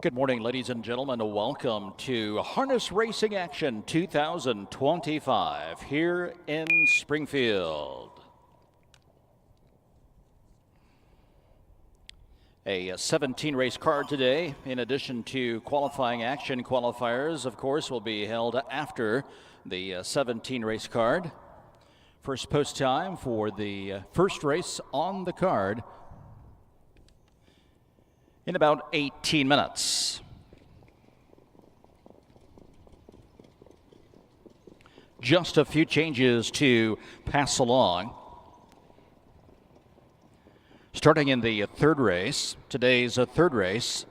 Good morning, ladies and gentlemen. Welcome to Harness Racing Action 2025 here in Springfield. A 17-race card today. In addition to qualifying action, qualifiers, of course, will be held after the 17-race card. First post time for the first race on the card in about 18 minutes. Just a few changes to pass along. Starting in the third race, today's third race,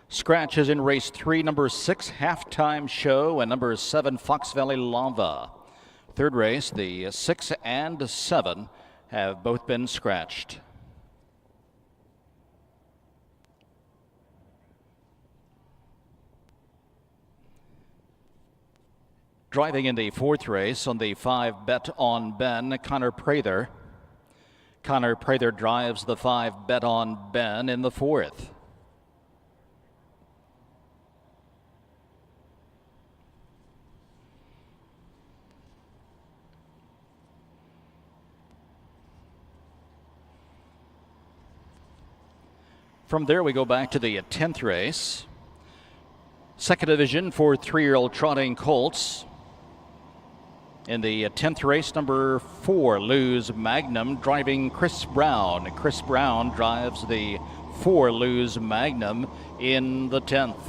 scratch is in race 3, number 6, Halftime Show, and number 7, Fox Valley Lava. Third race, the 6 and 7 have both been scratched. Driving in the fourth race on the 5 Bet on Ben, Connor Prather. Connor Prather drives the 5 Bet on Ben in the fourth. From there we go back to the 10th race. Second division for 3-year-old trotting colts. In the 10th race, number 4, Lose Magnum, driving Chris Brown. Chris Brown drives the 4 Lose Magnum in the 10th.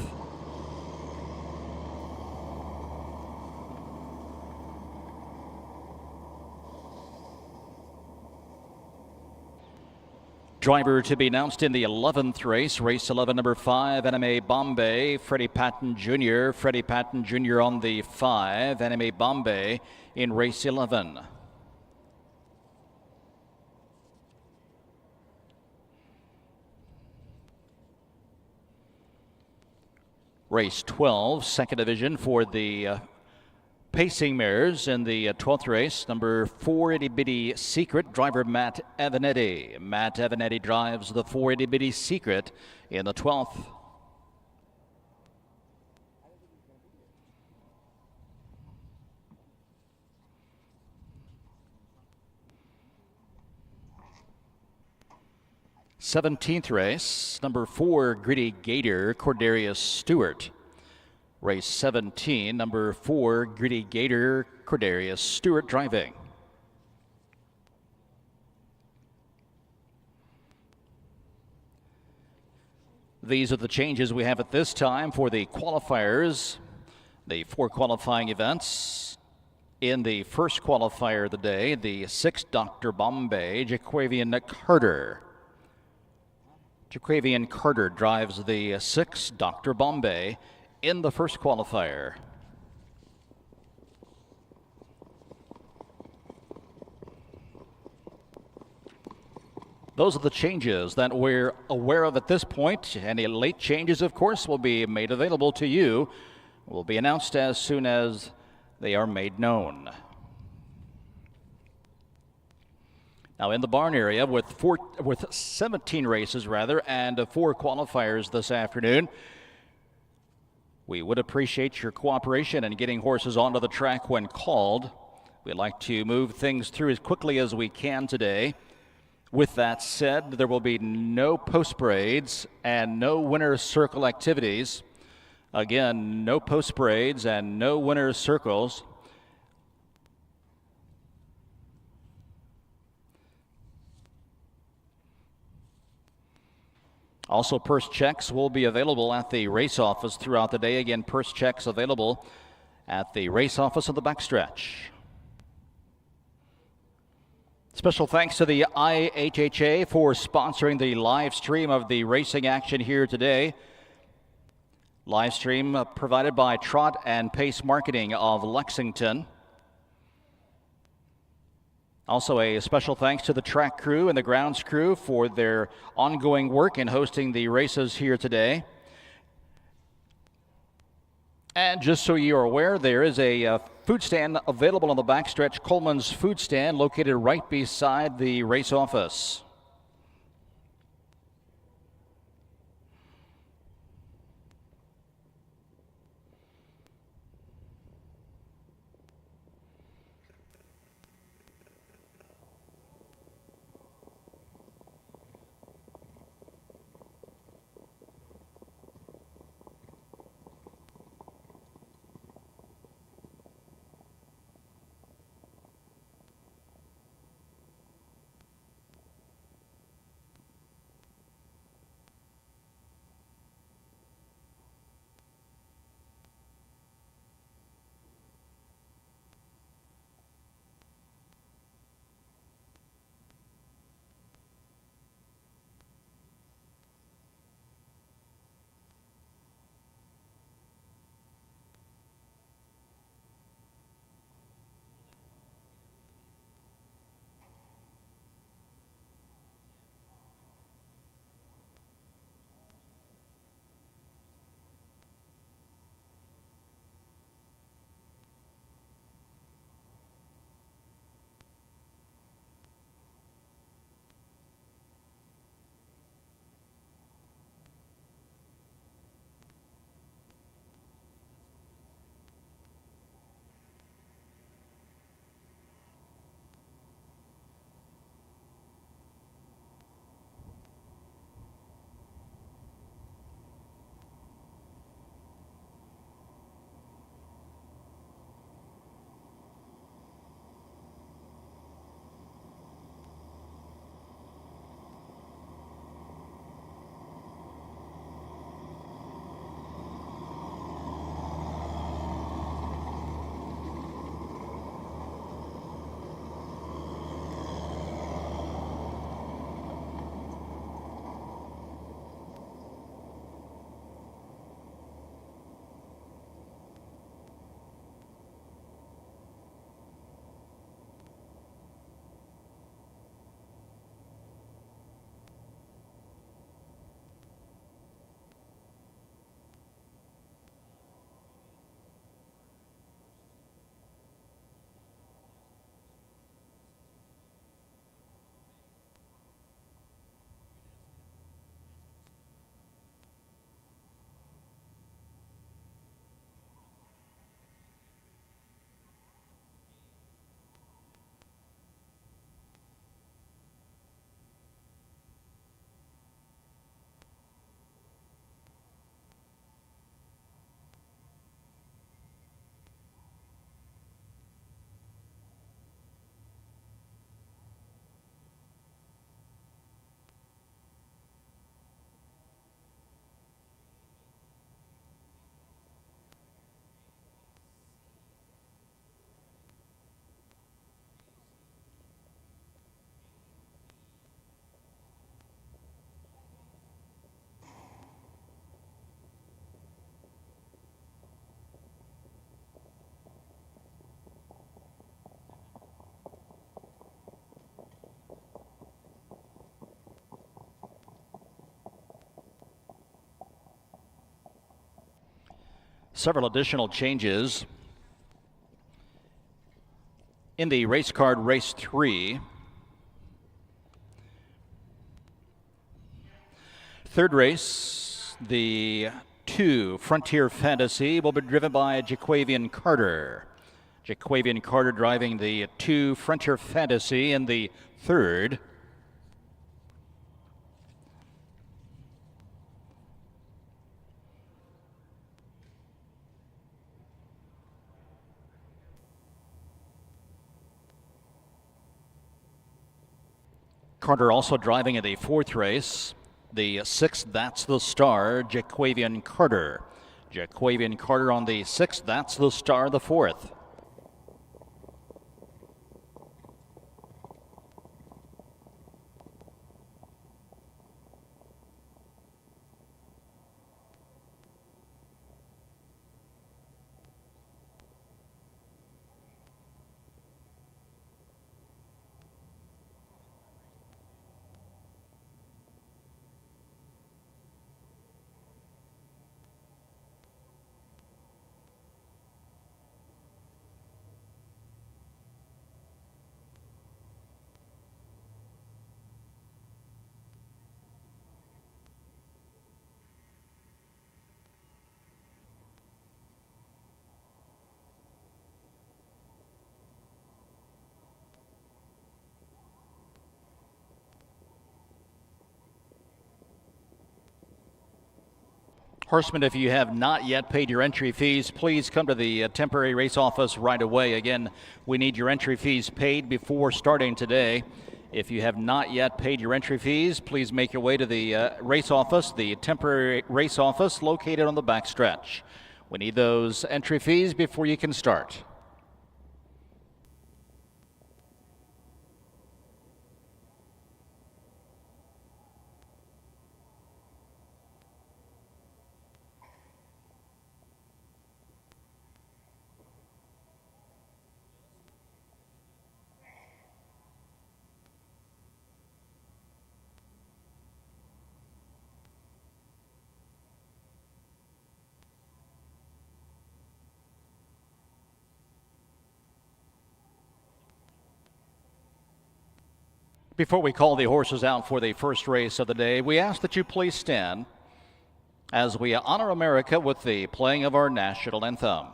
Driver to be announced in the 11th race, race 11, number 5, Anime Bombay, Freddie Patton Jr. Freddie Patton Jr. on the 5, Anime Bombay in race 11. Race 12, second division for the pacing mares in the 12th race, number 4, Itty Bitty Secret, driver Matt Evanetti. Matt Evanetti drives the 4 Itty Bitty Secret in the 12th. Seventeenth race, number 4, Gritty Gator, Cordarius Stewart. Race 17, number 4, Gritty Gator, Cordarius Stewart driving. These are the changes we have at this time for the qualifiers, the 4 qualifying events. In the first qualifier of the day, the 6 Dr. Bombay, Jaquavian Carter. Jaquavian Carter drives the 6 Dr. Bombay in the first qualifier. Those are the changes that we're aware of at this point. Any late changes, of course, will be made available to you. Will be announced as soon as they are made known. Now in the barn area with 17 races and 4 qualifiers this afternoon, we would appreciate your cooperation in getting horses onto the track when called. We'd like to move things through as quickly as we can today. With that said, there will be no post parades and no winner's circle activities. Again, no post parades and no winner's circles. Also, purse checks will be available at the race office throughout the day. Again, purse checks available at the race office of the backstretch. Special thanks to the IHHA for sponsoring the live stream of the racing action here today. Live stream provided by Trot and Pace Marketing of Lexington. Also, a special thanks to the track crew and the grounds crew for their ongoing work in hosting the races here today. And just so you are aware, there is a food stand available on the backstretch, Coleman's Food Stand, located right beside the race office. – several additional changes in the race card race 3. Third race, the 2 Frontier Fantasy, will be driven by Jaquavian Carter. Jaquavian Carter driving the 2 Frontier Fantasy in the third. Carter also driving in the fourth race, the 6th That's the Star, Jaquavian Carter. Jaquavian Carter on the 6th That's the Star, the 4th. Horsemen, if you have not yet paid your entry fees, please come to the temporary race office right away. Again, we need your entry fees paid before starting today. If you have not yet paid your entry fees, please make your way to the race office, the temporary race office located on the backstretch. We need those entry fees before you can start. Before we call the horses out for the first race of the day, we ask that you please stand as we honor America with the playing of our national anthem.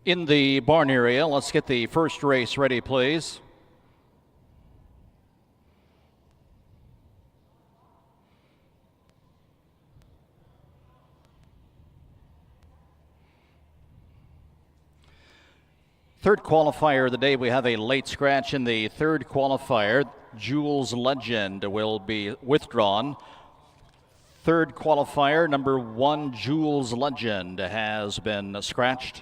In the barn area, let's get the first race ready, please. Third qualifier of the day, we have a late scratch in the third qualifier. Jules Legend will be withdrawn. Third qualifier, number 1, Jules Legend, has been scratched.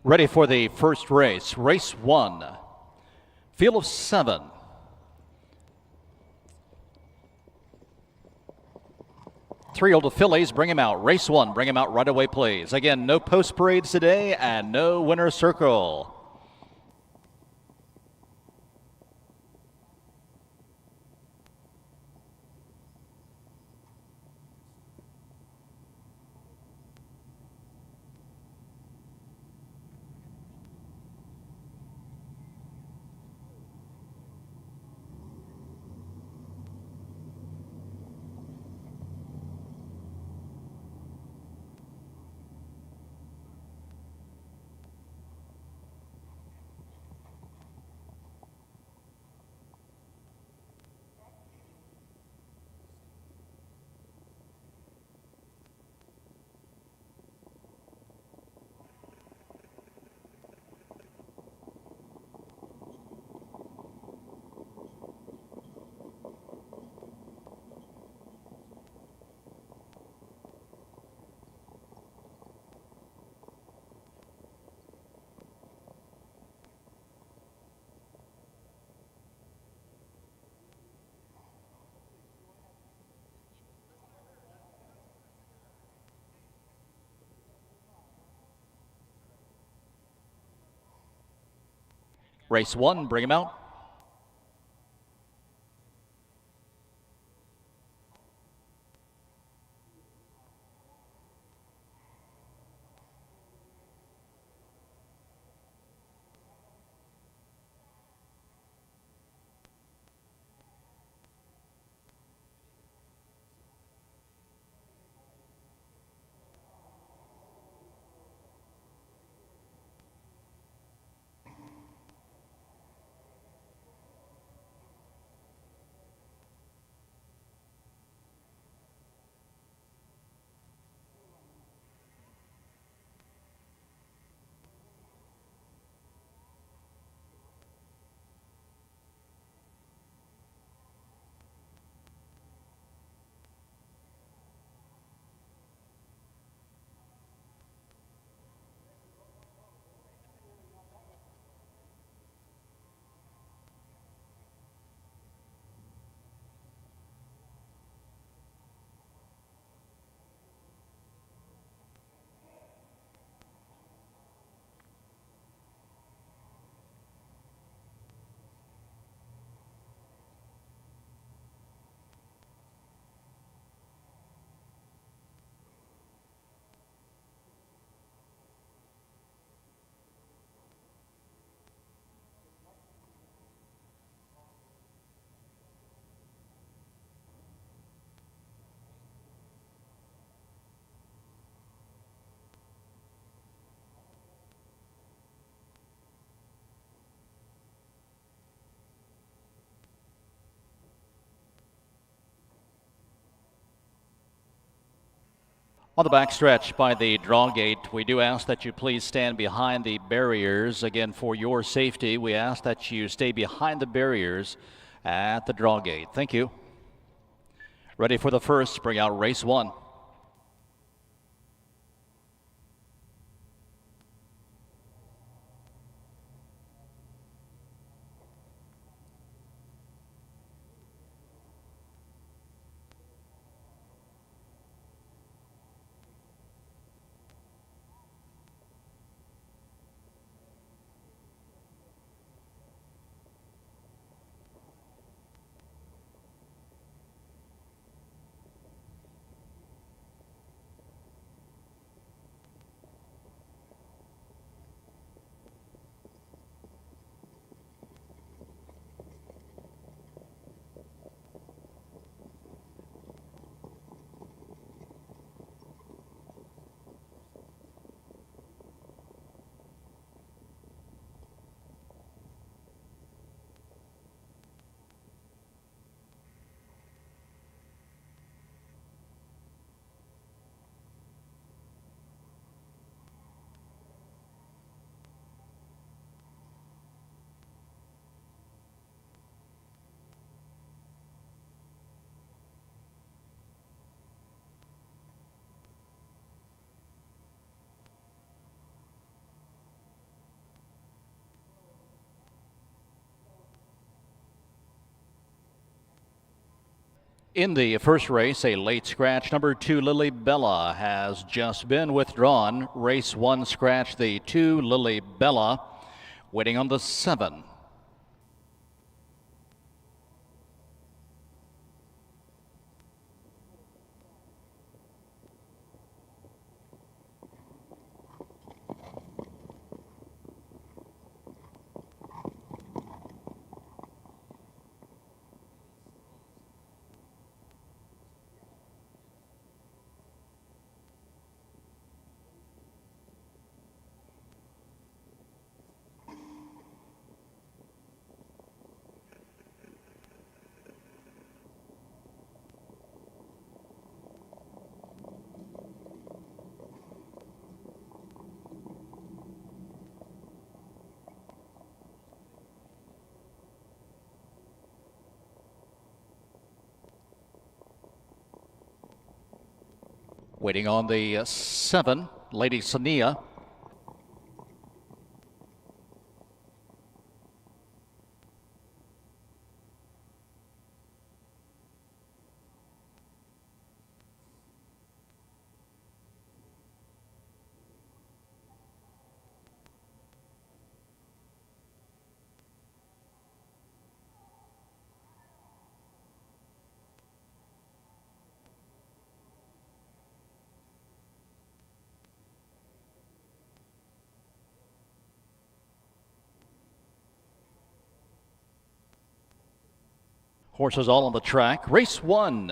Ready for the first race. Race 1. Field of 7. Three-year-old fillies, bring him out. Race 1, bring him out right away, please. Again, no post parades today and no winner's circle. Race 1, bring him out. On the backstretch by the draw gate, we do ask that you please stand behind the barriers. Again, for your safety, we ask that you stay behind the barriers at the draw gate. Thank you. Ready for the first, bring out race 1. In the first race, a late scratch, number 2, Lily Bella, has just been withdrawn. Race 1 scratch, the 2, Lily Bella, waiting on the 7. Waiting on the 7, Lady Sania. Horses all on the track. Race 1,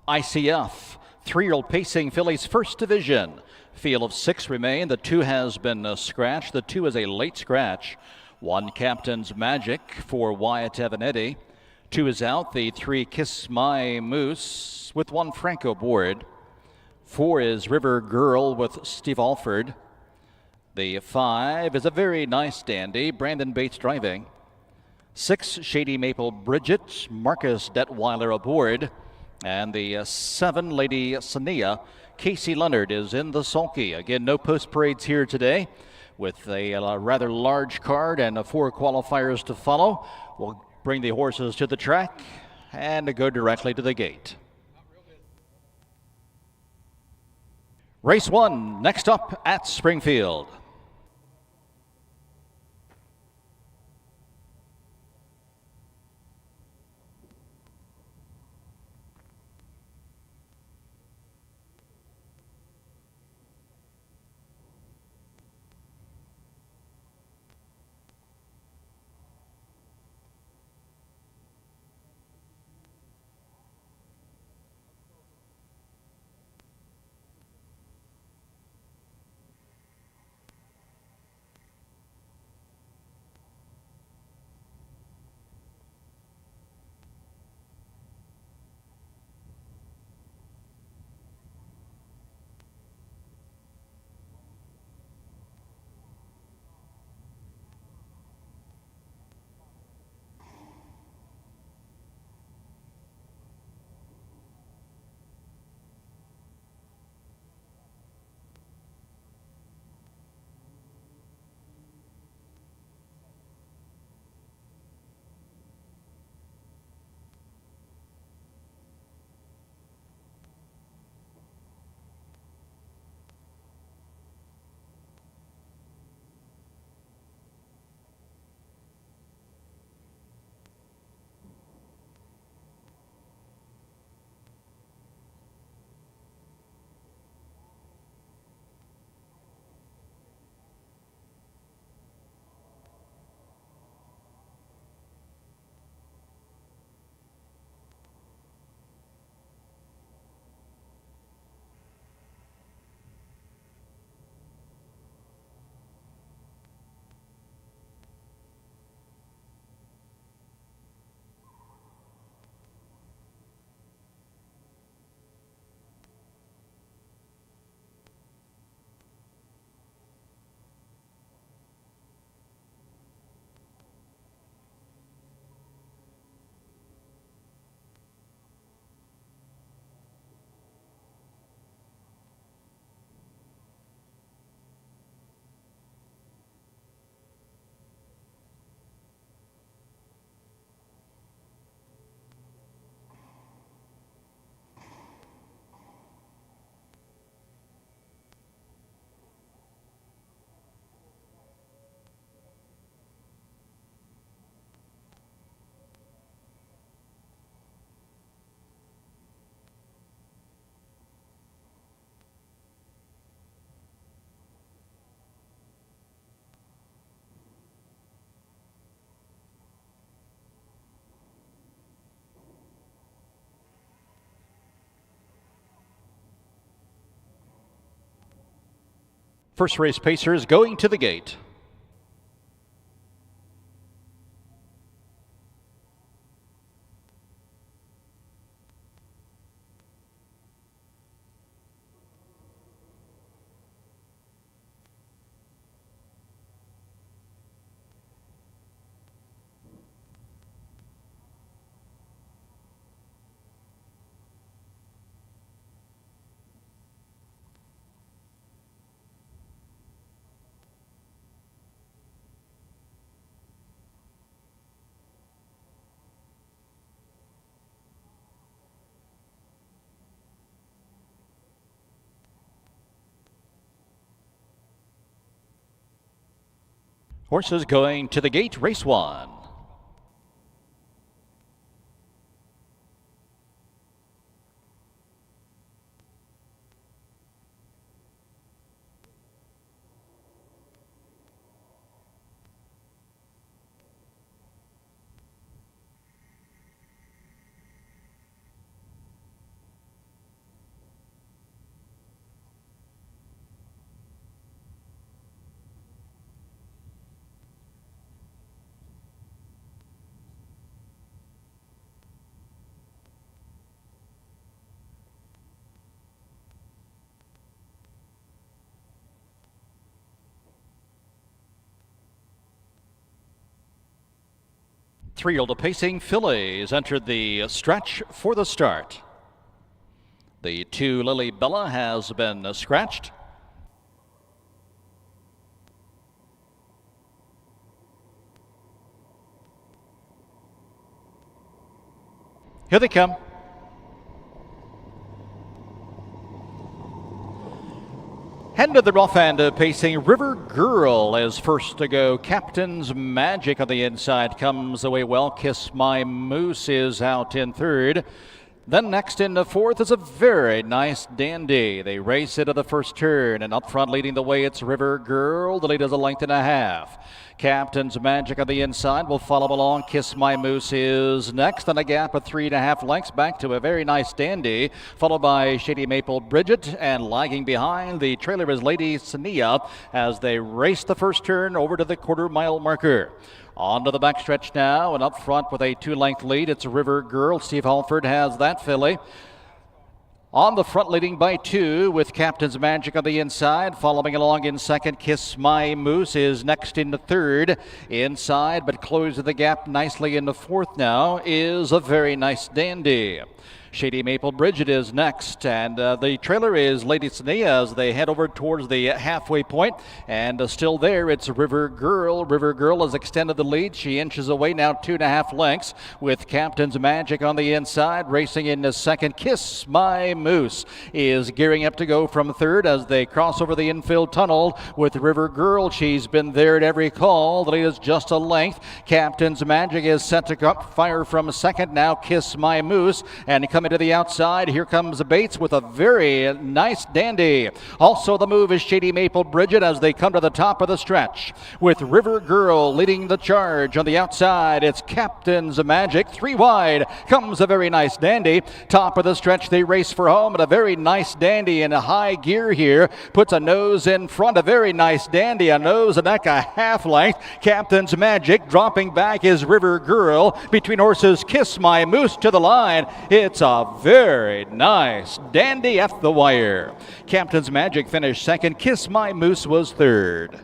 ICF, 3-year-old pacing fillies, first division. Field of 6 remain. The 2 has been scratched. The 2 is a late scratch. 1, Captain's Magic for Wyatt Evanetti. 2 is out. The 3, Kiss My Moose with 1, Franco Board. 4 is River Girl with Steve Alford. The 5 is a very nice dandy, Brandon Bates driving. 6, Shady Maple Bridget, Marcus Detweiler aboard. And the 7, Lady Sania, Casey Leonard is in the sulky. Again, no post parades here today with a rather large card and 4 qualifiers to follow. We'll bring the horses to the track and go directly to the gate. Race 1, next up at Springfield. First race pacers going to the gate. Horses going to the gate, race 1. Three-year-old pacing fillies entered the stretch for the start. The 2 Lily Bella has been scratched. Here they come. Head to the rough end, pacing River Girl is first to go. Captain's Magic on the inside comes away well. Kiss My Moose is out in third. Then next in the fourth is a very nice dandy. They race into the first turn, and up front leading the way, it's River Girl. The lead is a length and a half. Captain's Magic on the inside will follow along. Kiss My Moose is next, and a gap of 3.5 lengths back to a very nice dandy, followed by Shady Maple Bridget, and lagging behind the trailer is Lady Sania as they race the first turn over to the quarter-mile marker. On to the backstretch now, and up front with a 2-length lead, it's River Girl. Steve Halford has that filly. On the front, leading by 2 with Captain's Magic on the inside. Following along in second, Kiss My Moose is next into third. Inside, but closing the gap nicely in the fourth now, is a very nice dandy. Shady Maple Bridget is next, and the trailer is Lady Sania as they head over towards the halfway point, and still there it's River Girl. River Girl has extended the lead. She inches away now 2.5 lengths with Captain's Magic on the inside. Racing into second, Kiss My Moose is gearing up to go from third as they cross over the infield tunnel with River Girl. She's been there at every call. The lead is just a length. Captain's Magic is set to fire from second now. Kiss My Moose, and coming to the outside, here comes Bates with a very nice dandy. Also the move is Shady Maple Bridget as they come to the top of the stretch with River Girl leading the charge. On the outside, it's Captain's Magic. 3 wide comes a very nice dandy. Top of the stretch, they race for home, and a very nice dandy in a high gear here puts a nose in front. A very nice dandy, a nose, a neck, a half length. Captain's Magic dropping back is River Girl. Between horses, Kiss My Moose to the line. It's a very nice dandy at the wire. Captain's Magic finished second. Kiss My Moose was third.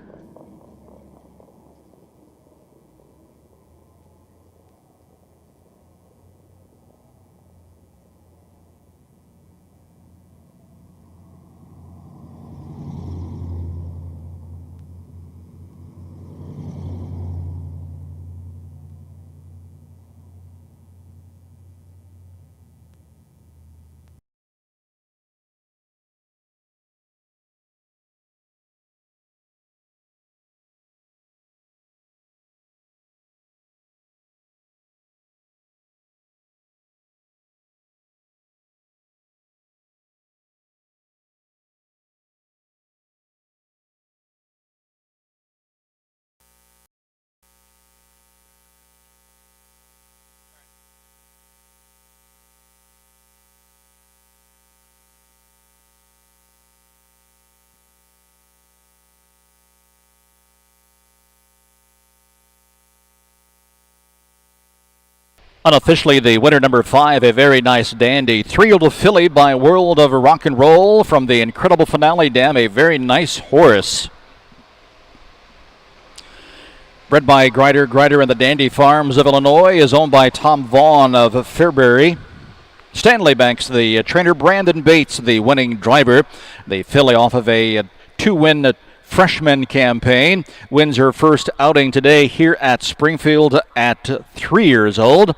Unofficially, the winner, number 5, a very nice dandy. 3-year-old filly by World of Rock and Roll from the Incredible Finale Dam, a very nice horse. Bred by Grider and the Dandy Farms of Illinois, is owned by Tom Vaughn of Fairbury. Stanley Banks, the trainer. Brandon Bates, the winning driver. The filly off of a 2-win freshman campaign, wins her first outing today here at Springfield at 3 years old.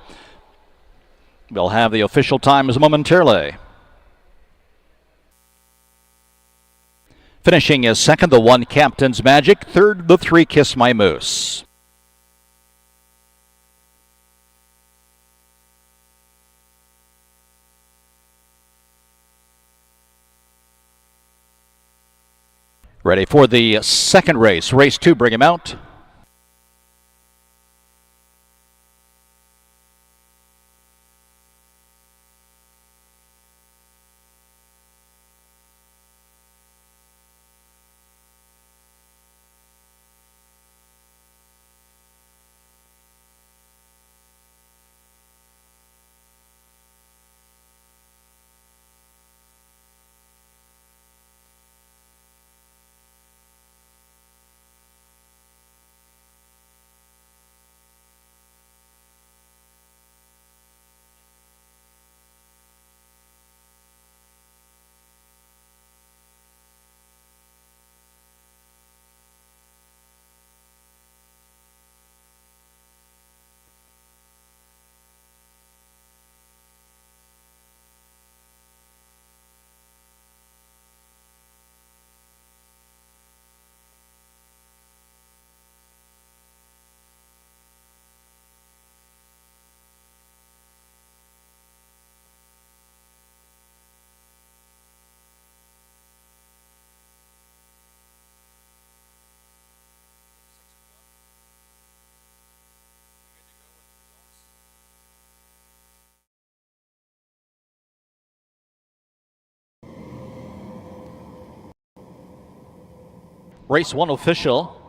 We'll have the official times momentarily. Finishing is second, the 1 Captain's Magic. Third, the 3 Kiss My Moose. Ready for the second race. Race 2, bring him out. Race 1 official.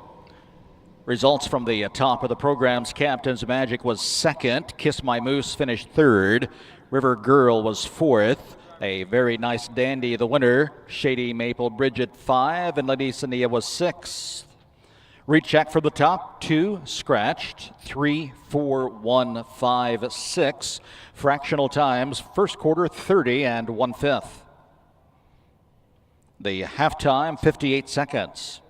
Results from the top of the program's Captain's Magic was second. Kiss My Moose finished third. River Girl was fourth. A very nice dandy, the winner. Shady Maple Bridget 5, and Lady Sania was sixth. Recheck for the top, 2 scratched, 3, 4, 1, 5, 6. Fractional times, first quarter 30 and 1/5. The halftime, 58 seconds.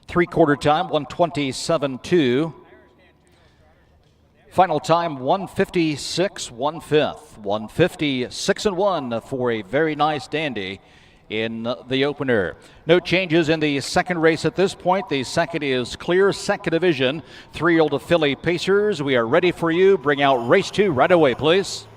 3-quarter time, 1:27.2. Final time, 1:56, 1/5. 1:56 and 1 for a very nice dandy in the opener. No changes in the second race at this point. The second is clear. Second division, 3-year-old filly Pacers. We are ready for you. Bring out race 2 right away, please.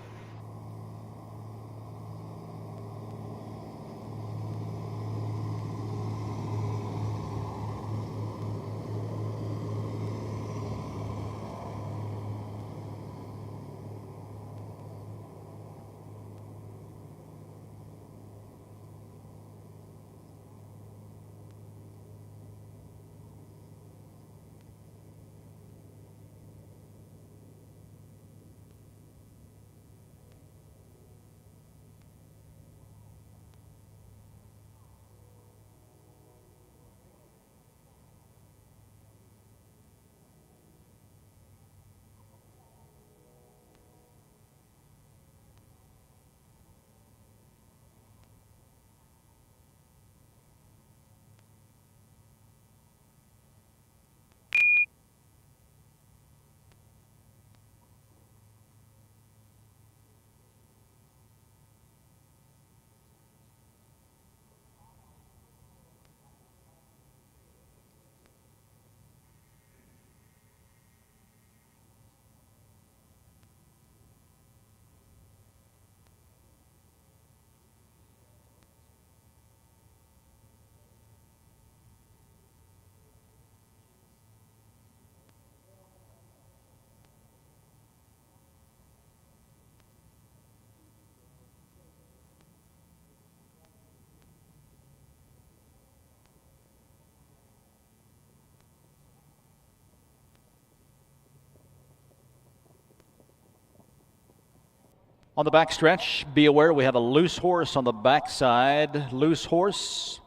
On the backstretch, be aware we have a loose horse on the backside. Loose horse.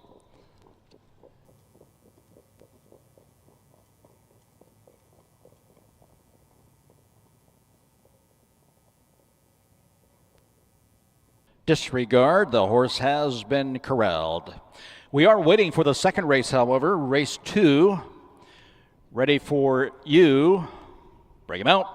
Disregard, the horse has been corralled. We are waiting for the second race, however, race 2. Ready for you. Bring him out.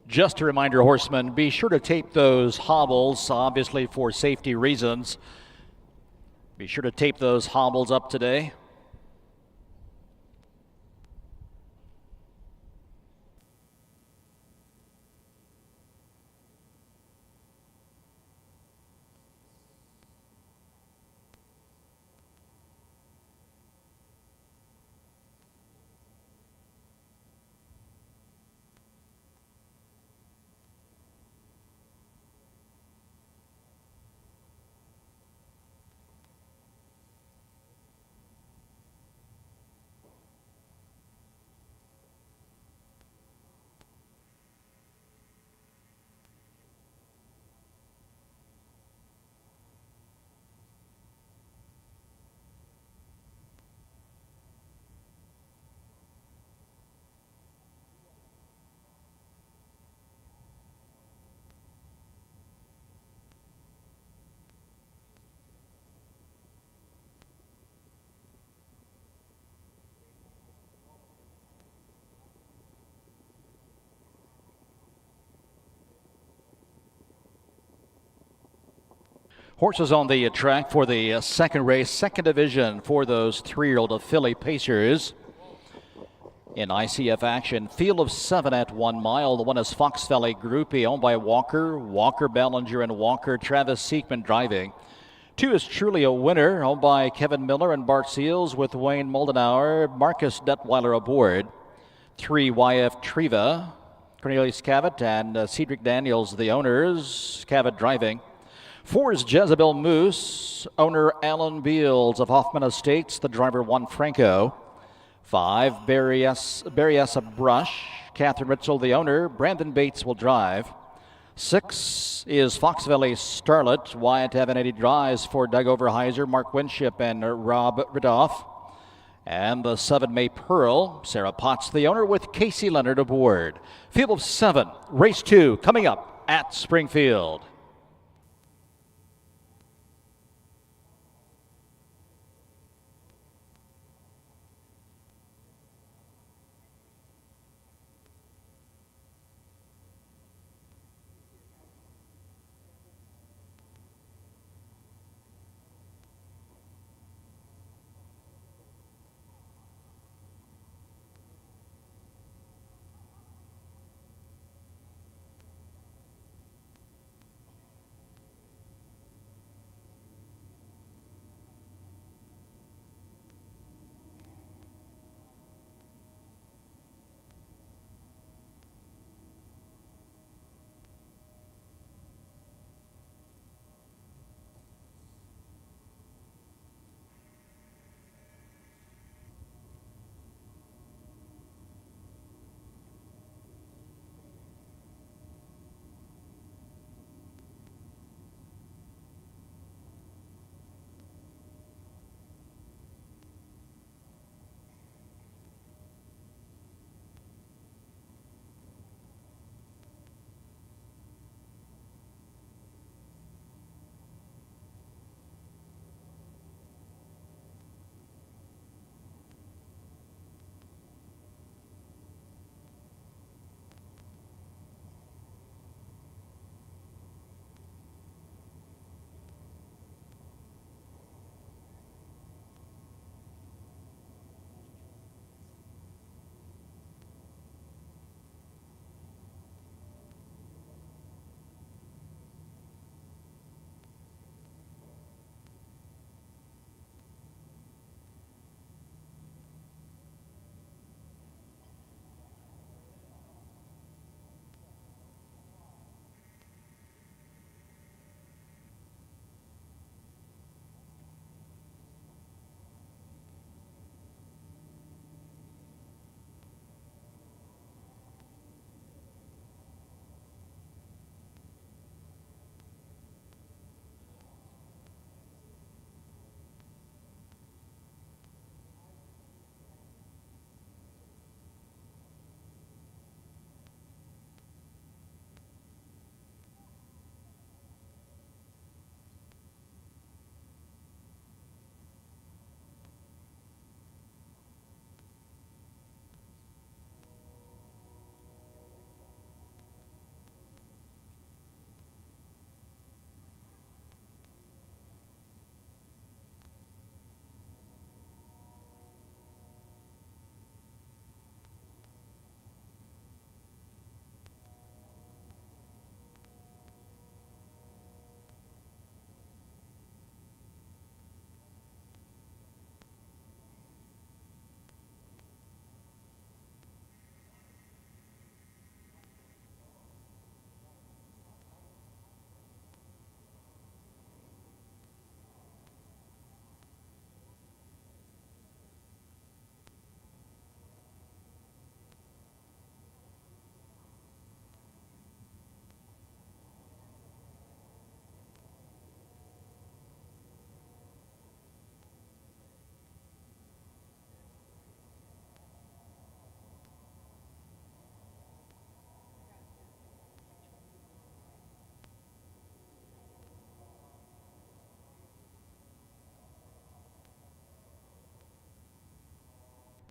Just a reminder, horsemen, be sure to tape those hobbles, obviously for safety reasons. Be sure to tape those hobbles up today. Horses on the track for the second race, second division for those 3-year-old filly pacers. In ICF action, field of 7 at 1 mile. The one is Fox Valley Groupie, owned by Walker Ballinger, and Walker. Travis Seekman driving. 2 is Truly a Winner, owned by Kevin Miller and Bart Seals, with Wayne Moldenauer, Marcus Detweiler aboard. 3, YF Triva, Cornelius Cavett and Cedric Daniels, the owners. Cavett driving. 4 is Jezebel Moose, owner Alan Beals of Hoffman Estates, the driver Juan Franco. 5, Berryessa Brush, Catherine Ritzel, the owner. Brandon Bates will drive. 6 is Fox Valley Starlet, Wyatt Avenatti drives for Doug Overheiser, Mark Winship, and Rob Ridoff. And the 7, May Pearl, Sarah Potts, the owner, with Casey Leonard aboard. Field of 7, race 2, coming up at Springfield.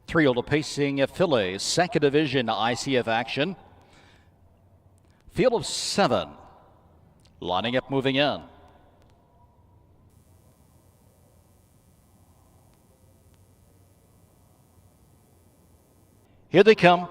Three-year-old pacing filly, second division ICF action. Field of 7. Lining up, moving in. Here they come.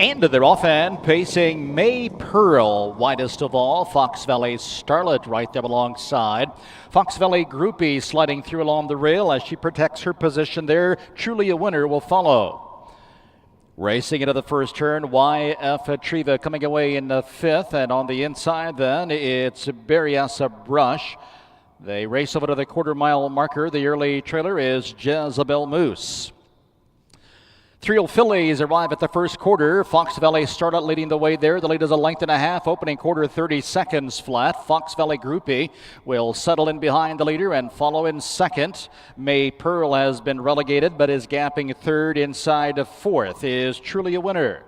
And they're off and pacing May Pearl, widest of all. Fox Valley Starlet right there alongside. Fox Valley Groupie sliding through along the rail as she protects her position there. Truly a winner will follow. Racing into the first turn, YF Triva coming away in the 5th. And on the inside then, it's Berryessa Brush. They race over to the quarter-mile marker. The early trailer is Jezebel Moose. Three-year-old fillies arrive at the first quarter. Fox Valley Starlet leading the way there. The lead is a length and a half. Opening quarter 30 seconds flat. Fox Valley Groupie will settle in behind the leader and follow in second. May Pearl has been relegated but is gapping third. Inside of fourth is Truly a Winner.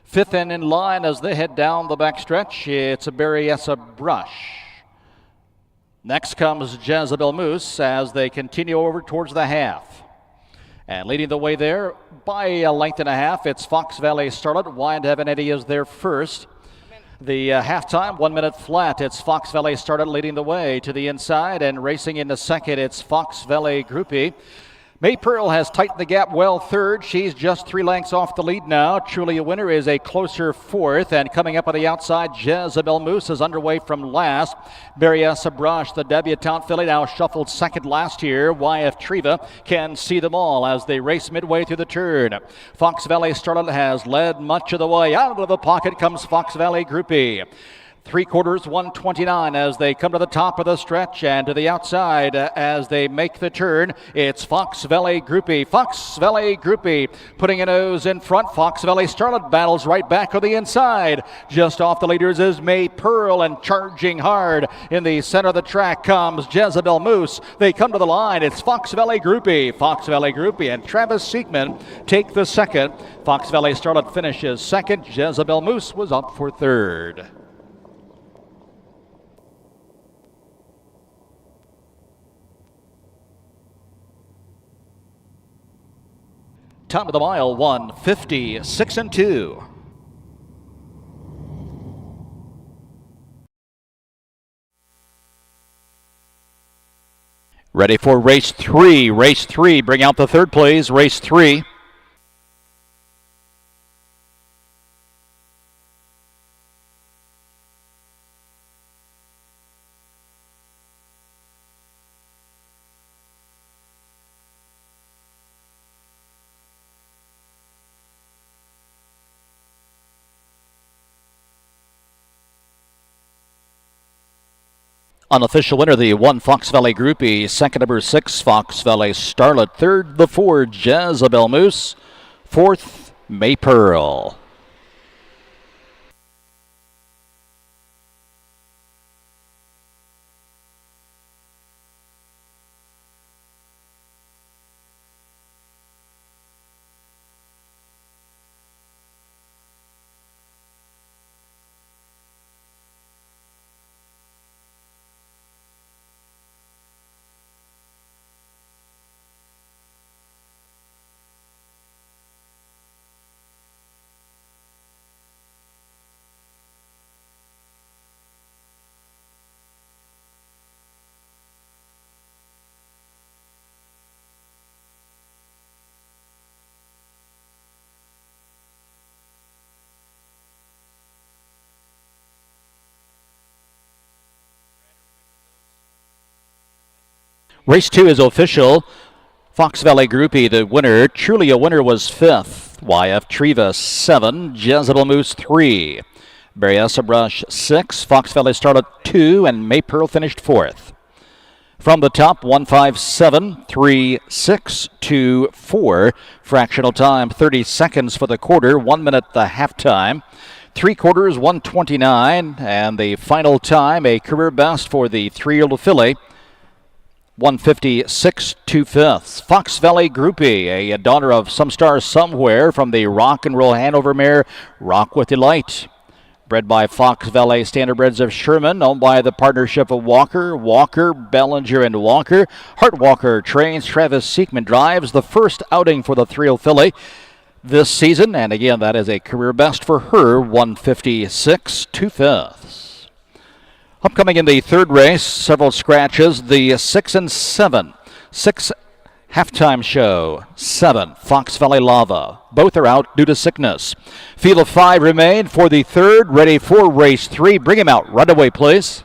Fifth and in line as they head down the backstretch, it's a Berryessa Brush. Next comes Jezebel Moose as they continue over towards the half. And leading the way there by a length and a half, it's Fox Valley Starlet. Wide Heaven Eddie is there first. The halftime, 1 minute flat. It's Fox Valley Starlet leading the way to the inside, and racing into second, it's Fox Valley Groupie. May Pearl has tightened the gap well third. She's just 3 lengths off the lead now. Truly a Winner is a closer fourth. And coming up on the outside, Jezebel Moose is underway from last. Berryessa Brush, the debutante filly, now shuffled second last year. YF Triva can see them all as they race midway through the turn. Fox Valley Starlet has led much of the way. Out of the pocket comes Fox Valley Groupie. 3/4, 129 as they come to the top of the stretch, and to the outside as they make the turn. It's Fox Valley Groupie. Fox Valley Groupie putting a nose in front. Fox Valley Starlet battles right back on the inside. Just off the leaders is May Pearl, and charging hard in the center of the track comes Jezebel Moose. They come to the line. It's Fox Valley Groupie. Fox Valley Groupie and Travis Siegman take the second. Fox Valley Starlet finishes second. Jezebel Moose was up for third. Time of the mile, 1:56 and 2. Ready for race 3. Race 3, bring out the third, please. Race 3. Unofficial winner, the 1 Fox Valley Groupie. Second, number 6 Fox Valley Starlet. Third, the 4 Jezebel Moose. Fourth, May Pearl. Race 2 is official. Fox Valley Groupie, the winner. Truly a Winner was 5th. YF Triva 7. Jezebel Moose 3. Berryessa Brush 6. Fox Valley Starlet 2. And May Pearl finished 4th. From the top, 157, 3, 6, 2, 4. Fractional time, 30 seconds for the quarter, 1 minute the halftime. 3/4, 129. And the final time, a career best for the 3-year-old filly. 156 2/5. Fox Valley Groupie, a daughter of Some Star Somewhere from the Rock and Roll Hanover mare Rock with Delight. Bred by Fox Valley Standardbreds of Sherman, owned by the partnership of Walker, Bellinger, and Walker. Hart Walker trains, Travis Seekman drives. The first outing for the 3-0 filly this season, and again, that is a career best for her, 156 2/5. Upcoming in the third race, several scratches. The 6 and 7. 6 halftime show. 7 Fox Valley Lava. Both are out due to sickness. Field of 5 remain for the third. Ready for race 3. Bring him out. Right away, please.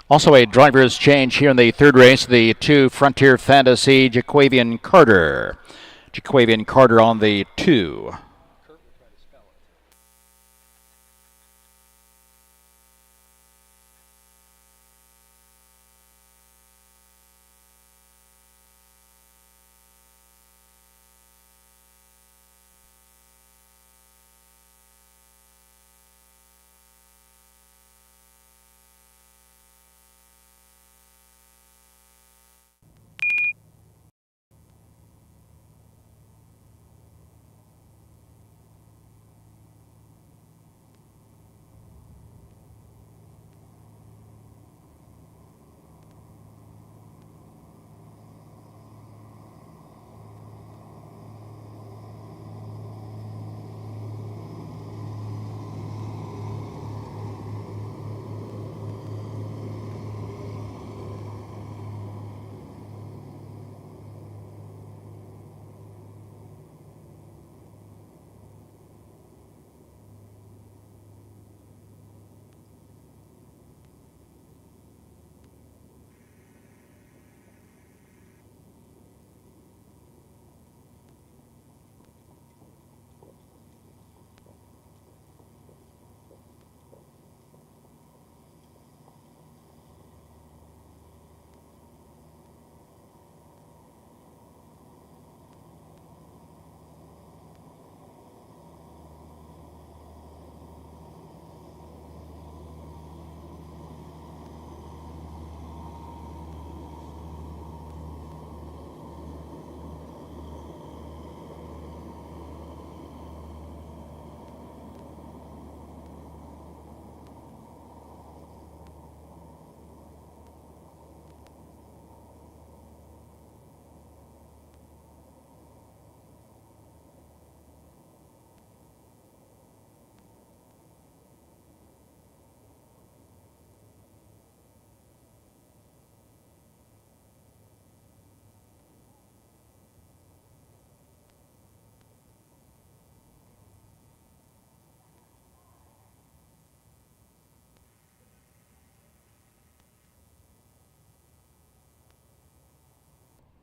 Also a driver's change here in the third race. The 2 Frontier Fantasy, Jaquavian Carter. Jaquavian Carter on the 2.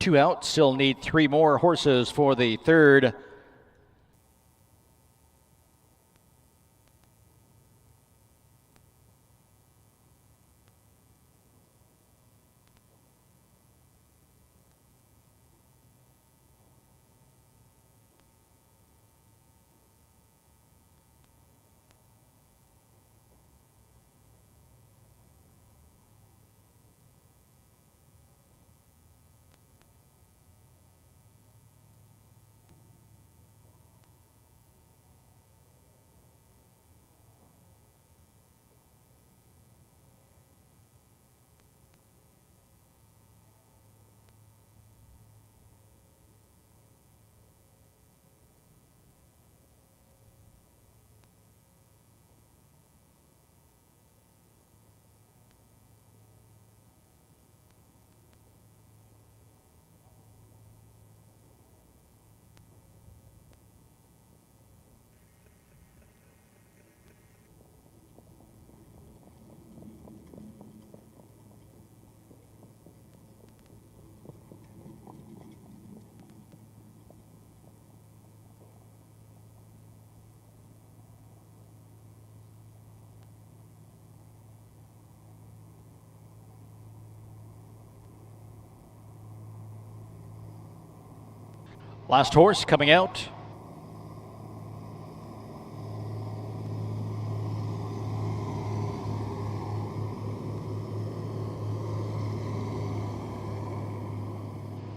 Two out, still need 3 more horses for the third. Last horse coming out.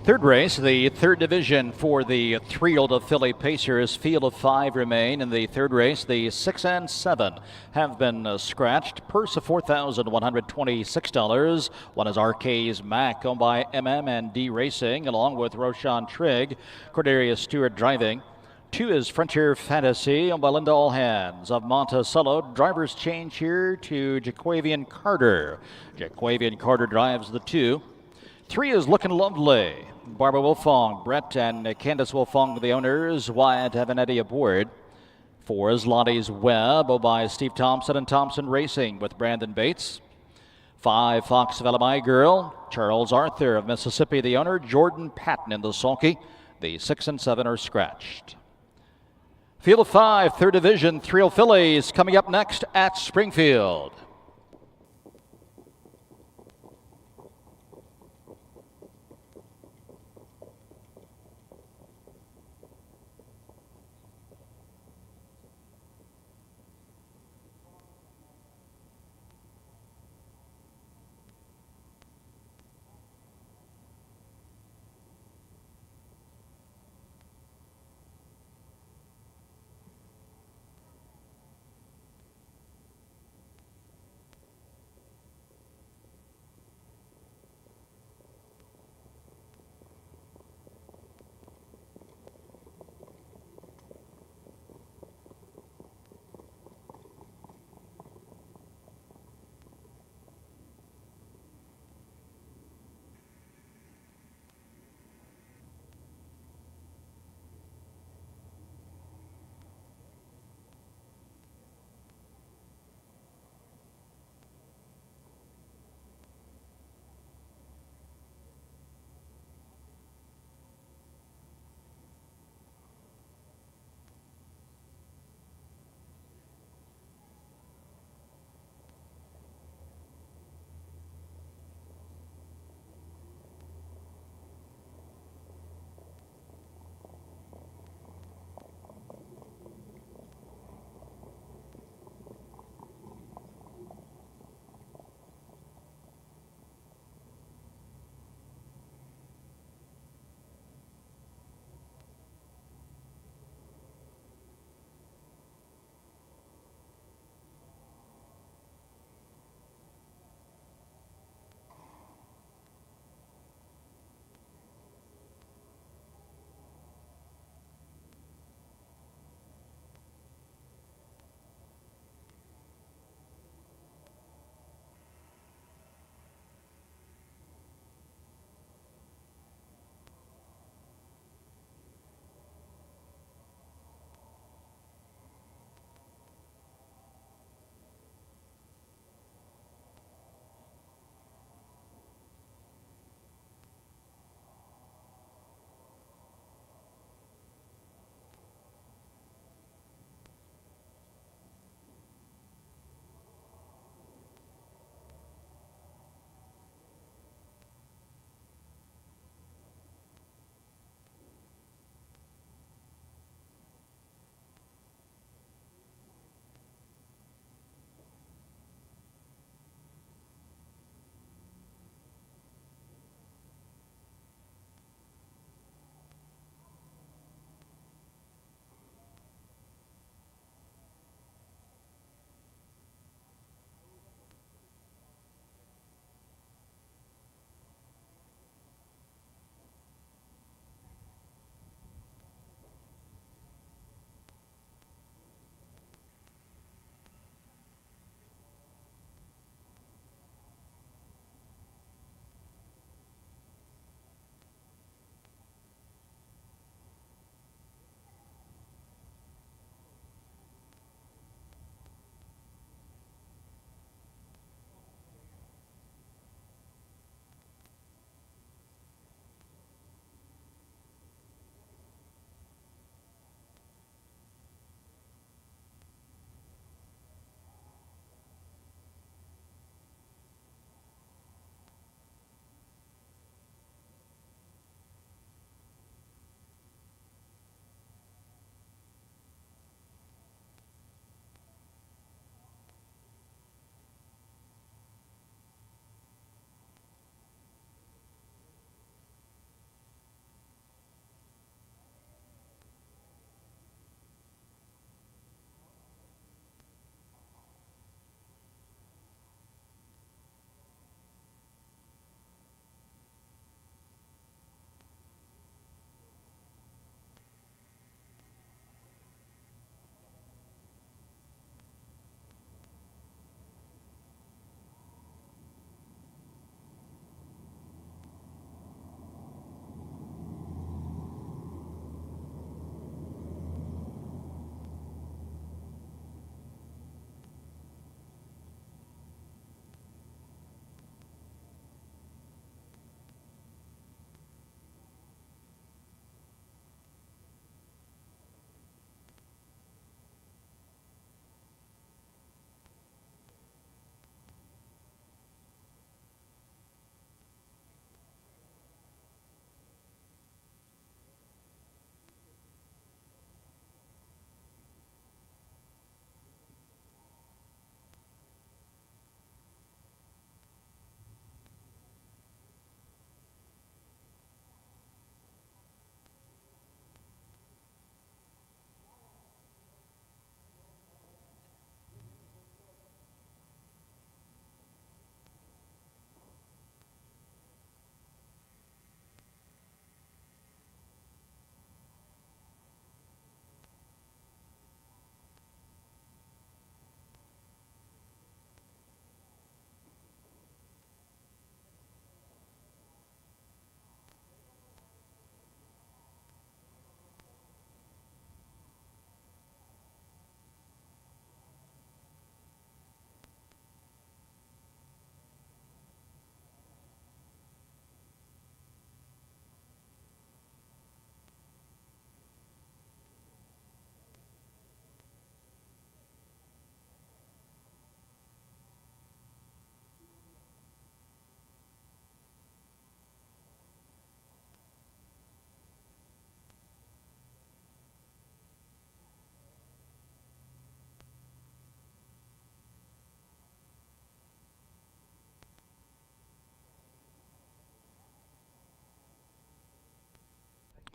Third race, the third division for the three-year-old filly Pacers. Field of 5 remain in the third race. The 6 and 7 have been scratched. Purse of $4,126. One is RK's Mac, owned by MM&D Racing, along with Roshan Trigg. Cordarius Stewart driving. 2 is Frontier Fantasy, owned by Linda Allhands of Monticello. Driver's change here to Jaquavian Carter. Jaquavian Carter drives the 2. 3 is Looking Lovely. Barbara Wolfong, Brett and Candace Wolfong, the owners. Wyatt Avanetti aboard. 4 is Lottie's Web, by Steve Thompson and Thompson Racing with Brandon Bates. 5, Fox Valley My Girl. Charles Arthur of Mississippi, the owner. Jordan Patton in the sulky. The 6 and 7 are scratched. Field of 5, third division, 3-year-old fillies coming up next at Springfield.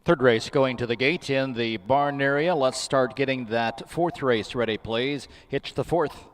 Third race going to the gate in the barn area. Let's start getting that fourth race ready, please. Hitch the fourth.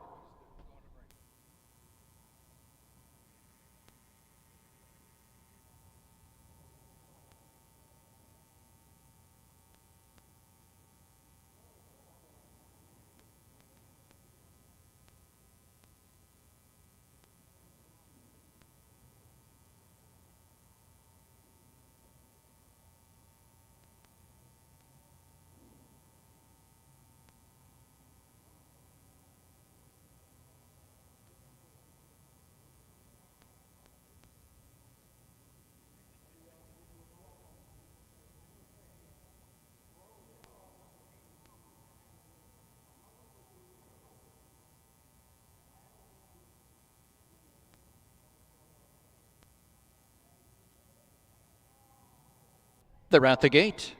They're at the gate.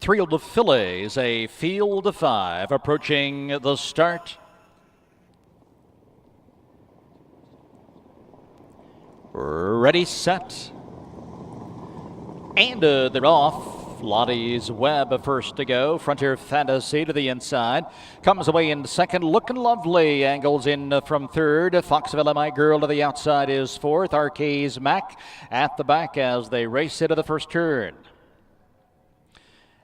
Field of fillies, a field of 5 approaching the start. Ready, set, and they're off. Lottie's Web first to go. Frontier Fantasy to the inside. Comes away in second. Looking Lovely. Angles in from third. Foxville My Girl to the outside is fourth. Arcades Mac at the back as they race into the first turn.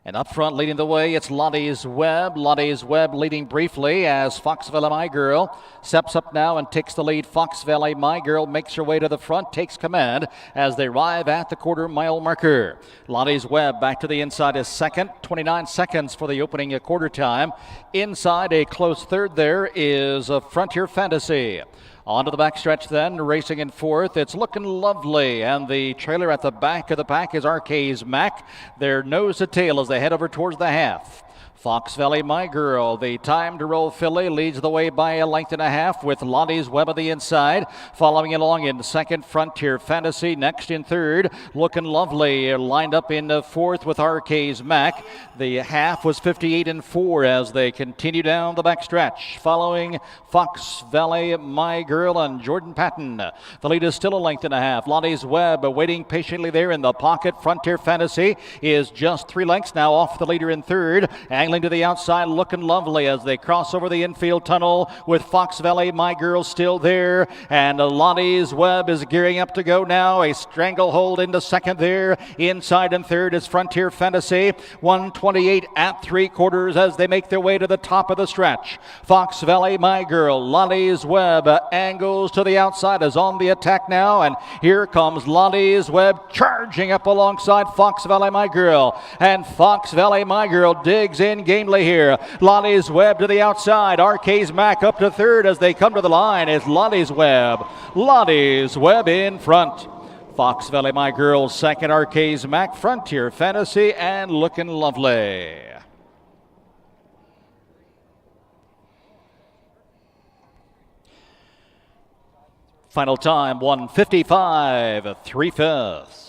And up front, leading the way, it's Lottie's Web. Lottie's Web leading briefly as Fox Valley My Girl steps up now and takes the lead. Fox Valley My Girl makes her way to the front, takes command as they arrive at the quarter-mile marker. Lottie's Web back to the inside is second. 29 seconds for the opening quarter time. Inside, a close third there is Frontier Fantasy. On to the backstretch then, racing in fourth. It's Looking Lovely, and the trailer at the back of the pack is Arcades Mac. They're nose to tail as they head over towards the half. Fox Valley My Girl, the time to roll filly, leads the way by a length and a half with Lottie's Web on the inside. Following along in second, Frontier Fantasy. Next in third, Looking Lovely, lined up in fourth with Arcades Mac. The half was 58-4 as they continue down the backstretch. Following Fox Valley My Girl and Jordan Patton. The lead is still a length and a half. Lottie's Web waiting patiently there in the pocket. Frontier Fantasy is just 3 lengths now off the leader in third. Angling to the outside, Looking Lovely as they cross over the infield tunnel with Fox Valley My Girl still there. And Lottie's Web is gearing up to go now. A stranglehold into second there. Inside and third is Frontier Fantasy. 128 at 3/4 as they make their way to the top of the stretch. Fox Valley My Girl, Lottie's Web angles to the outside, is on the attack now. And here comes Lottie's Web charging up alongside Fox Valley My Girl. And Fox Valley My Girl digs in gamely here. Lottie's Web to the outside. Arcades Mac up to third as they come to the line. It's Lottie's Web. Lottie's Web in front. Fox Valley My Girl second. Arcades Mac, Frontier Fantasy, and Looking Lovely. Final time 1:55 3/5.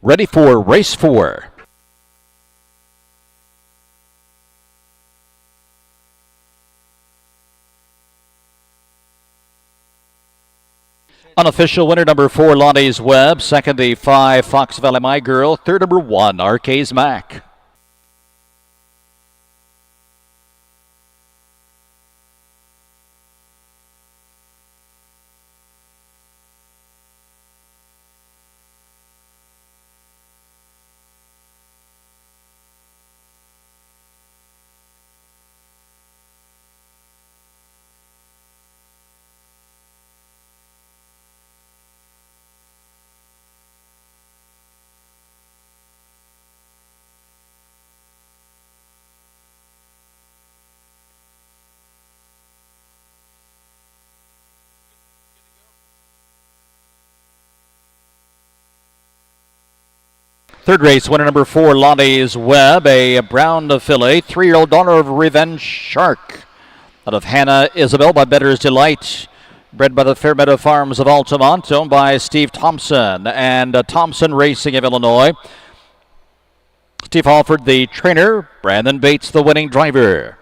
Ready for race 4. Unofficial winner number 4, Lottie's Web. Second, the 5, Fox Valley My Girl. Third, number 1, Arcades Mac. Third race, winner number 4, Lottie's Web, a brown filly, 3-year-old daughter of Revenge Shark. Out of Hannah Isabel by Bettor's Delight. Bred by the Fairmeadow Farms of Altamont, owned by Steve Thompson and Thompson Racing of Illinois. Steve Halford, the trainer. Brandon Bates, the winning driver.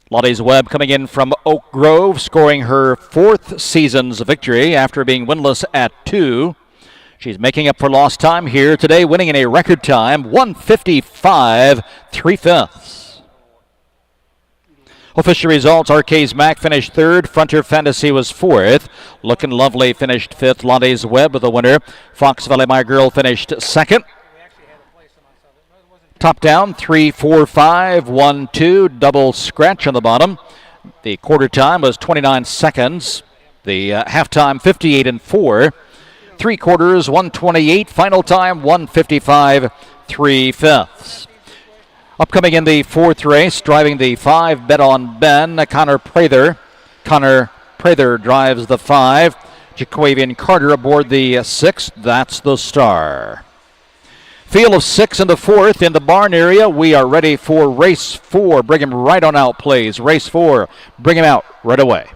Lottie's Web coming in from Oak Grove, scoring her 4th season's victory after being winless at 2. She's making up for lost time here today, winning in a record time, 1:55 3/5. Official results, RK's Mac finished 3rd. Frontier Fantasy was 4th. Looking Lovely finished 5th. Lottie's Web the winner. Fox Valley My Girl finished 2nd. Top down, 3, 4, 5, 1, 2, double scratch on the bottom. The quarter time was 29 seconds. The halftime, 58 and 4. 3 quarters, 1:28. Final time, 1:55 3/5. Upcoming in the 4th race, driving the 5, Bet on Ben, Connor Prather. Connor Prather drives the 5. Jaquavian Carter aboard the 6. That's the star. Field of 6 in the 4th in the barn area. We are ready for race 4. Bring him right on out, please. Race 4. Bring him out right away.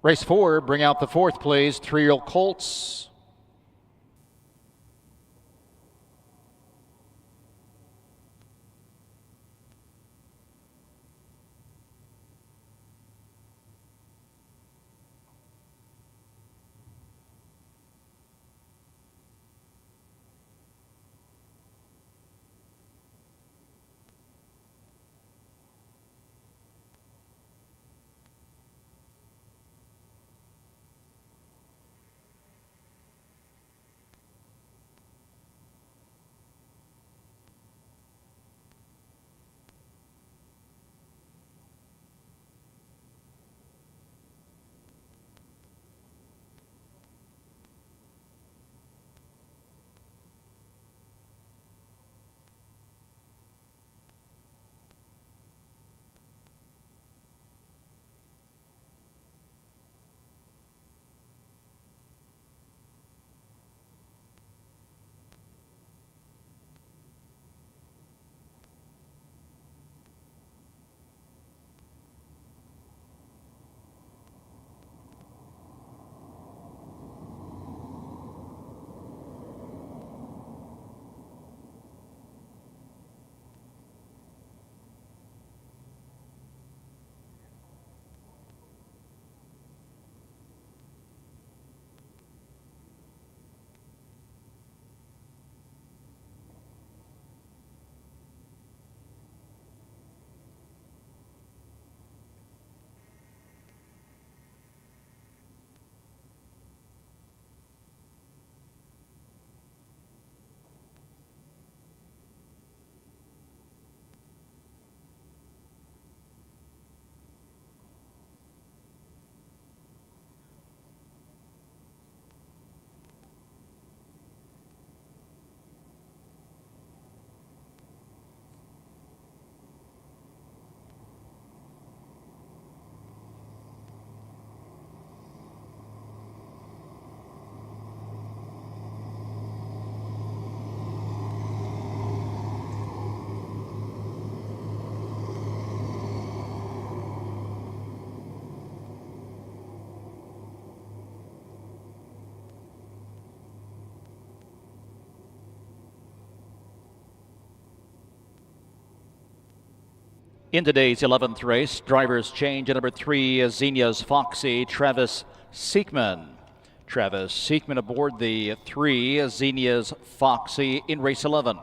Race 4, bring out the 4th, please. 3-year-old Colts. In today's 11th race, drivers change at number 3, Xenia's Foxy, Travis Seekman. Travis Seekman aboard the 3, Xenia's Foxy in race 11.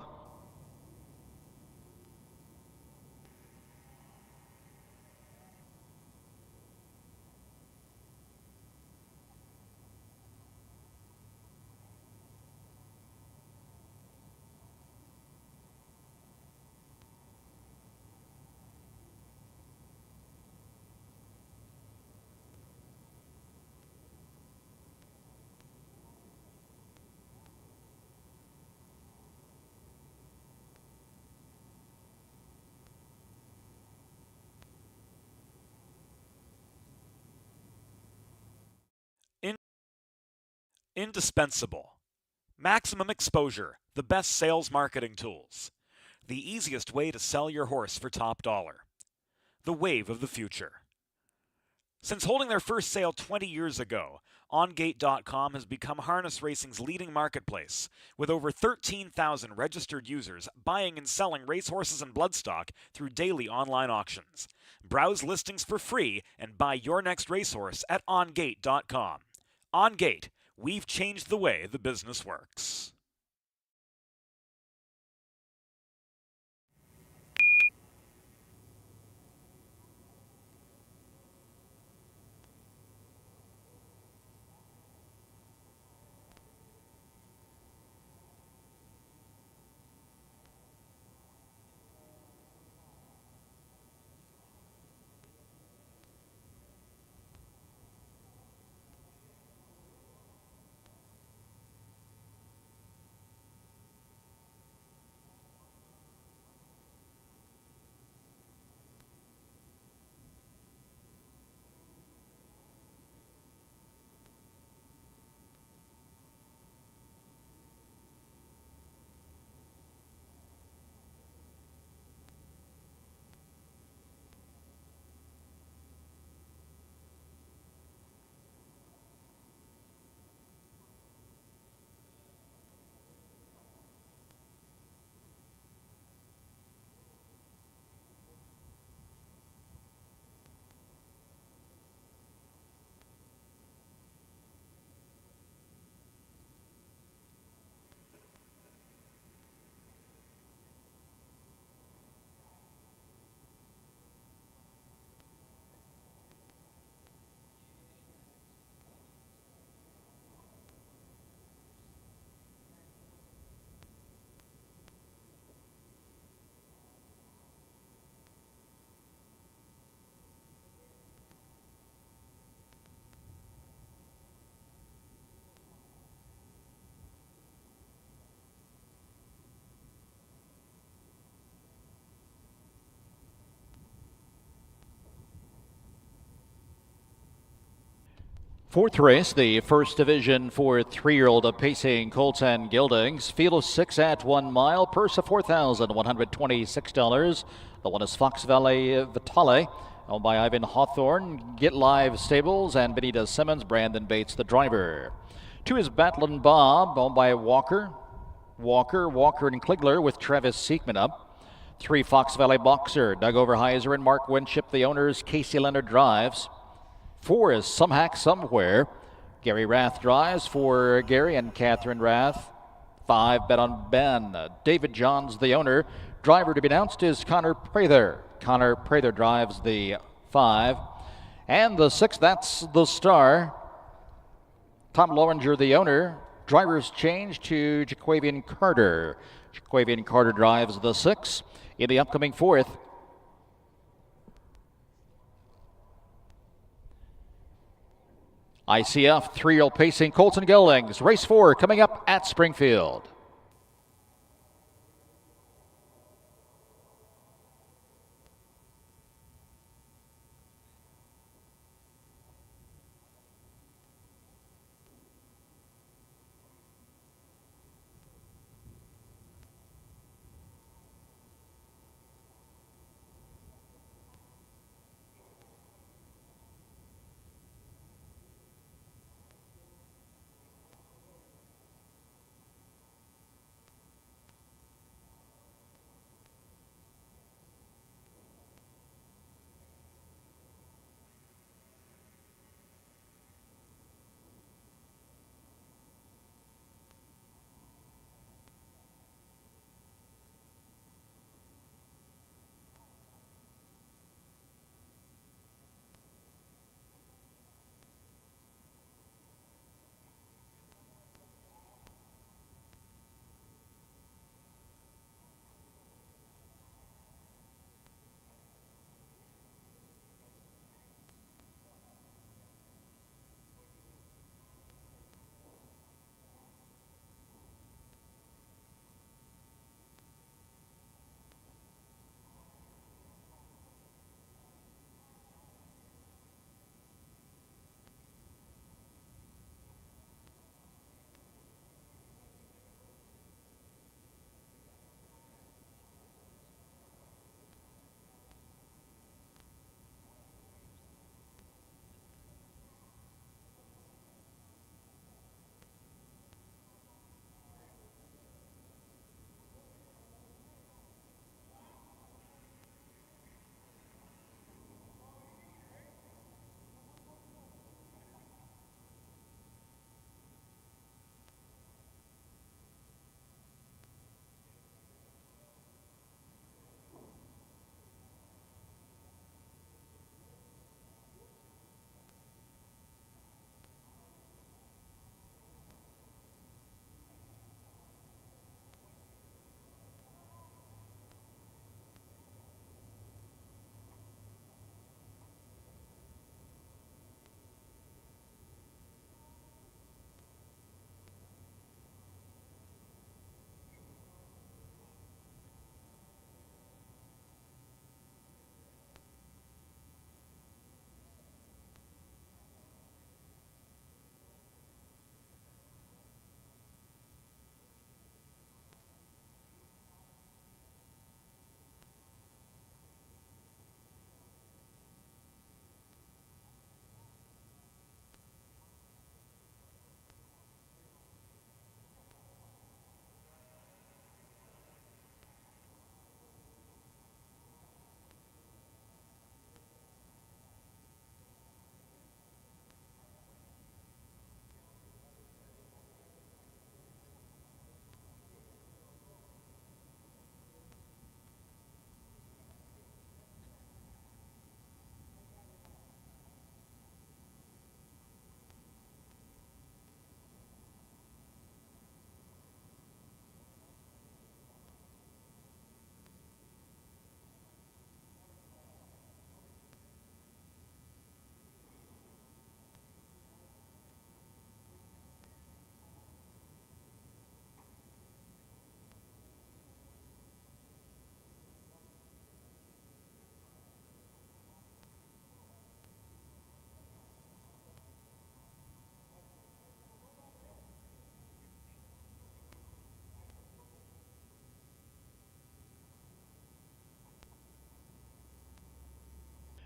Indispensable. Maximum exposure, the best sales marketing tools. The easiest way to sell your horse for top dollar. The wave of the future. Since holding their first sale 20 years ago, OnGate.com has become harness racing's leading marketplace, with over 13,000 registered users buying and selling racehorses and bloodstock through daily online auctions. Browse listings for free and buy your next racehorse at OnGate.com. OnGate, we've changed the way the business works. Fourth race, the first division for 3-year-old pacing colts and geldings. Field of 6 at 1 mile. Purse of $4,126. The one is Fox Valley Vitale, owned by Ivan Hawthorne. Get Live Stables and Benita Simmons. Brandon Bates, the driver. 2 is Battlin' Bob, owned by Walker and Kligler with Travis Seekman up. 3, Fox Valley Boxer, Doug Overheiser and Mark Winship, the owners. Casey Leonard drives. 4 is Some Hack Somewhere. Gary Rath drives for Gary and Catherine Rath. 5, Bet on Ben. David Johns, the owner. Driver to be announced is Connor Prather. Connor Prather drives the 5. And the 6, that's the Star. Tom Loringer, the owner. Drivers change to Jaquavian Carter. Jaquavian Carter drives the 6. In the upcoming 4th, ICF 3-year-old pacing colts and geldings. Race 4 coming up at Springfield.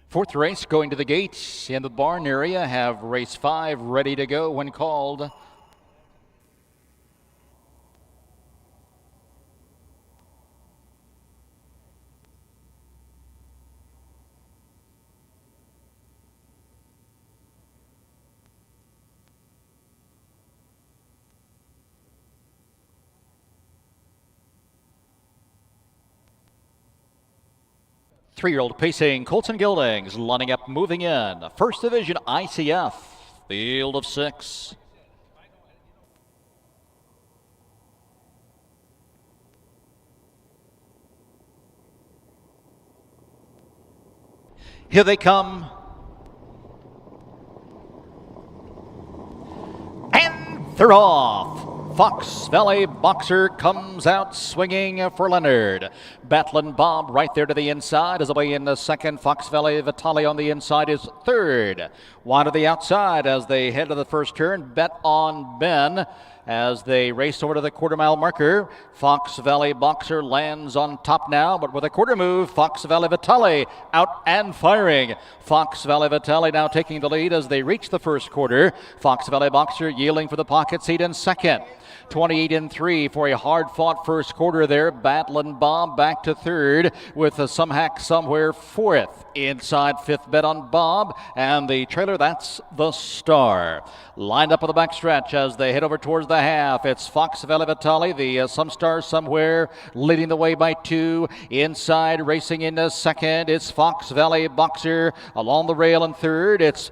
Fourth race going to the gates in the barn area. Have race 5 ready to go when called. Three-year-old pacing Colton Gildings lining up, moving in. First Division ICF, field of 6. Here they come. And they're off. Fox Valley Boxer comes out swinging for Leonard. Battling Bob right there to the inside is away in the second. Fox Valley Vitale on the inside is third. One to the outside as they head to the first turn. Bet on Ben as they race over to the quarter-mile marker. Fox Valley Boxer lands on top now, but with a quarter move, Fox Valley Vitale out and firing. Fox Valley Vitale now taking the lead as they reach the first quarter. Fox Valley Boxer yielding for the pocket seat in second. 28-3 for a hard-fought first quarter there. Battling Bob back to third with some hack somewhere fourth. Inside fifth, Bet on Bob, and the trailer, that's the Star. Lined up on the backstretch as they head over towards the half. It's Fox Valley Vitale, the Some Star Somewhere, leading the way by 2. Inside, racing into second, it's Fox Valley Boxer. Along the rail in third, it's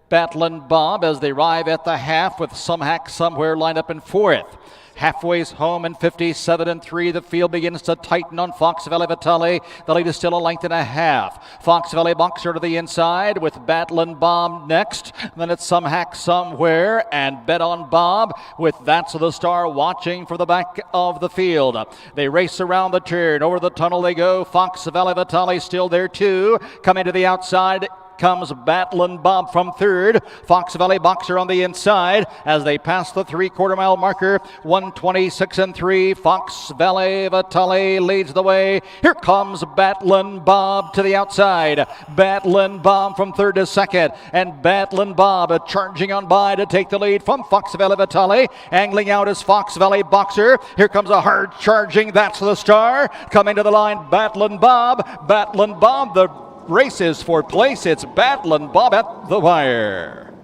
Battling Bob as they arrive at the half with Some Hack Somewhere lined up in fourth. Halfway's home in 57-3. The field begins to tighten on Fox Valley Vitale. The lead is still a length and a half. Fox Valley Boxer to the inside with Battling Bob next. Then it's Some Hack Somewhere and Bet on Bob with That's the Star watching for the back of the field. They race around the turn. Over the tunnel they go. Fox Valley Vitale still there too. Coming to the outside comes Battling Bob from third. Fox Valley Boxer on the inside as they pass the three-quarter-mile marker. 126-3. Fox Valley Vitale leads the way. Here comes Battling Bob to the outside. Battling Bob from third to second. And Battling Bob charging on by to take the lead from Fox Valley Vitale. Angling out is Fox Valley Boxer. Here comes a hard charging That's the Star. Coming to the line, Battling Bob. Battling Bob, the races for place. It's Battling Bob at the wire.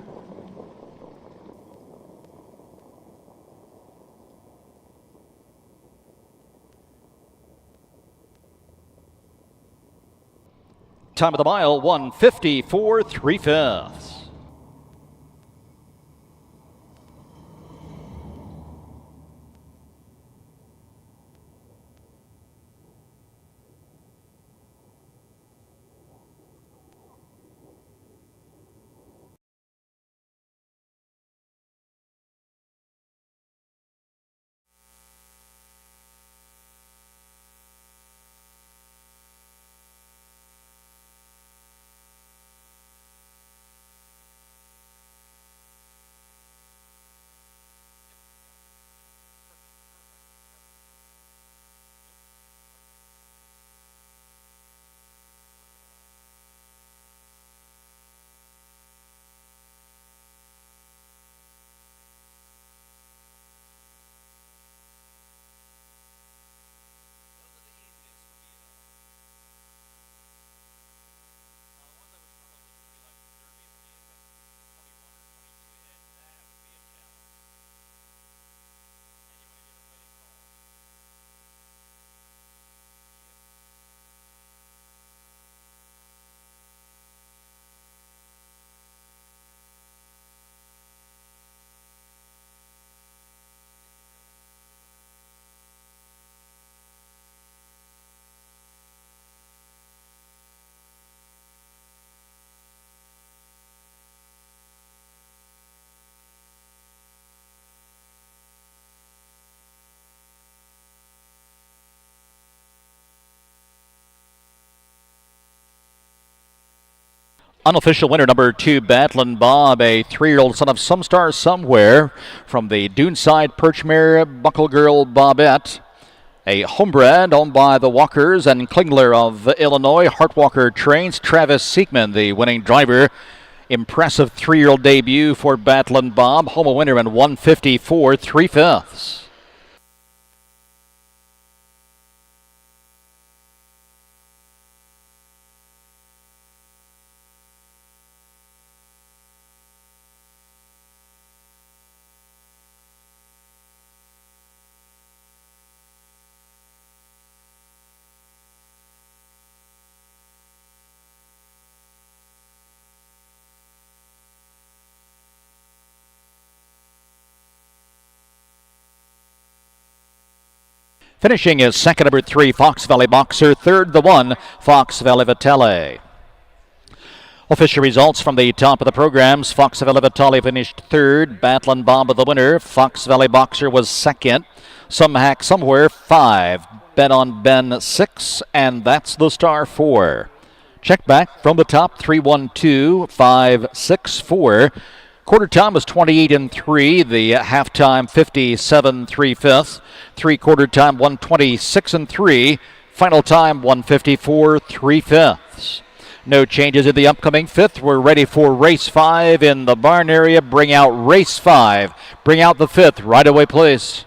Time of the mile, 1:54 3/5. Unofficial winner number 2, Battling Bob, a 3-year-old son of Some Star Somewhere from the Duneside Perchmere Buckle Girl Bobette. A homebred owned by the Walkers and Klingler of Illinois. Hartwalker trains. Travis Siegman, the winning driver. Impressive 3-year-old debut for Battlin' Bob. Home a winner in 154 3/5. Finishing is second, number 3, Fox Valley Boxer. Third, the 1, Fox Valley Vitale. Official results from the top of the programs. Fox Valley Vitale finished third. Battlin' Bob the winner. Fox Valley Boxer was second. Some Hack Somewhere 5. Bet on Ben 6. And that's the star 4. Check back from the top. 3-1-2-5-6-4. Quarter time was 28-3. The halftime 57 3/5. 3/4 time 126-3. Final time 154 3/5. No changes in the upcoming 5th. We're ready for race 5 in the barn area. Bring out race 5. Bring out the 5th right away, please.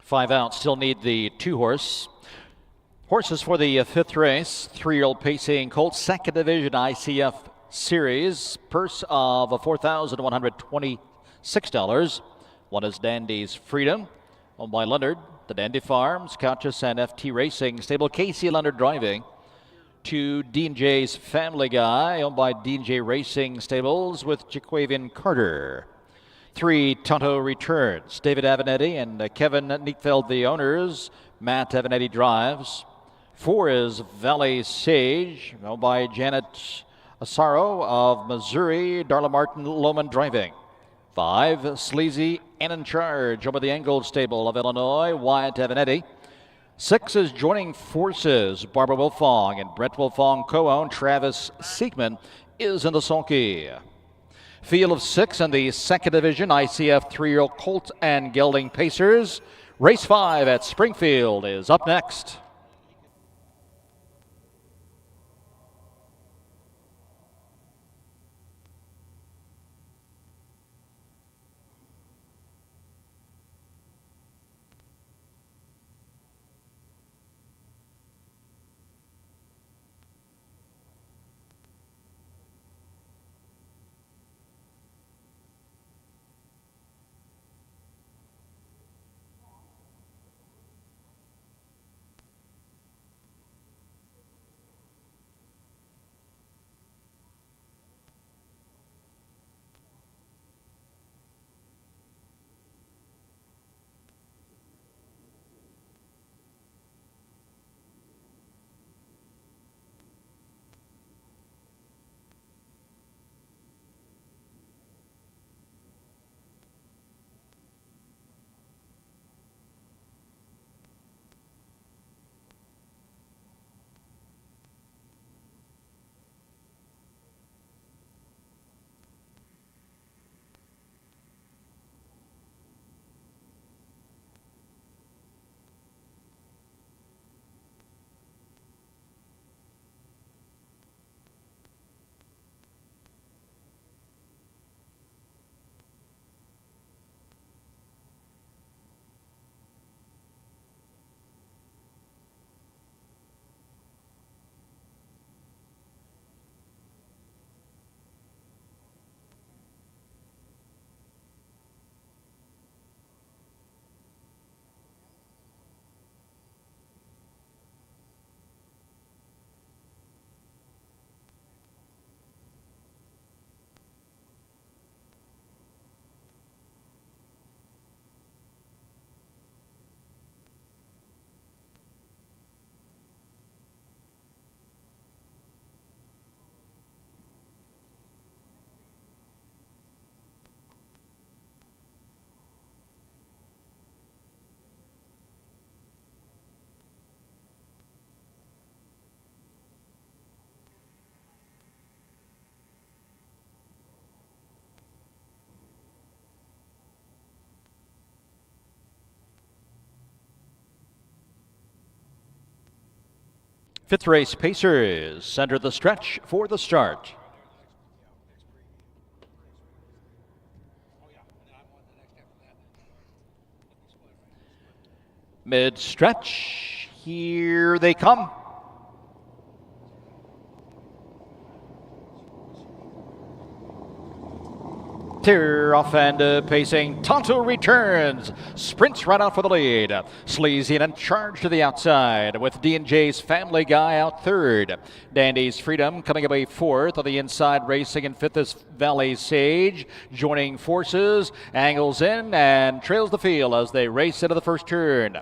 5 out, still need the 2-horse. Horses for the 5th race, 3-year-old pacing colt, 2nd division ICF series, purse of $4,126. One is Dandy's Freedom, owned by Leonard, the Dandy Farms, Couchus and FT Racing stable. Casey Leonard driving. 2, D&J's Family Guy, owned by D&J Racing Stables with Jaquavian Carter. 3, Tonto Returns. David Avenatti and Kevin Neatfeld, the owners. Matt Avenatti drives. 4 is Valley Sage, owned by Janet Asaro of Missouri. Darla Martin Lohman driving. 5, Sleazy and in Charge, over the Engold stable of Illinois. Wyatt Avenatti. 6 is Joining Forces. Barbara Wilfong and Brett Wilfong co-own. Travis Siegman is in the sulky. Field of 6 in the 2nd division ICF 3-year-old colt and gelding pacers. Race 5 at Springfield is up next. Fifth race pacers center the stretch for the start. Mid-stretch, here they come. Tear off and pacing. Tonto Returns. Sprints right out for the lead. Sleazy and in charge to the outside with D&J's Family Guy out third. Dandy's Freedom coming away fourth. On the inside racing in fifth is Valley Sage. Joining forces. Angles in and trails the field as they race into the first turn.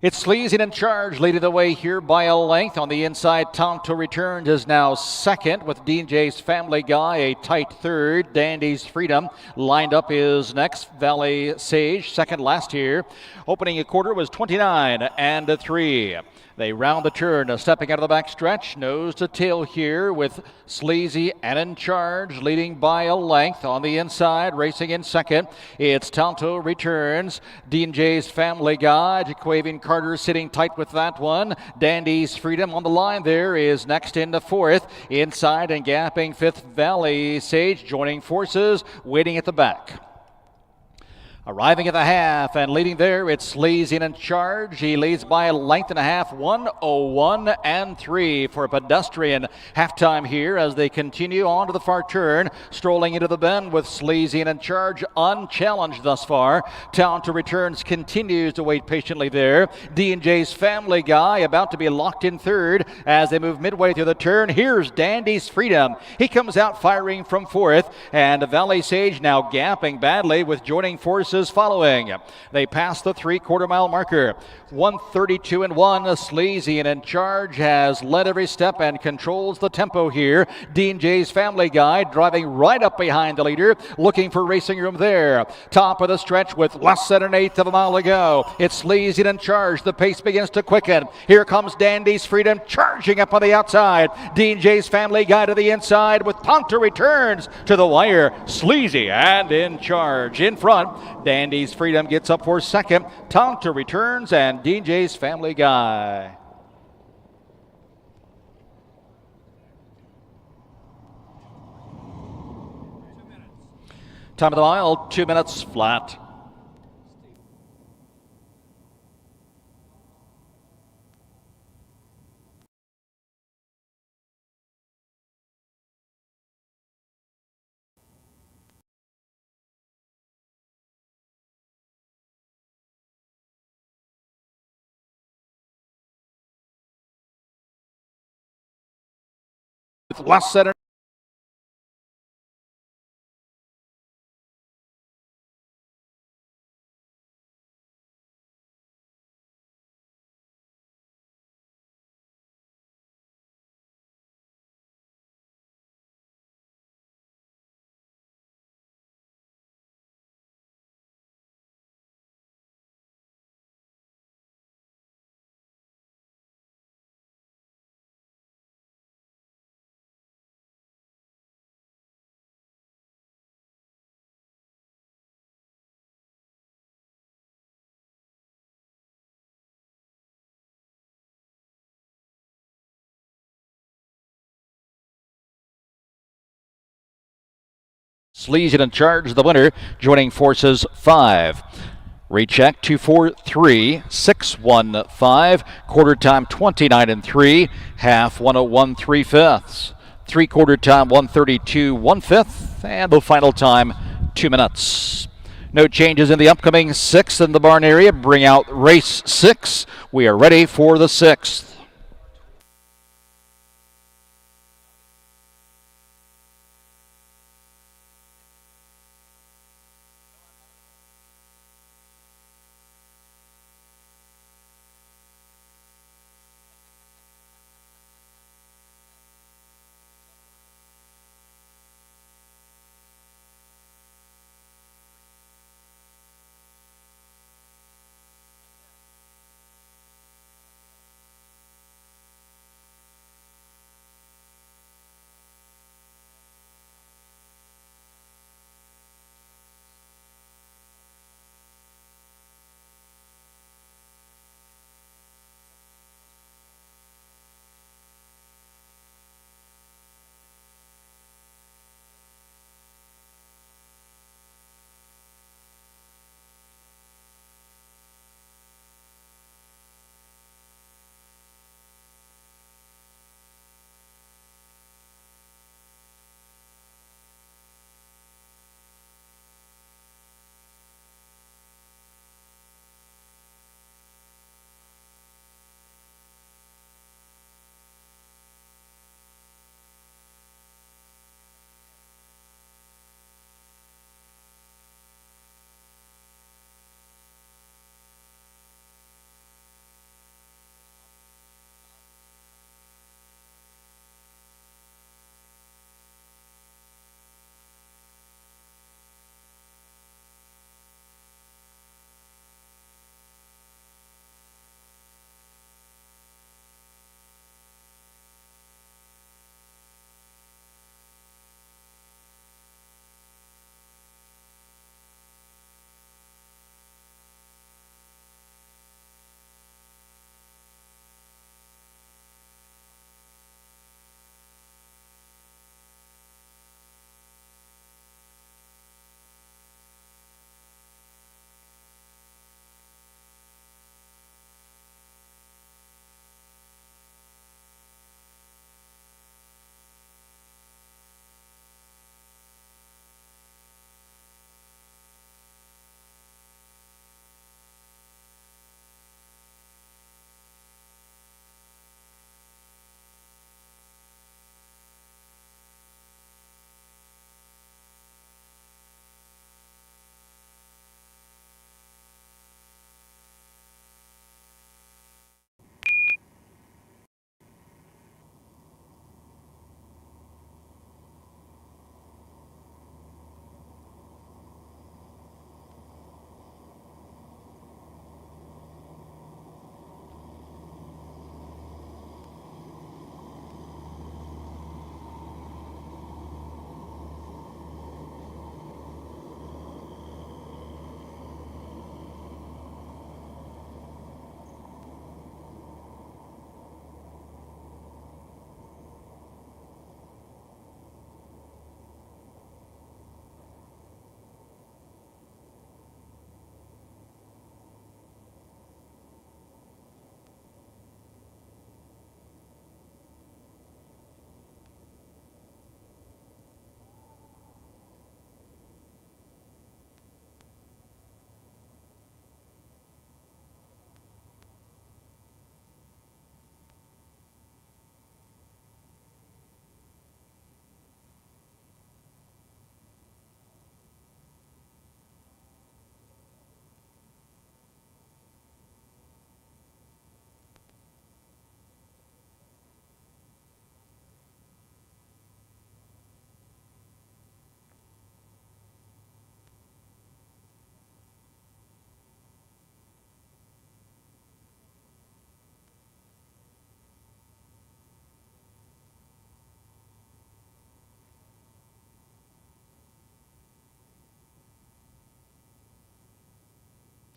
It's Sleazy in charge, leading the way here by a length. On the inside, Tonto Returns is now second with D&J's Family Guy, a tight third. Dandy's Freedom lined up is next. Valley Sage, second last year. Opening a quarter was 29 and a 3. They round the turn, stepping out of the back stretch, nose to tail here with Sleazy and in charge, leading by a length. On the inside, racing in second, it's Tonto Returns. D&J's Family Guy, Jaquavian Carter sitting tight with that one. Dandy's Freedom on the line there is next into fourth. Inside and gapping fifth, Valley Sage, joining forces, waiting at the back. Arriving at the half and leading there, it's Sleazy in charge. He leads by a length and a half, 1:01.3 for pedestrian halftime here as they continue on to the far turn, strolling into the bend with Sleazy in charge, unchallenged thus far. Town to Returns continues to wait patiently there. D&J's Family Guy about to be locked in third as they move midway through the turn. Here's Dandy's Freedom. He comes out firing from fourth, and Valley Sage now gapping badly with joining forces following. They pass the 3/4 mile marker. 1:32.1. Sleazy in charge has led every step and controls the tempo here. D&J's Family Guy driving right up behind the leader, looking for racing room there. Top of the stretch with less than an eighth of a mile to go. It's Sleazy in charge. The pace begins to quicken. Here comes Dandy's Freedom charging up on the outside. D&J's Family Guy to the inside with Tonto Returns to the wire. Sleazy and in charge. In front, Dandy's Freedom gets up for second. Tonto Returns and D&J's Family Guy. Time of the mile, 2 minutes flat. With less than Sleazy in charge, the winner, joining forces 5. Recheck 2:43.615. Quarter time 29.3. Half 1:01.3. 3/4 time 1:32.1. And the final time 2 minutes. No changes in the upcoming sixth in the barn area. Bring out race 6. We are ready for the 6th.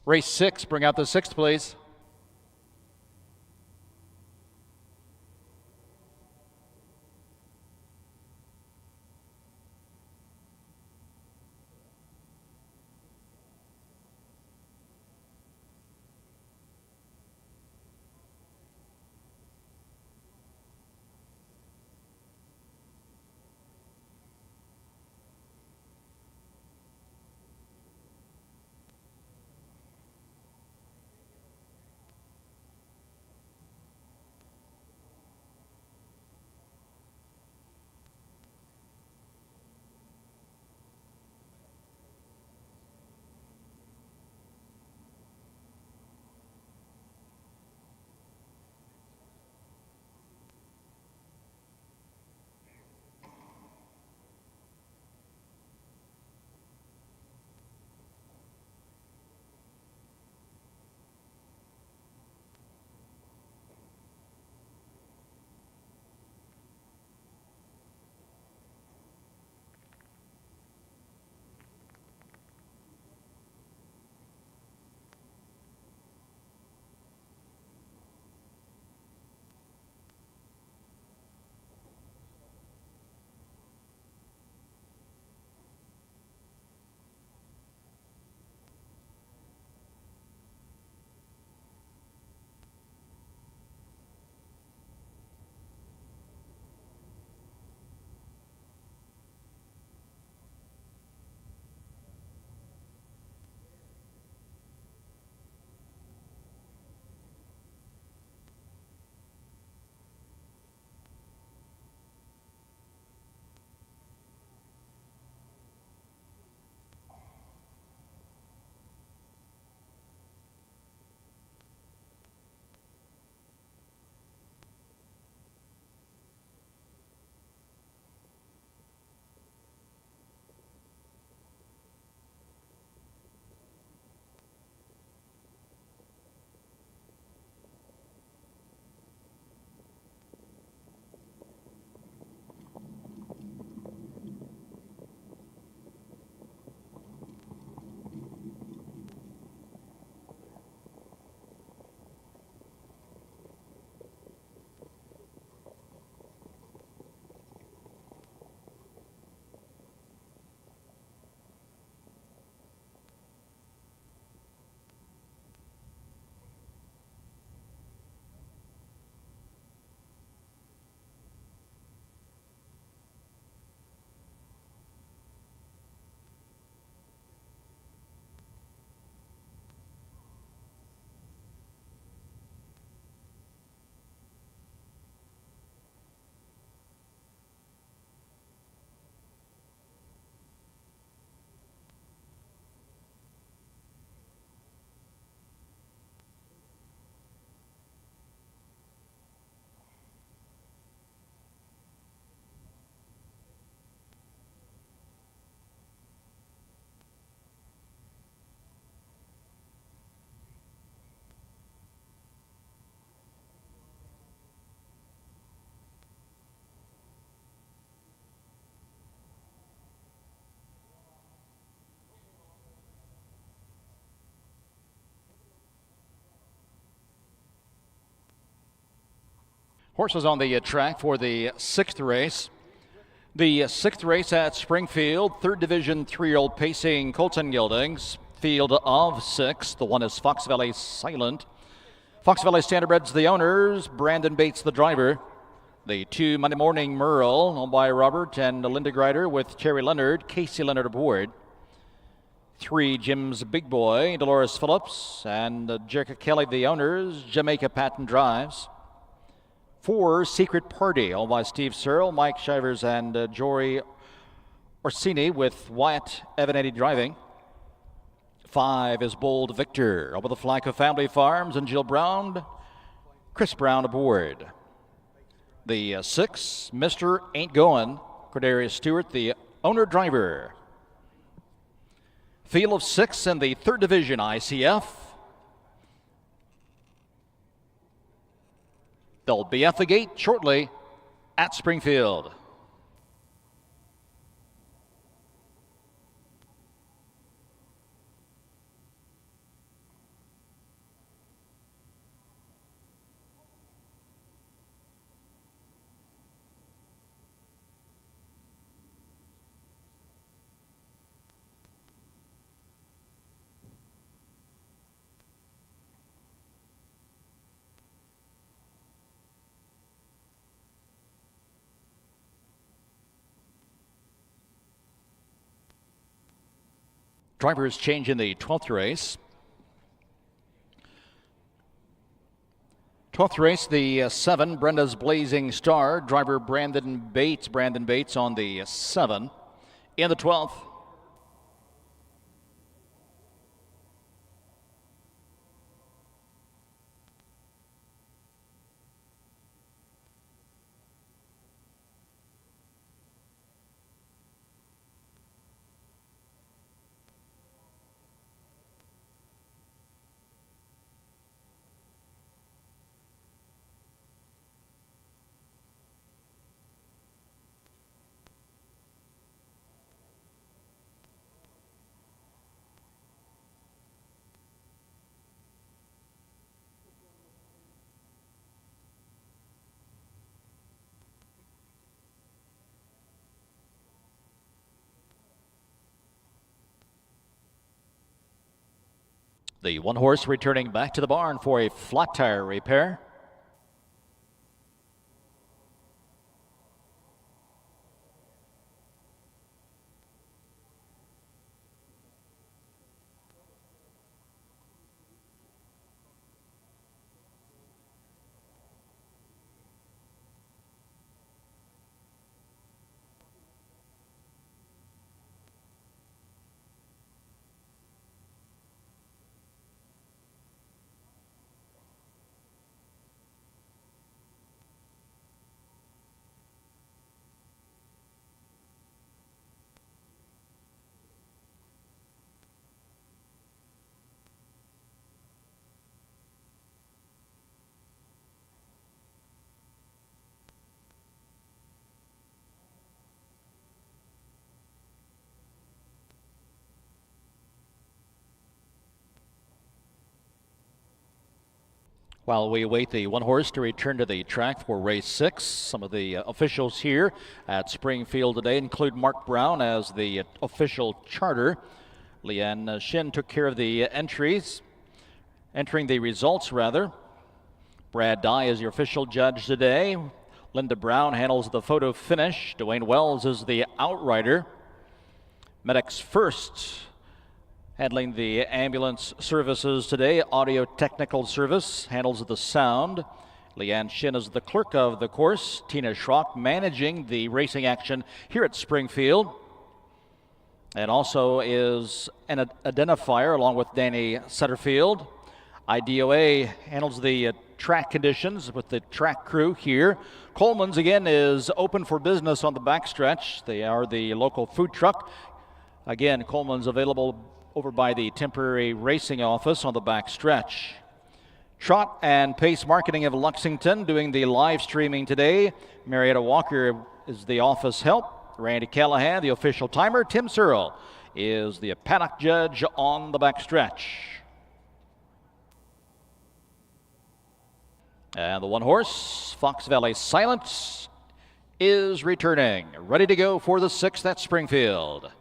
Race 6, bring out the 6th, please. Horses on the track for the 6th race. The 6th race at Springfield, 3rd Division 3-year-old pacing Colton Gildings. Field of 6. The one is Fox Valley Silent. Fox Valley Standardbreds, the owners. Brandon Bates, the driver. The 2 Monday Morning Merle, owned by Robert and Linda Greider with Terry Leonard, Casey Leonard aboard. 3 Jim's Big Boy, Dolores Phillips, and Jerica Kelly, the owners. Jamaica Patton drives. 4 Secret Party, owned by Steve Searle, Mike Shivers, and Jory Orsini with Wyatt Evanetti driving. 5 is Bold Victor, over the flank of Family Farms, and Jill Brown, Chris Brown aboard. The 6, Mr. Ain't Goin', Cordarius Stewart, the owner driver. Field of 6 in the 3rd Division ICF. They'll be at the gate shortly at Springfield. Drivers change in the 12th race. 12th race, the 7, Brenda's Blazing Star. Driver Brandon Bates on the 7. In the 12th, the 1 horse returning back to the barn for a flat tire repair. While we await the 1 horse to return to the track for race 6, some of the officials here at Springfield today include Mark Brown as the official charter. Leanne Shin took care of the entering the results rather. Brad Dye is the official judge today. Linda Brown handles the photo finish. Dwayne Wells is the outrider. Medics First handling the ambulance services today. Audio technical service handles the sound. Leanne Shin is the clerk of the course. Tina Schrock managing the racing action here at Springfield. And also is an identifier along with Danny Setterfield. IDOA handles the track conditions with the track crew here. Coleman's again is open for business on the backstretch. They are the local food truck. Again, Coleman's available over by the temporary racing office on the back stretch. Trot and Pace Marketing of Lexington doing the live streaming today. Marietta Walker is the office help. Randy Callahan, the official timer. Tim Searle is the paddock judge on the back stretch. And the 1 horse, Fox Valley Silence, is returning. Ready to go for the 6th at Springfield.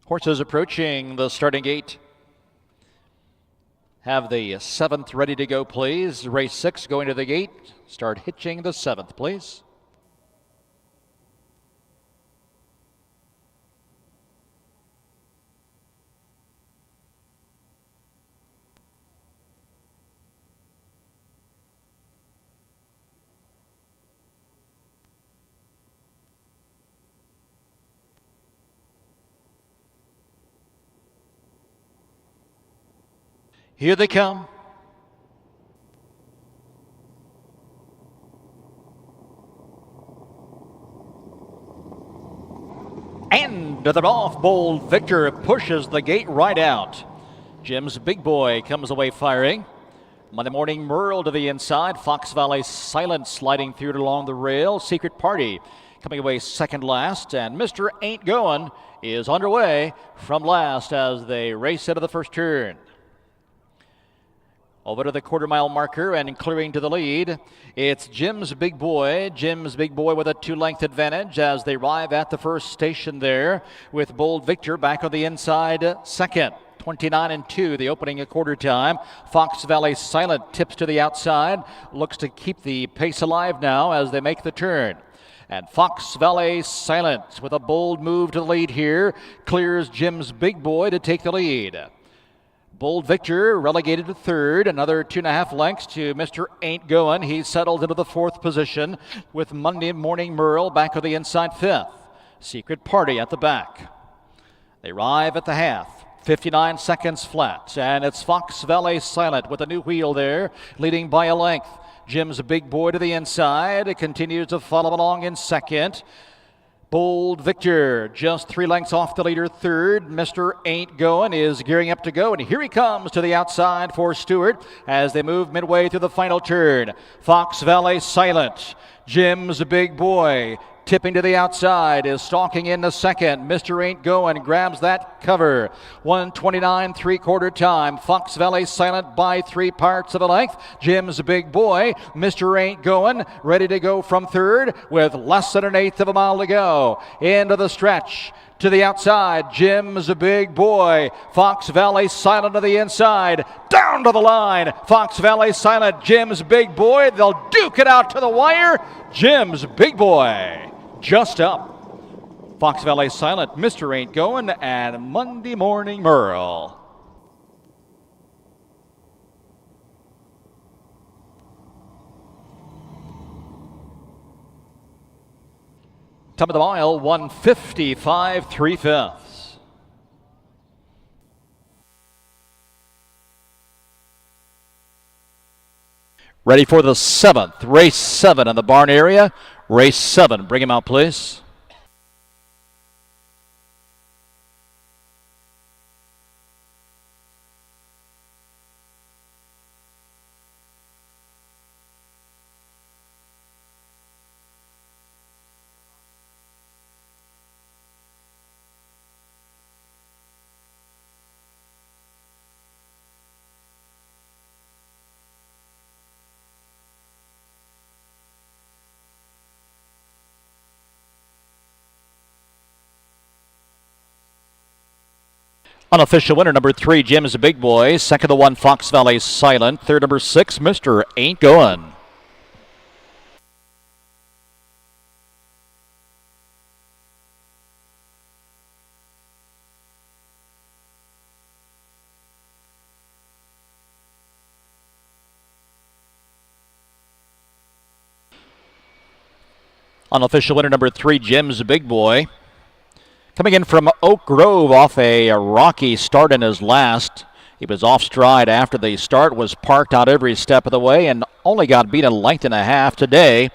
Horses approaching the starting gate. Have the 7th ready to go, please. Race 6 going to the gate. Start hitching the 7th, please. Here they come. And they're off. Bold Victor pushes the gate right out. Jim's Big Boy comes away firing. Monday Morning Merle to the inside. Fox Valley Silent sliding through it along the rail. Secret Party coming away second last. And Mr. Ain't Going is underway from last as they race into the first turn. Over to the quarter-mile marker and clearing to the lead. It's Jim's Big Boy. Jim's Big Boy with a 2-length advantage as they arrive at the first station there with Bold Victor back on the inside second. 29-2, the opening at quarter time. Fox Valley Silent tips to the outside. Looks to keep the pace alive now as they make the turn. And Fox Valley Silent with a bold move to the lead here. Clears Jim's Big Boy to take the lead. Bold Victor relegated to third, another 2.5 lengths to Mr. Ain't Going. He's settled into the 4th position with Monday Morning Merle back on the inside 5th. Secret Party at the back. They arrive at the half. 59 seconds flat, and it's Fox Valley Silent with a new wheel there, leading by a length. Jim's Big Boy to the inside. It continues to follow along in second. Bold Victor just 3 lengths off the leader third. Mr. Ain't Going is gearing up to go, and here he comes to the outside for Stewart as they move midway through the final turn. Fox Valley Silent. Jim's Big Boy tipping to the outside is stalking into second. Mr. Ain't Going grabs that cover. 1:29 3/4 time. Fox Valley Silent by 3 parts of a length. Jim's Big Boy. Mr. Ain't Going ready to go from third with less than 1/8 of a mile to go. Into the stretch. To the outside, Jim's Big Boy. Fox Valley Silent to the inside. Down to the line. Fox Valley Silent, Jim's Big Boy. They'll duke it out to the wire. Jim's Big Boy just up. Fox Valley Silent, Mr. Ain't Going, and Monday Morning Merle. Top of the mile, 1:55 3/5. Ready for the 7th, race 7 in the barn area. Race 7, bring him out, please. Unofficial winner, number 3, Jim's Big Boy. Second, the 1, Fox Valley Silent. Third, number 6, Mr. Ain't Going. Unofficial winner, number 3, Jim's Big Boy. Coming in from Oak Grove off a rocky start in his last. He was off stride after the start, was parked out every step of the way, and only got beat a length and a half today.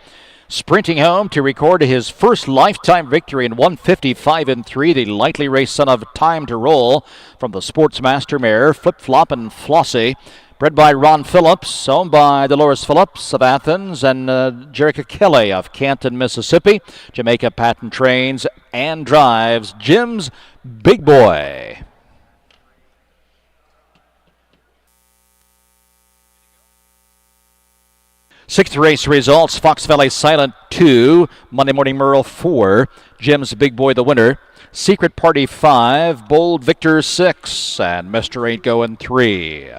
Sprinting home to record his first lifetime victory in 1:55 3, the lightly raced son of Time to Roll from the Sportsmaster mare, Flip Flop and Flossie. Bred by Ron Phillips, owned by Dolores Phillips of Athens and Jerica Kelly of Canton, Mississippi. Jamaica patent trains and drives Jim's Big Boy. Sixth race results: Fox Valley Silent 2, Monday Morning Merle 4, Jim's Big Boy the winner, Secret Party 5, Bold Victor 6, and Mr. Ain't Going 3.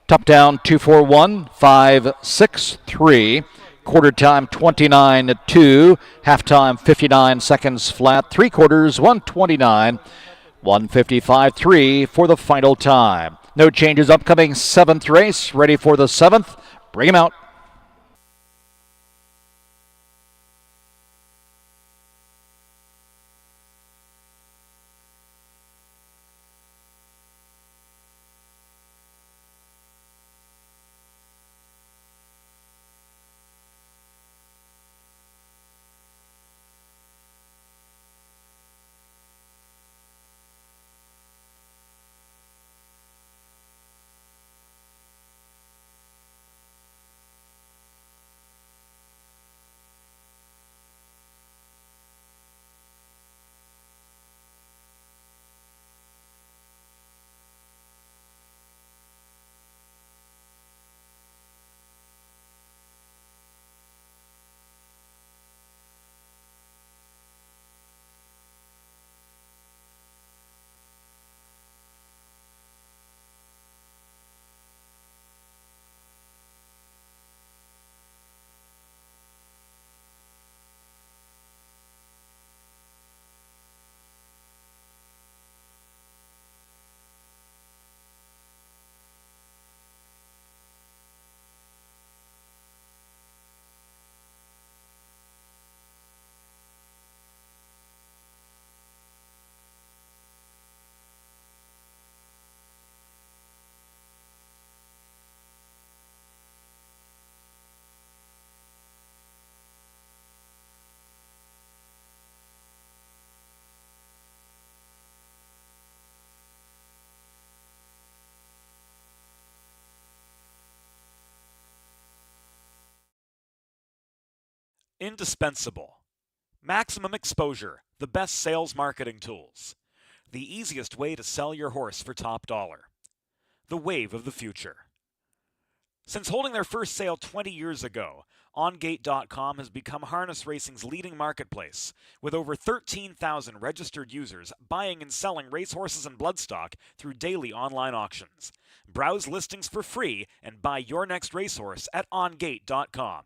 Top down 241, 5, 6, 3. Quarter time 29-2. Halftime 59 seconds flat. Three quarters 129. 155.3 for the final time. No changes. Upcoming seventh race. Ready for the seventh. Bring him out. Indispensable. Maximum exposure, the best sales marketing tools. The easiest way to sell your horse for top dollar. The wave of the future. Since holding their first sale 20 years ago, OnGate.com has become harness racing's leading marketplace, with over 13,000 registered users buying and selling racehorses and bloodstock through daily online auctions. Browse listings for free and buy your next racehorse at OnGate.com.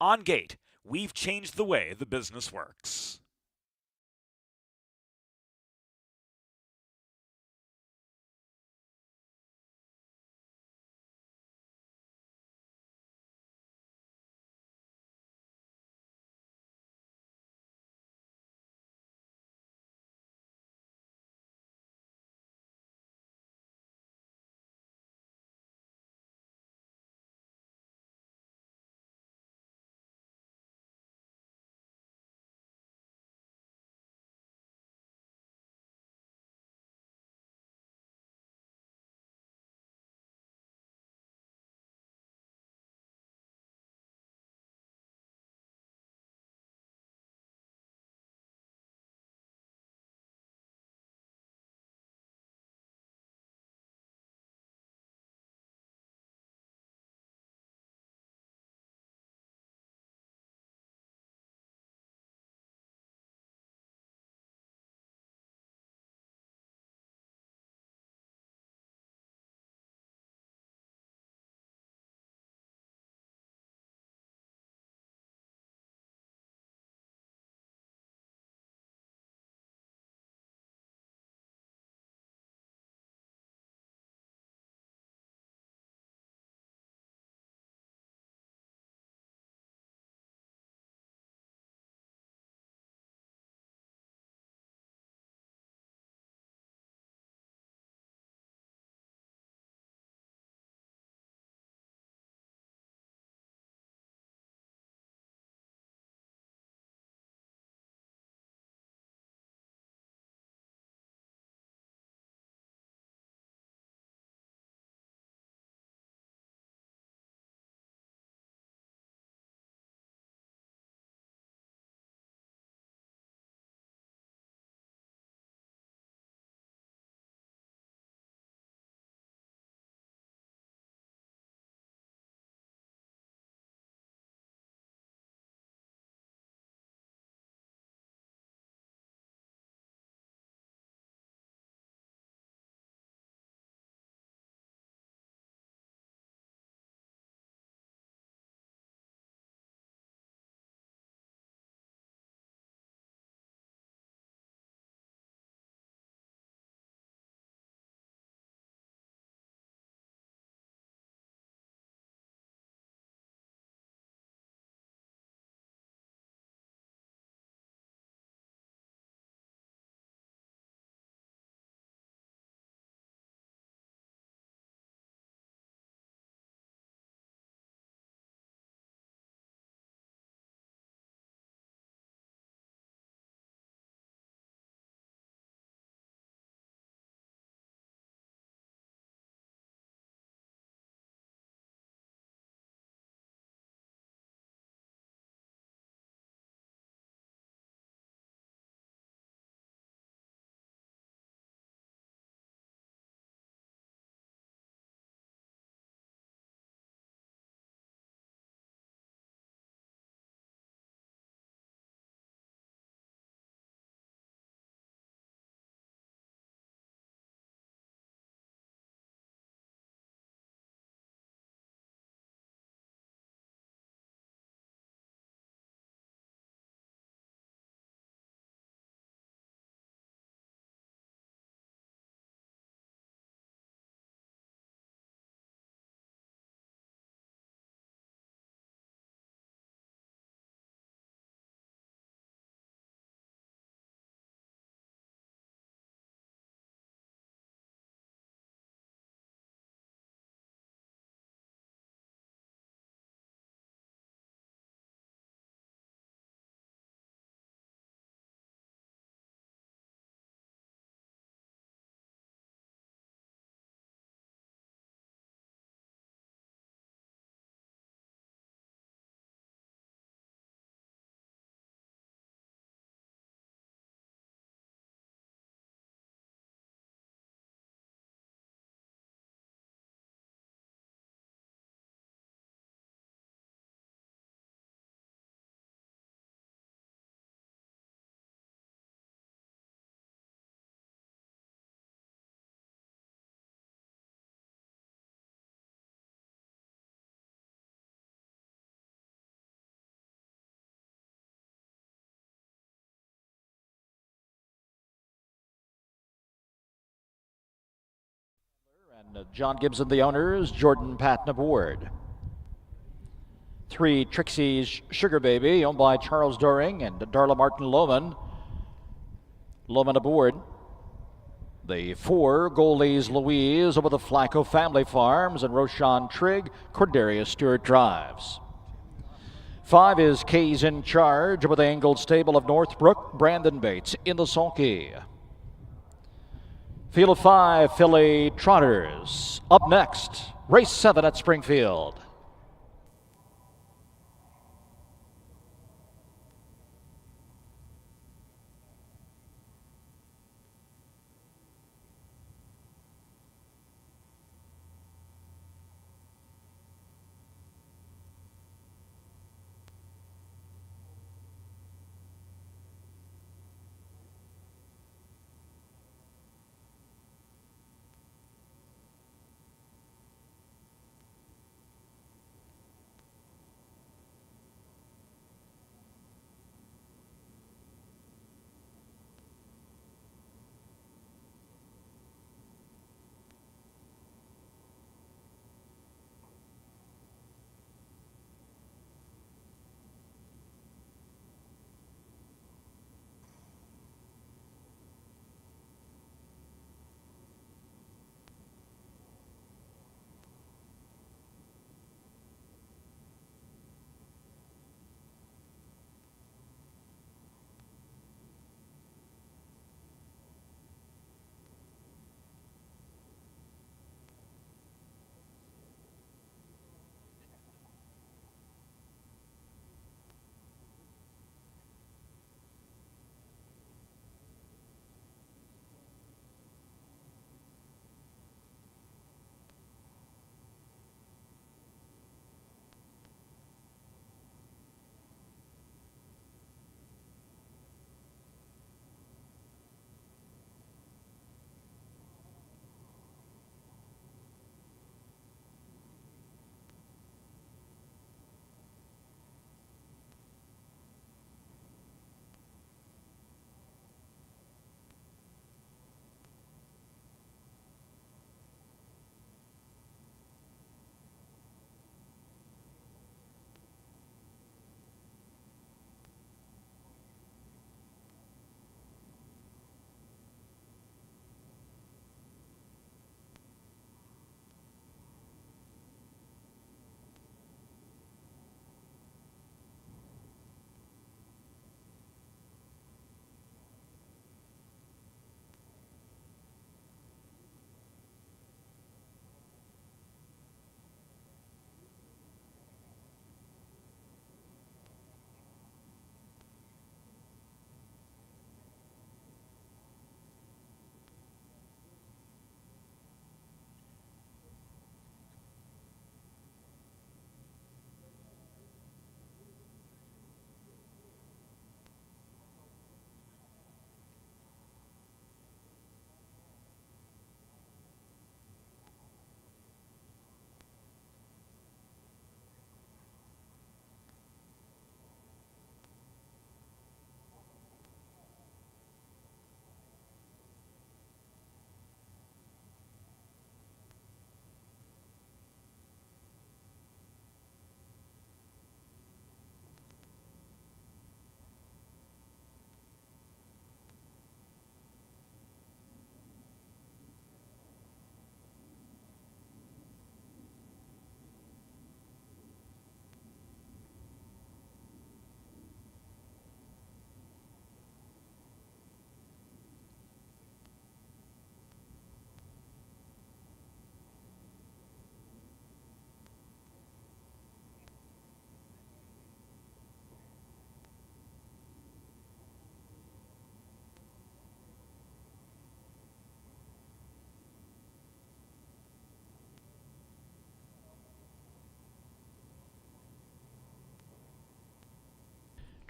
OnGate, we've changed the way the business works. John Gibson, the owners, Jordan Patton aboard. 3, Trixie's Sugar Baby, owned by Charles Doring and Darla Martin Lohman. Lohman aboard. The 4, Goldie's Louise, over the Flacco Family Farms, and Roshan Trigg, Cordarius Stewart drives. 5 is K's in Charge, over the Angled Stable of Northbrook, Brandon Bates in the sulky. Field of 5, Filly Trotters. Up next, race 7 at Springfield.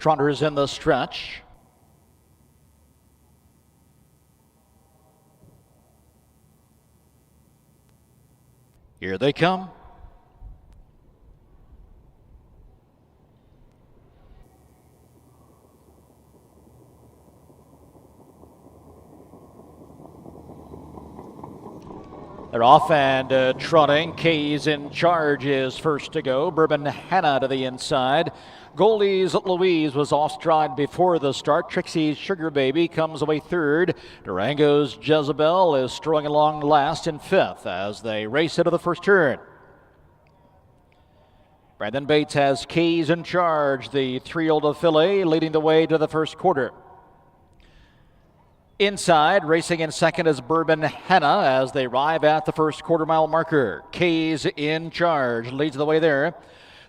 Trotters in the stretch. Here they come. They're off and trotting. K's in charge is first to go. Bourbon Hannah to the inside. Goldie's Louise was off stride before the start. Trixie's Sugar Baby comes away third. Durango's Jezebel is strolling along last in fifth as they race into the first turn. Brandon Bates has K's in charge, the 3-year-old filly leading the way to the first quarter. Inside, racing in second is Bourbon Hannah as they arrive at the first quarter-mile marker. K's in charge, leads the way there.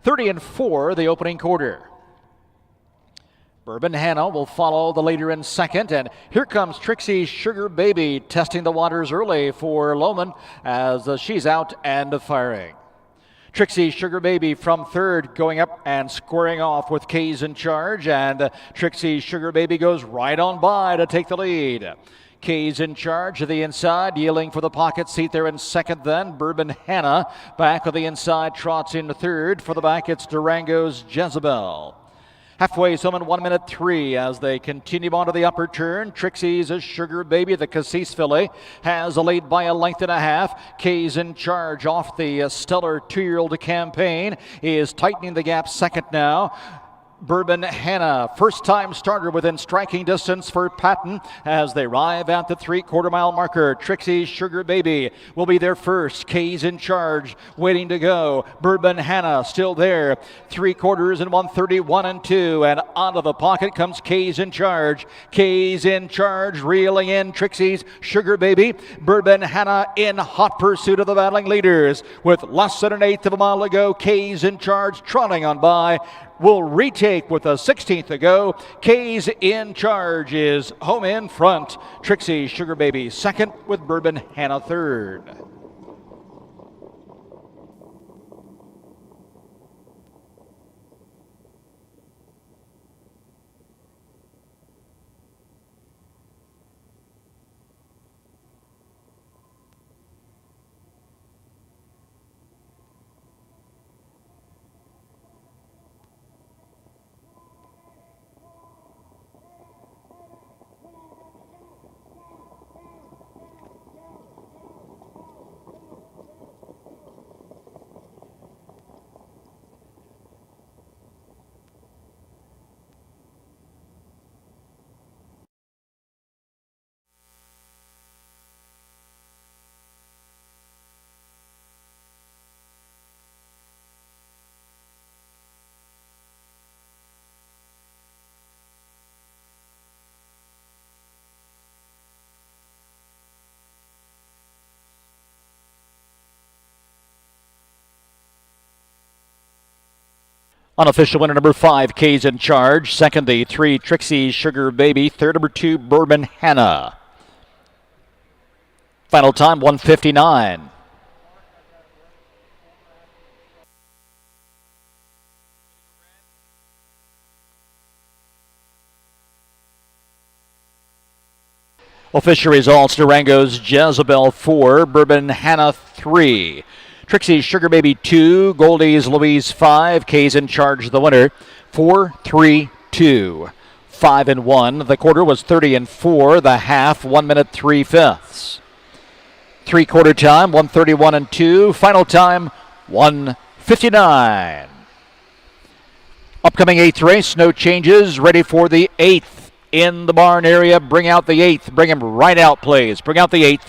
30-4, the opening quarter. Bourbon Hannah will follow the leader in second, and here comes Trixie's Sugar Baby testing the waters early for Lohman as she's out and firing. Trixie's Sugar Baby from third, going up and squaring off with K's in charge, and Trixie's Sugar Baby goes right on by to take the lead. K's in charge to the inside, yielding for the pocket seat there in second then. Bourbon Hannah back on the inside, trots in third. For the back, it's Durango's Jezebel. Halfway home in 1:03 as they continue on to the upper turn. Trixie's Sugar Baby, the Cassis filly, has a lead by a length and a half. K's in charge off the stellar 2-year-old campaign. He is tightening the gap second now. Bourbon Hannah, first-time starter within striking distance for Patton as they arrive at the 3/4-mile marker. Trixie's Sugar Baby will be there first. K's in charge, waiting to go. Bourbon Hannah still there. 3/4 in 1:31-2, and out of the pocket comes K's in charge. K's in charge, reeling in Trixie's Sugar Baby. Bourbon Hannah in hot pursuit of the battling leaders. With less than an eighth of a mile to go, K's in charge, trotting on by. Will retake with a 16th to go. K's in charge is home in front. Trixie Sugar Baby second with Bourbon Hannah third. Unofficial winner number 5, K's in charge. Second, the 3, Trixie Sugar Baby. Third, number 2, Bourbon Hannah. Final time, 1:59. Official results, Durango's Jezebel 4, Bourbon Hannah 3. Trixie's Sugar Baby 2, Goldie's Louise 5, K's in charge, the winner, 4-3-2. 5-1. The quarter was 30-4. The half, 1:03. 3/4 time, 1:31-2. Final time, 1:59. Upcoming 8th race, no changes. Ready for the 8th in the barn area. Bring out the 8th. Bring him right out, please. Bring out the 8th.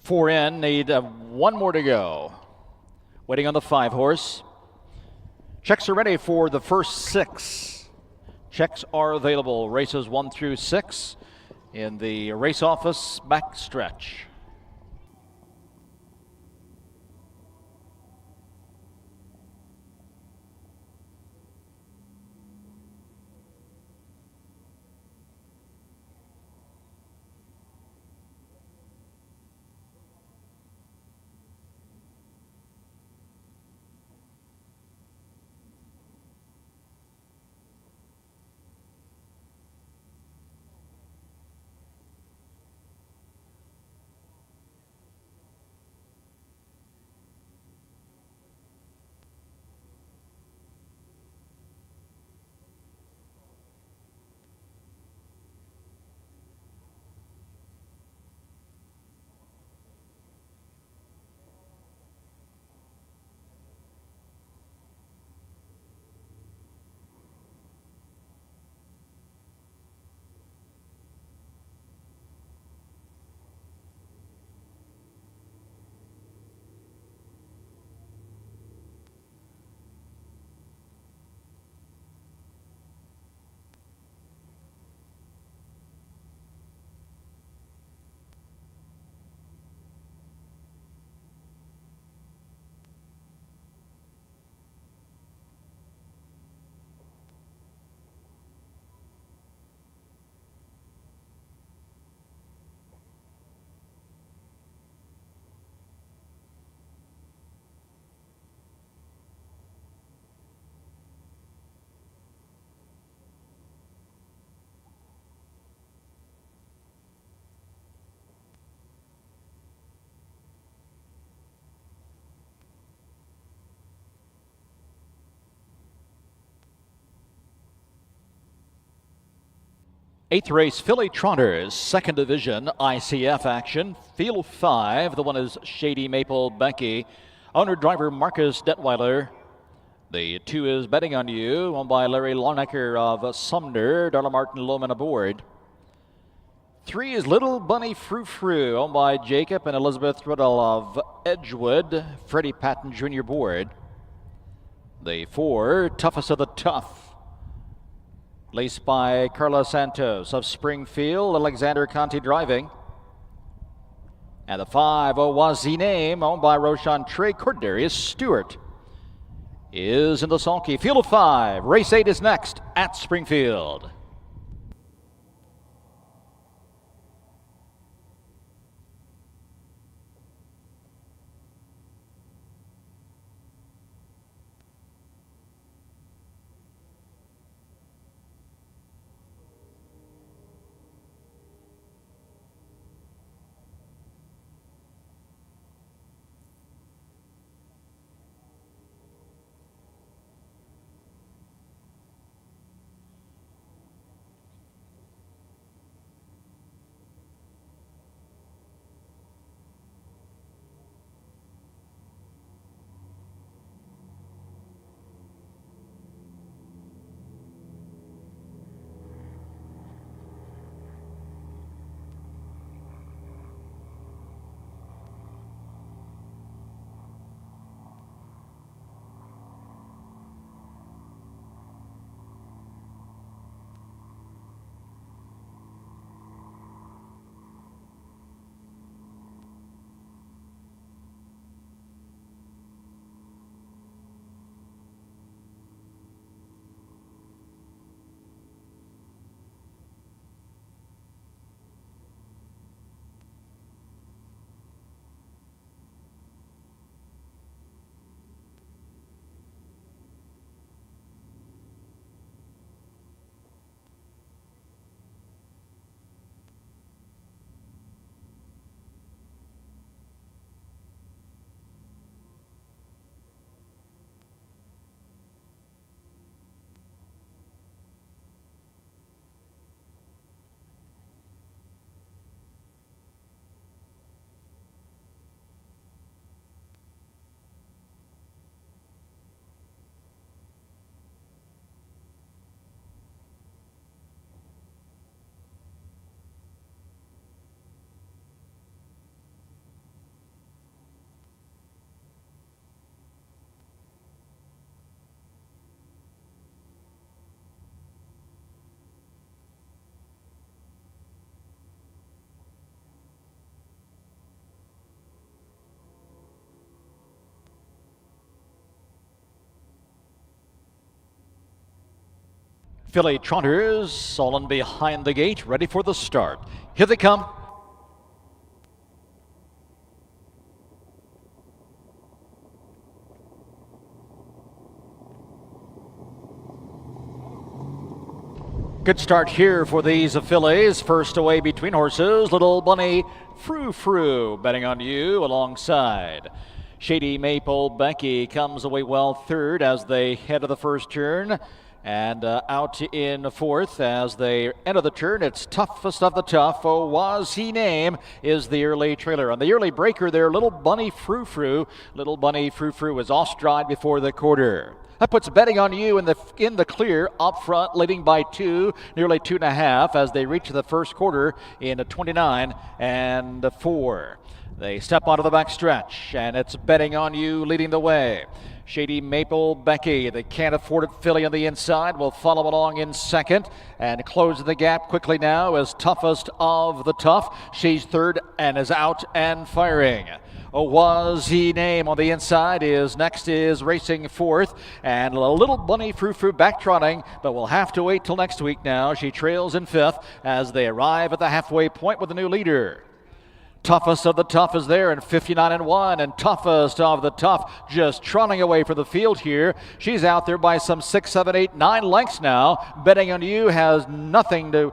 4 in, need one more to go. Waiting on the 5 horse. Checks are ready for the first 6. Checks are available, races 1 through 6 in the race office backstretch. Eighth race, Philly Trotters, second division, ICF action. Field 5, the one is Shady Maple Becky. Owner driver Marcus Detweiler. The 2 is Betting on You, owned by Larry Larnacker of Sumner. Darla Martin Lohman aboard. 3 is Little Bunny Frou Frou, owned by Jacob and Elizabeth Riddle of Edgewood. Freddie Patton Jr. board. The 4, Toughest of the Tough, laced by Carla Santos of Springfield, Alexander Conti driving. And the 5, Owazi Name, owned by Roshan Trey Cordarius Stewart, is in the sulky. Field of 5, race 8 is next at Springfield. Filly trotters all in behind the gate, ready for the start. Here they come. Good start here for these fillies. First away between horses, Little Bunny Frou Frou betting on you alongside. Shady Maple Becky comes away well third as they head to the first turn. And out in fourth as they enter the turn, it's Toughest of the Tough. Oh, Was He Name is the early trailer. On the early breaker there, Little Bunny Frou Frou. Little Bunny Frou Frou is off stride before the quarter. That puts betting on you in the clear up front, leading by 2, nearly 2.5 as they reach the first quarter in 29 and 4. They step onto the back stretch, and it's betting on you leading the way. Shady Maple Becky, the Can't Afford It filly on the inside, will follow along in second and close the gap quickly now as Toughest of the Tough. She's third and is out and firing. Oh, Was He Name on the inside is racing fourth, and a Little Bunny Frou Frou back trotting, but we'll have to wait till next week now. She trails in fifth as they arrive at the halfway point with a new leader. Toughest of the Tough is there in 59 and 1, and Toughest of the Tough just trotting away for the field here. She's out there by some 6, 7, 8, 9 lengths now. Betting on you has nothing to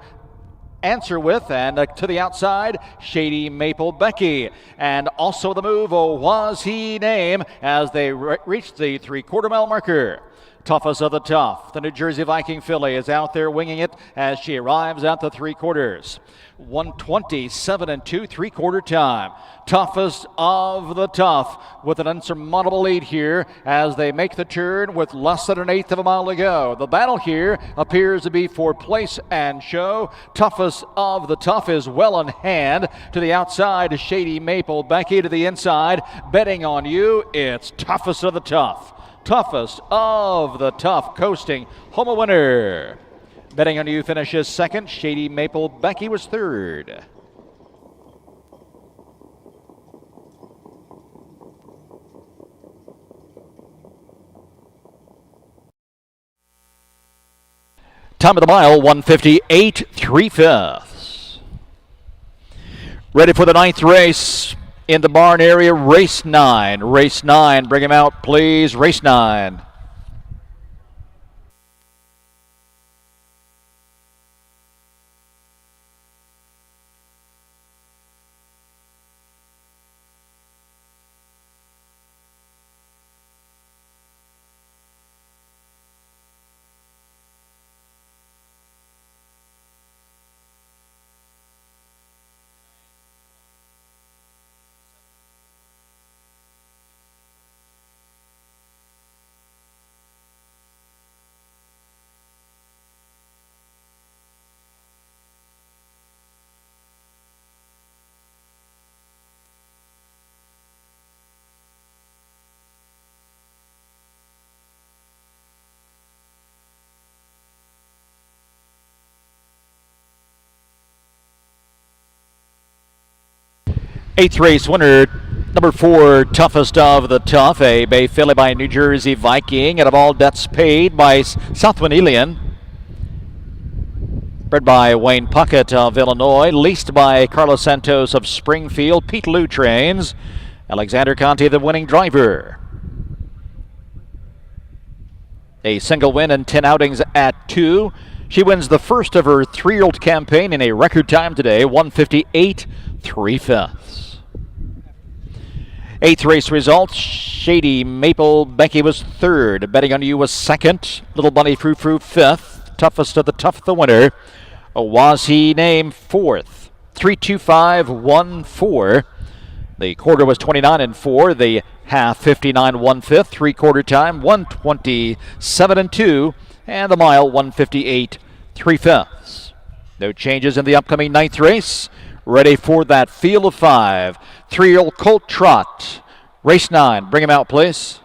answer with, and to the outside, Shady Maple Becky. And also the move, Oh, Was He Name, as they reach the 3/4 mile marker. Toughest of the Tough, the New Jersey Viking filly, is out there winging it as she arrives at the 3/4. 1:27 and 2 3/4 time. Toughest of the Tough with an unsurmountable lead here as they make the turn with less than 1/8 of a mile to go. The battle here appears to be for place and show. Toughest of the Tough is well in hand. To the outside, Shady Maple Becky. To the inside, betting on you, it's Toughest of the Tough. Toughest of the Tough coasting home a winner. Betting on you finishes second. Shady Maple Becky was third. Time of the mile, 1:58 3/5. Ready for the ninth race in the barn area, race 9. Race 9, bring him out, please. Race 9. Eighth race winner, number 4, Toughest of the Tough, a bay filly by New Jersey Viking, and of all debts paid by Southwind Elian. Bred by Wayne Puckett of Illinois, leased by Carlos Santos of Springfield. Pete Lou trains. Alexander Conti, the winning driver. A single win and 10 outings at 2. She wins the first of her 3-year-old campaign in a record time today, 1:58 3/5. Eighth race results, Shady Maple Becky was third. Betting on you was second. Little Bunny Frou Frou fifth. Toughest of the Tough the winner. Was He Name fourth. 3:25.14. The quarter was 29 and 4. The half 59 1/5. 3/4 time 1:27 and 2. And the mile 1:58 3/5. No changes in the upcoming ninth race. Ready for that field of 5. 3-year-old colt trot. Race 9. Bring him out, please.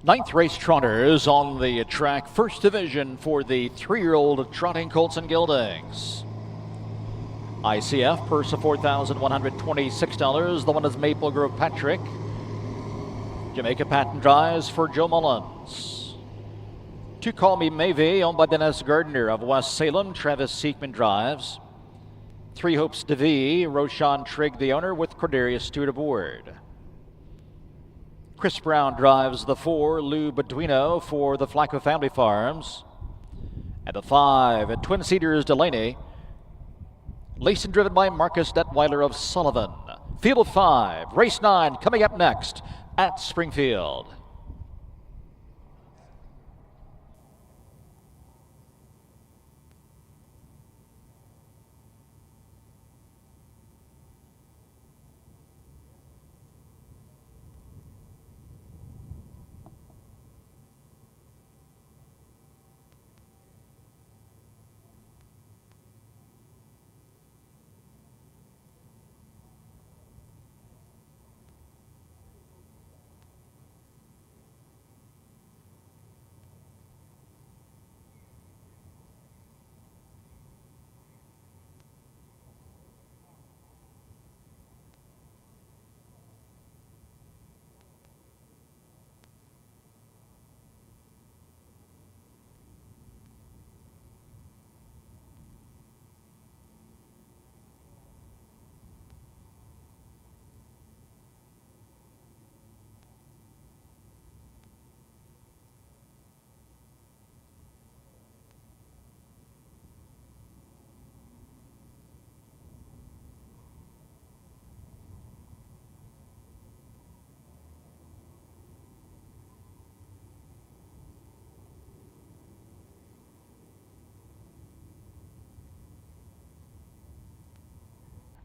Ninth race trotters on the track, first division for the 3-year-old trotting colts and geldings. ICF, purse of $4,126. The one is Maple Grove Patrick. Jamaica Patent drives for Joe Mullins. To Call Me Maybe, owned by Dennis Gardner of West Salem. Travis Seekman drives. Three Hopes DeVee, Roshan Trigg the owner with Cordarius Stewart aboard. Chris Brown drives the 4, Lou Beduino for the Flacco Family Farms. And the 5 at Twin Cedars Delaney. Laced and driven by Marcus Detweiler of Sullivan. Field of 5, race 9 coming up next at Springfield.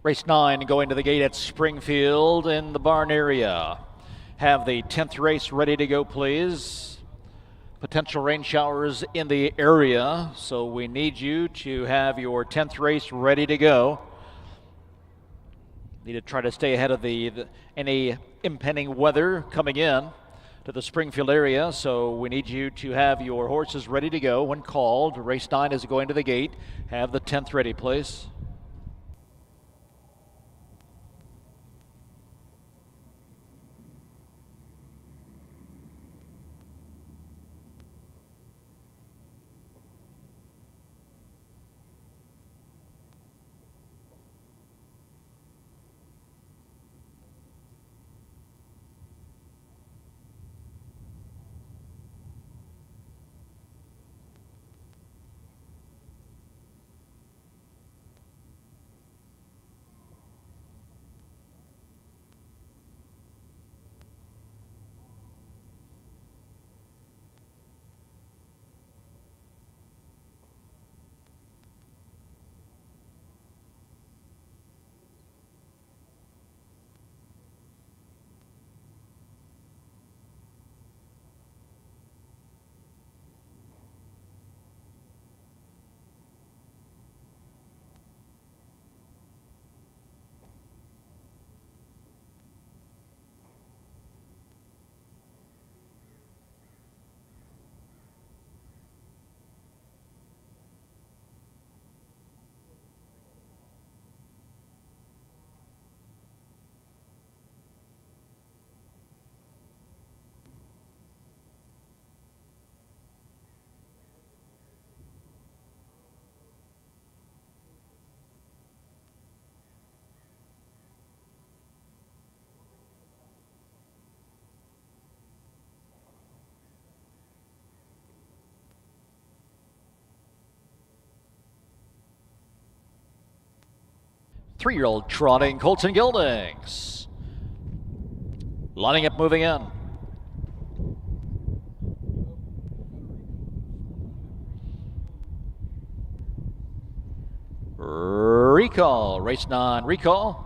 Race 9 going to the gate at Springfield in the barn area. Have the 10th race ready to go, please. Potential rain showers in the area, so we need you to have your 10th race ready to go. Need to try to stay ahead of any impending weather coming in to the Springfield area, so we need you to have your horses ready to go when called. Race 9 is going to the gate. Have the 10th ready, please. Three-year-old trotting colts and geldings. Lining up, moving in. Recall, race 9, recall.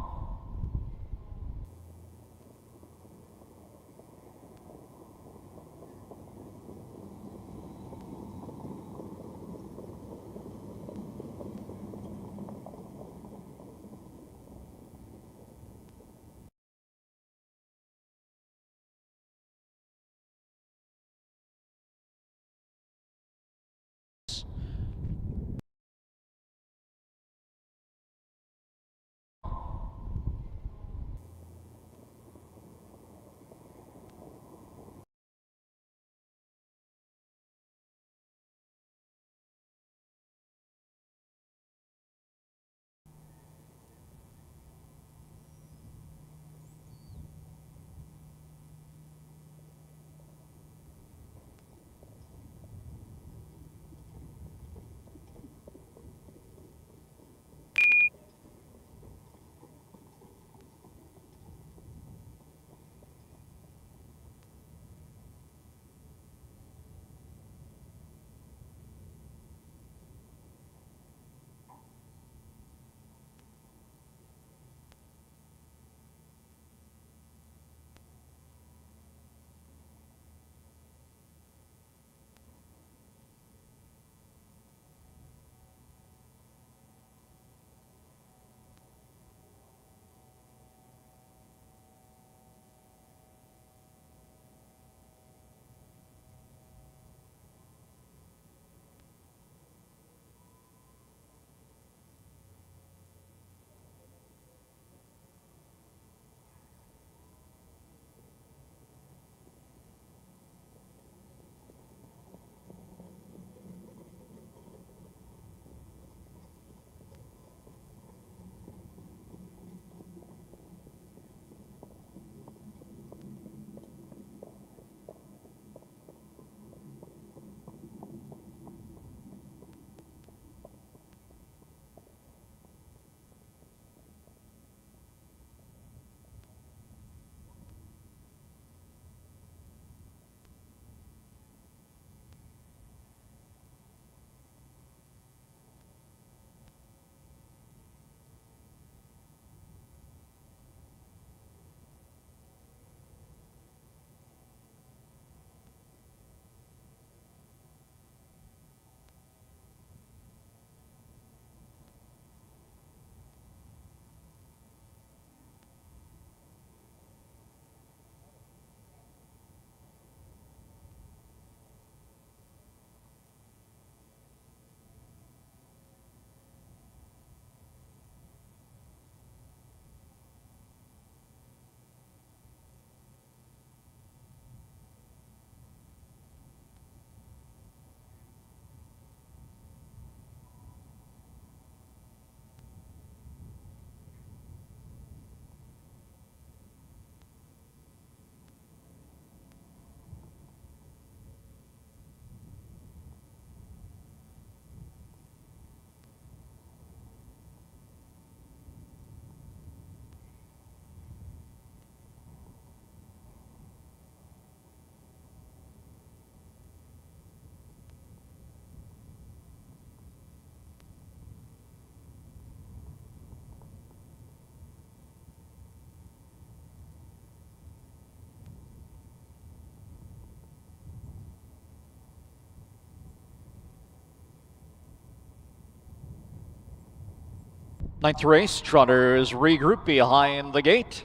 Ninth race, trotters regroup behind the gate.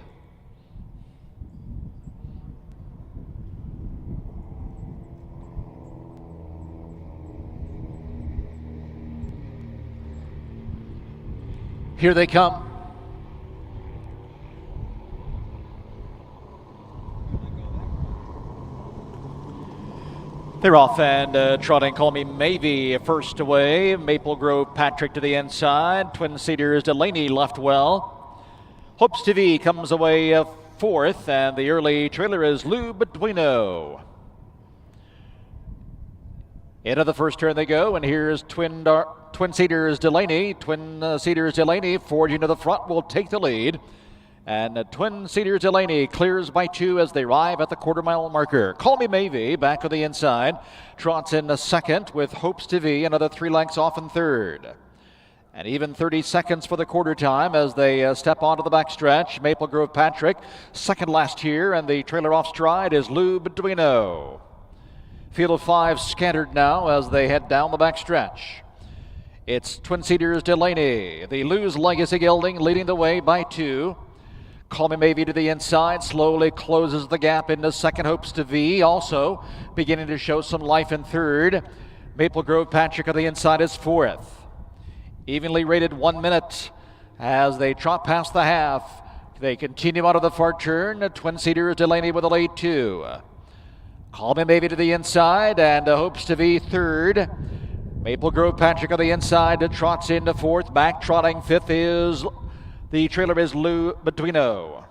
Here they come. They're off and trotting. Call Me Maybe first away. Maple Grove Patrick to the inside. Twin Cedars Delaney left well. Hopes TV comes away fourth, and the early trailer is Lou Beduino. Into the first turn they go, and here's Twin Cedars Delaney. Twin Cedars Delaney forging to the front will take the lead. And Twin Cedars Delaney clears by 2 as they arrive at the quarter-mile marker. Call Me Maybe back to the inside. Trots in the second with Hopes TV, another 3 lengths off in third. And even 30 seconds for the quarter time as they step onto the backstretch. Maple Grove Patrick, second last here, and the trailer off stride is Lou Beduino. Field of 5 scattered now as they head down the backstretch. It's Twin Cedars Delaney, the Lou's Legacy Gelding, leading the way by 2. Call Me Maybe to the inside, slowly closes the gap into second. Hopes TV, also beginning to show some life in third. Maple Grove Patrick on the inside is fourth. Evenly rated 1 minute as they trot past the half. They continue out of the far turn. Twin Cedars Delaney with a lead 2. Call Me Maybe to the inside, and Hopes TV third. Maple Grove Patrick on the inside trots into fourth. Back trotting fifth is the trailer is Lou Beduino.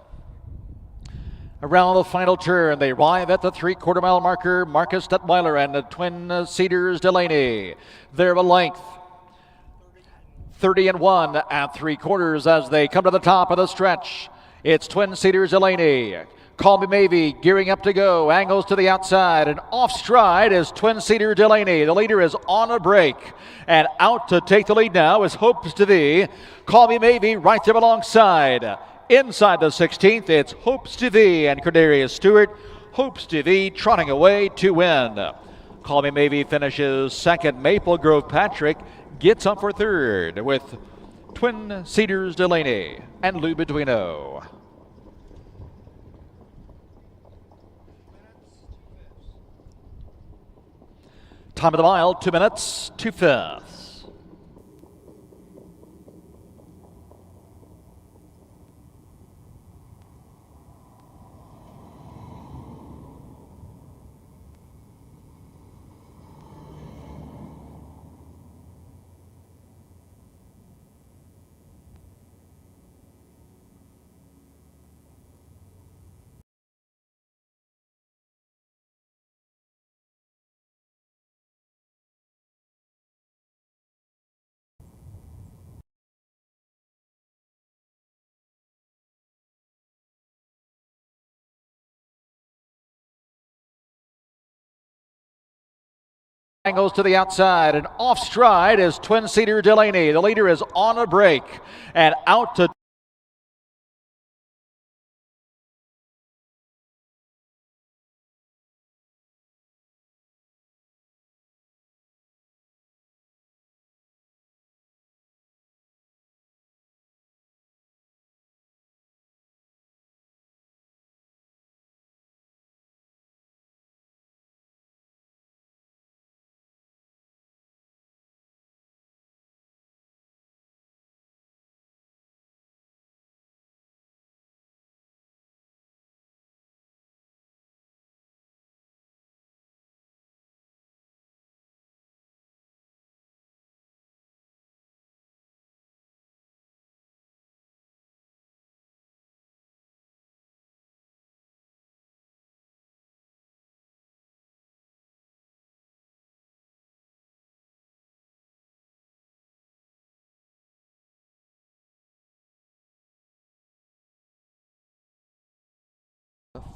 Around the final turn, they arrive at the 3/4 mile marker. Marcus Detweiler and the Twin Cedars Delaney. They're a length. 30-1 at 3/4 as they come to the top of the stretch. It's Twin Cedars Delaney. Call Me Maybe gearing up to go. Angles to the outside, and off stride is Twin Cedar Delaney. The leader is on a break, and out to take the lead now is Hopes TV. Call Me Maybe right there alongside. Inside the 16th, it's Hopes TV and Cordarius Stewart. Hopes TV trotting away to win. Call Me Maybe finishes second. Maple Grove Patrick gets up for third with Twin Cedars Delaney and Lou Beduino. Time of the mile, 2 minutes, 2/5. Angles to the outside, and off stride is Twin Cedar Delaney. The leader is on a break, and out to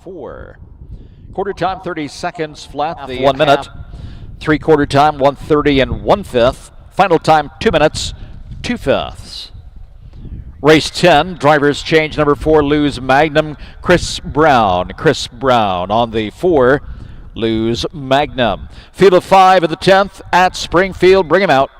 four. Quarter time, 30 seconds flat. The 1 minute. 3/4 time, 1:30 1/5. Final time, 2 minutes, 2/5. Race 10, drivers change. Number 4, Lou's Magnum, Chris Brown. Chris Brown on the 4, Lou's Magnum. Field of 5 of the 10th at Springfield. Bring him out.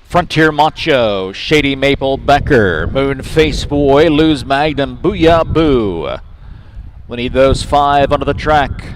Frontier Macho, Shady Maple Becker, Moon Face Boy, Lose Magnum, Booyah Boo. We need those 5 onto the track.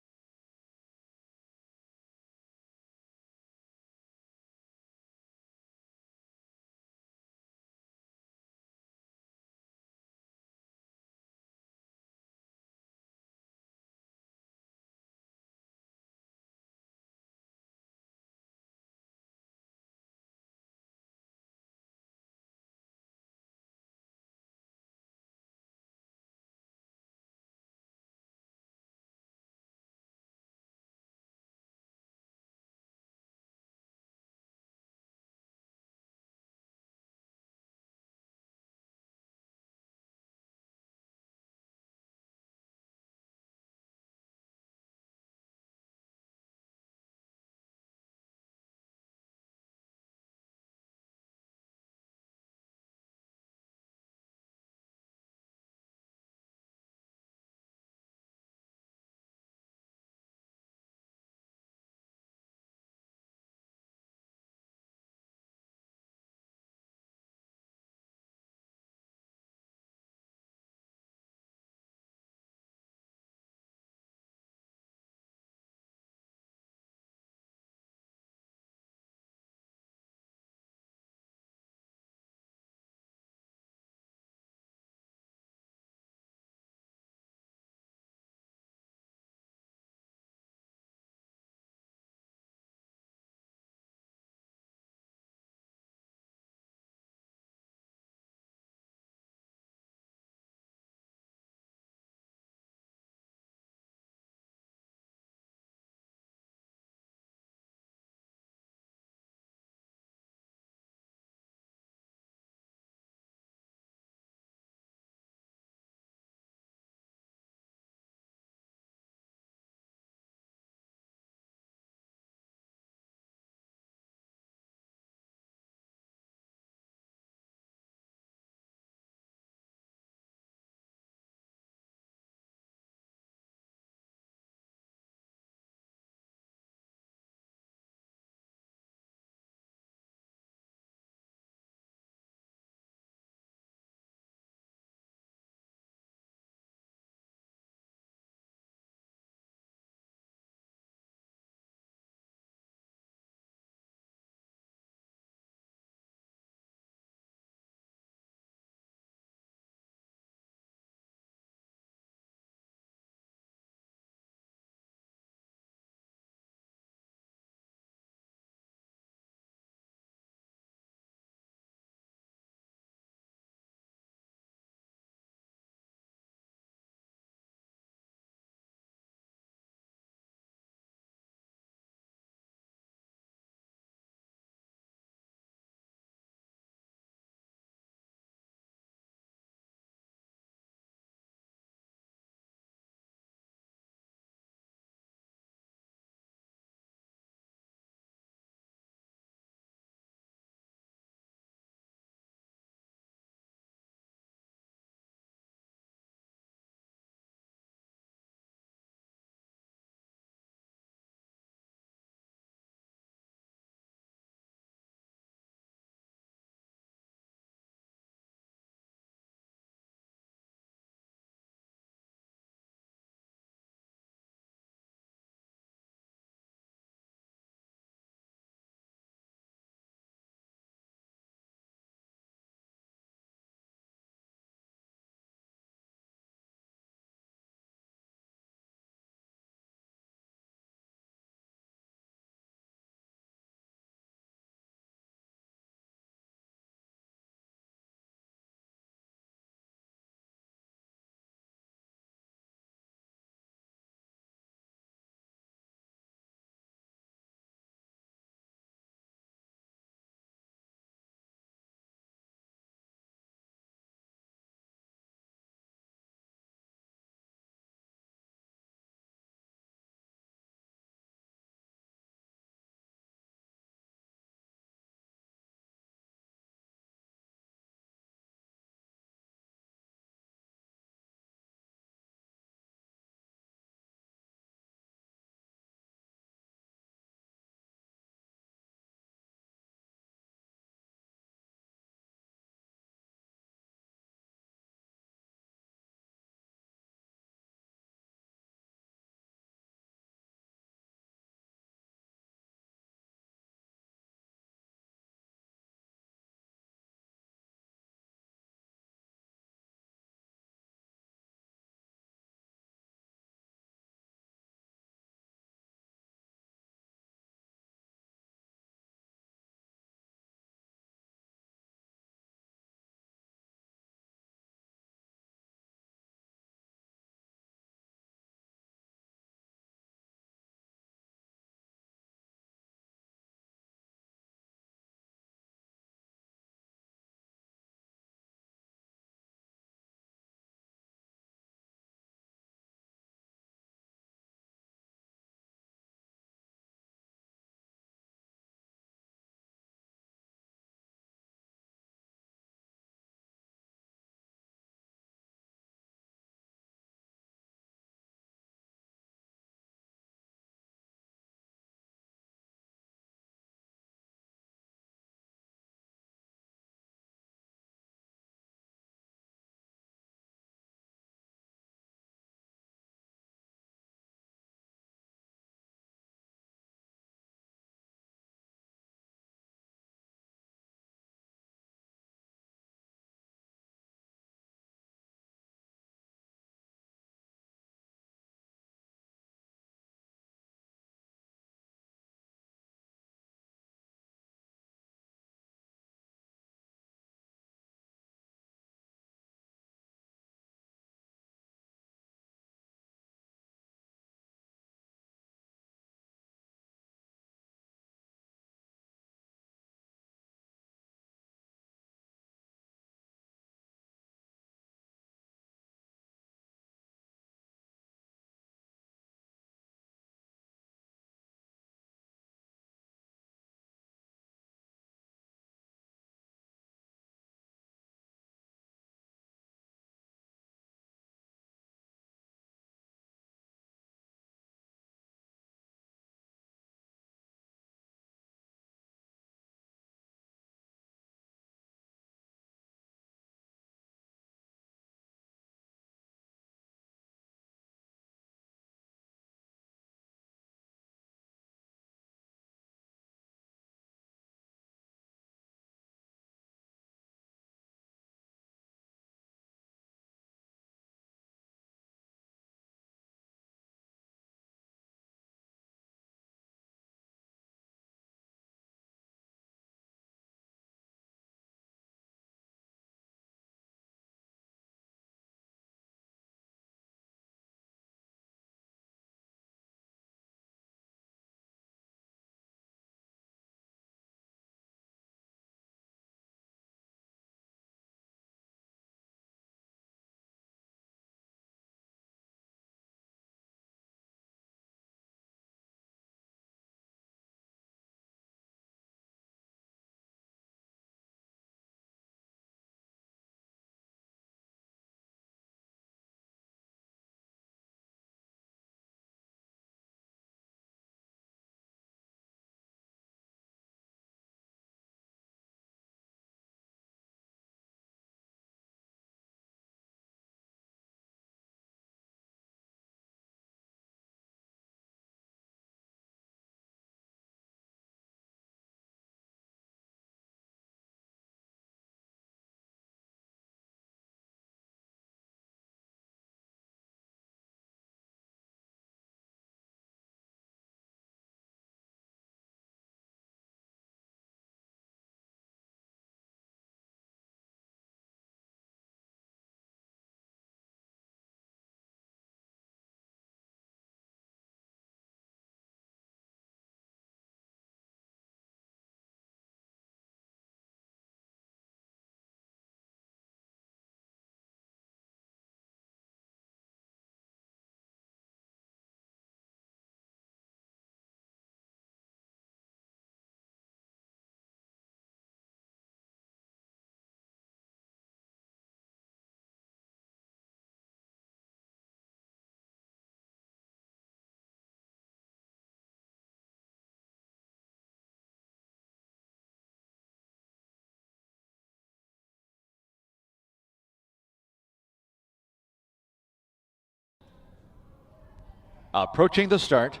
Approaching the start.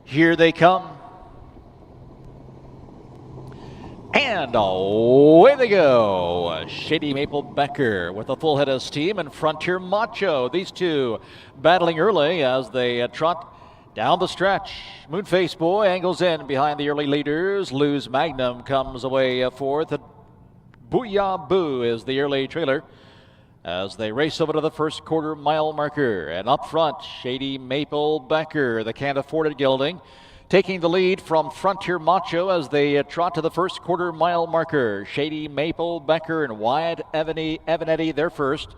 Here they come. And away they go. Shady Maple Becker with a full head of steam and Frontier Macho. These two battling early as they trot down the stretch. Moonface Boy angles in behind the early leaders. Lose Magnum comes away fourth. Booyah Boo is the early trailer as they race over to the first quarter mile marker. And up front, Shady Maple Becker, the Can't Afford It gelding, taking the lead from Frontier Macho as they trot to the first quarter mile marker. Shady Maple Becker and Wyatt Evanetti, they're first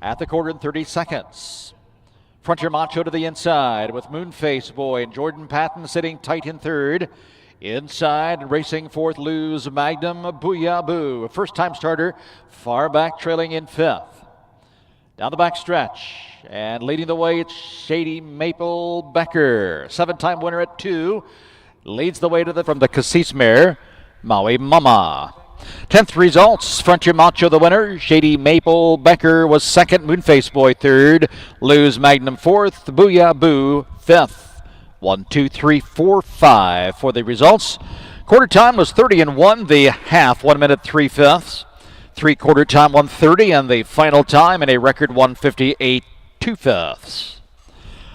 at the quarter in 30 seconds. Frontier Macho to the inside with Moonface Boy and Jordan Patton sitting tight in third. Inside, racing fourth, Lose Magnum, Booyah Boo. First time starter, far back trailing in fifth. Down the back stretch, and leading the way, it's Shady Maple Becker. 7-time winner at 2. Leads the way from the Cassis mare, Maui Mama. 10th results, Frontier Macho the winner. Shady Maple Becker was second. Moonface Boy third. Lose Magnum fourth. Booyah Boo fifth. 1, 2, 3, 4, 5 for the results. Quarter time was 30-1. The half, 1 minute 3/5. 3/4 time 1:30, and the final time in a record 1:58 2/5.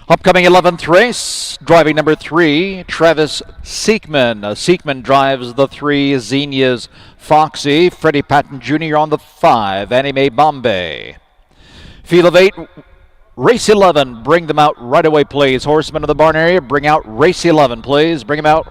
Upcoming 11th race, driving number 3, Travis Seekman. Seekman drives the 3, Xenia's Foxy. Freddie Patton Jr. on the 5, Anime Bombay. Field of 8, race 11. Bring them out right away, please. Horsemen of the barn area, bring out race 11, please. Bring them out.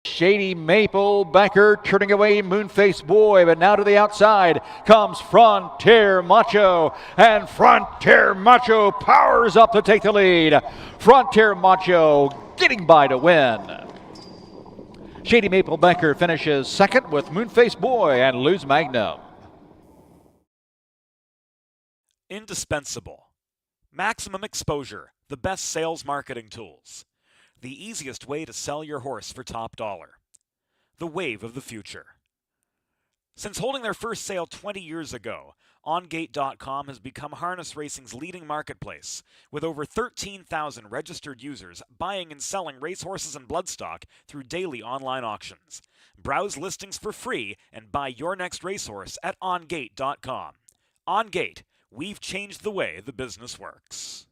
Shady Maple Becker turning away Moonface Boy, but now to the outside comes Frontier Macho, and Frontier Macho powers up to take the lead. Frontier Macho getting by to win. Shady Maple Becker finishes second with Moonface Boy and Lose Magnum. Indispensable. Maximum exposure, the best sales marketing tools. The easiest way to sell your horse for top dollar. The wave of the future. Since holding their first sale 20 years ago, OnGate.com has become harness racing's leading marketplace, with over 13,000 registered users buying and selling racehorses and bloodstock through daily online auctions. Browse listings for free and buy your next racehorse at OnGate.com. OnGate, we've changed the way the business works.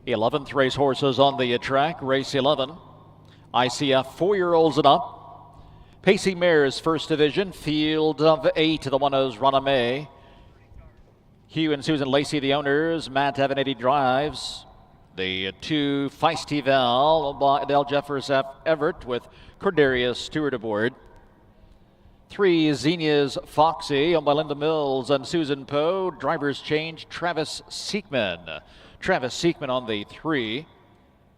11th race horses on the track, race 11. ICF 4-year-olds and up. Pacing Mares, first division, field of 8. The one is Runaway. Hugh and Susan Lacey, the owners. Matt Evanetti drives. The 2, Feisty Val, by Adele Jeffers Everett with Cordarius Stewart aboard. 3, Xenia's Foxy, owned by Linda Mills and Susan Poe. Drivers change, Travis Seekman. Travis Seekman on the 3.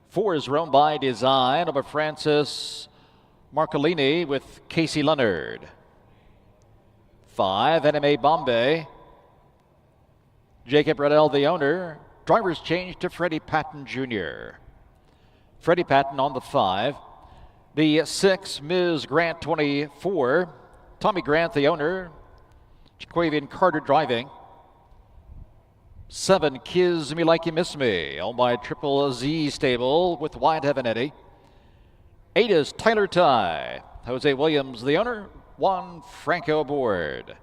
4 is Rome by Design, over Francis Marcolini with Casey Leonard. 5, Anime Bombay. Jacob Riddell, the owner. Drivers change to Freddie Patton Jr. Freddie Patton on the 5. The 6, Ms. Grant 24. Tommy Grant, the owner. Jaquavian Carter driving. 7, Kiss Me Like You Miss Me, owned by Triple Z Stable with Wyatt Evanetti. 8 is Tyler Ty. Jose Williams, the owner. 1, Franco aboard.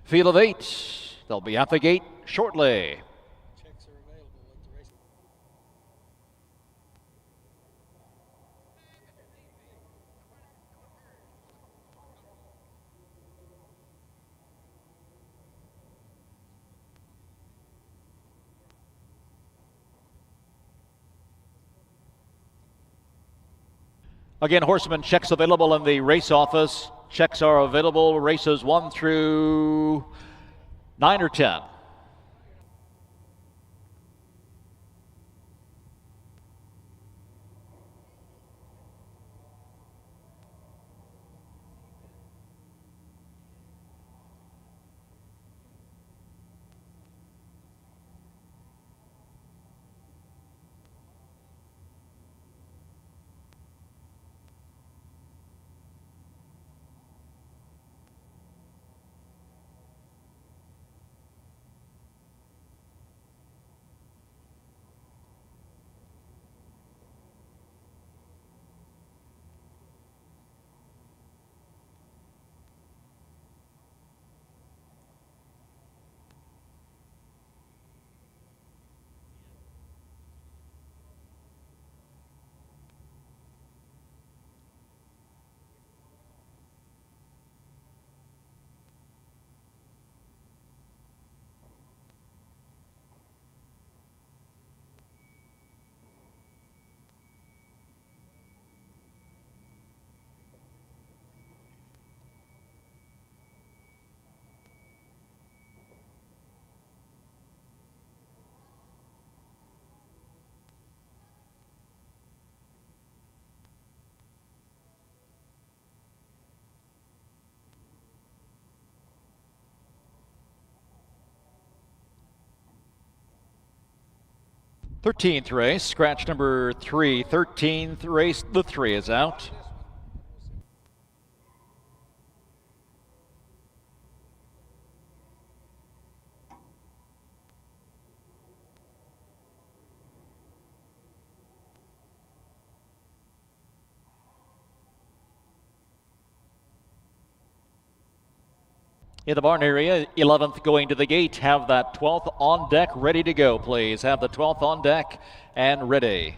Field of 8. They'll be at the gate shortly. Checks are available at the race. Again, horseman checks available in the race office. Checks are available races 1 through 9 or 10. Thirteenth race, scratch number 3. 13th race, the 3 is out. In the barn area, 11th going to the gate. Have that 12th on deck ready to go, please. Have the 12th on deck and ready.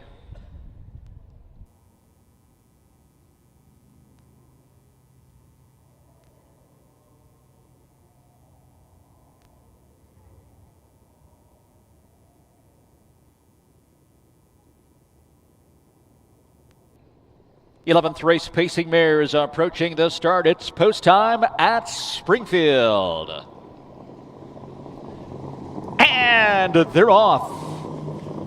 '11th race, Pacing Mares approaching the start. It's post time at Springfield. And they're off.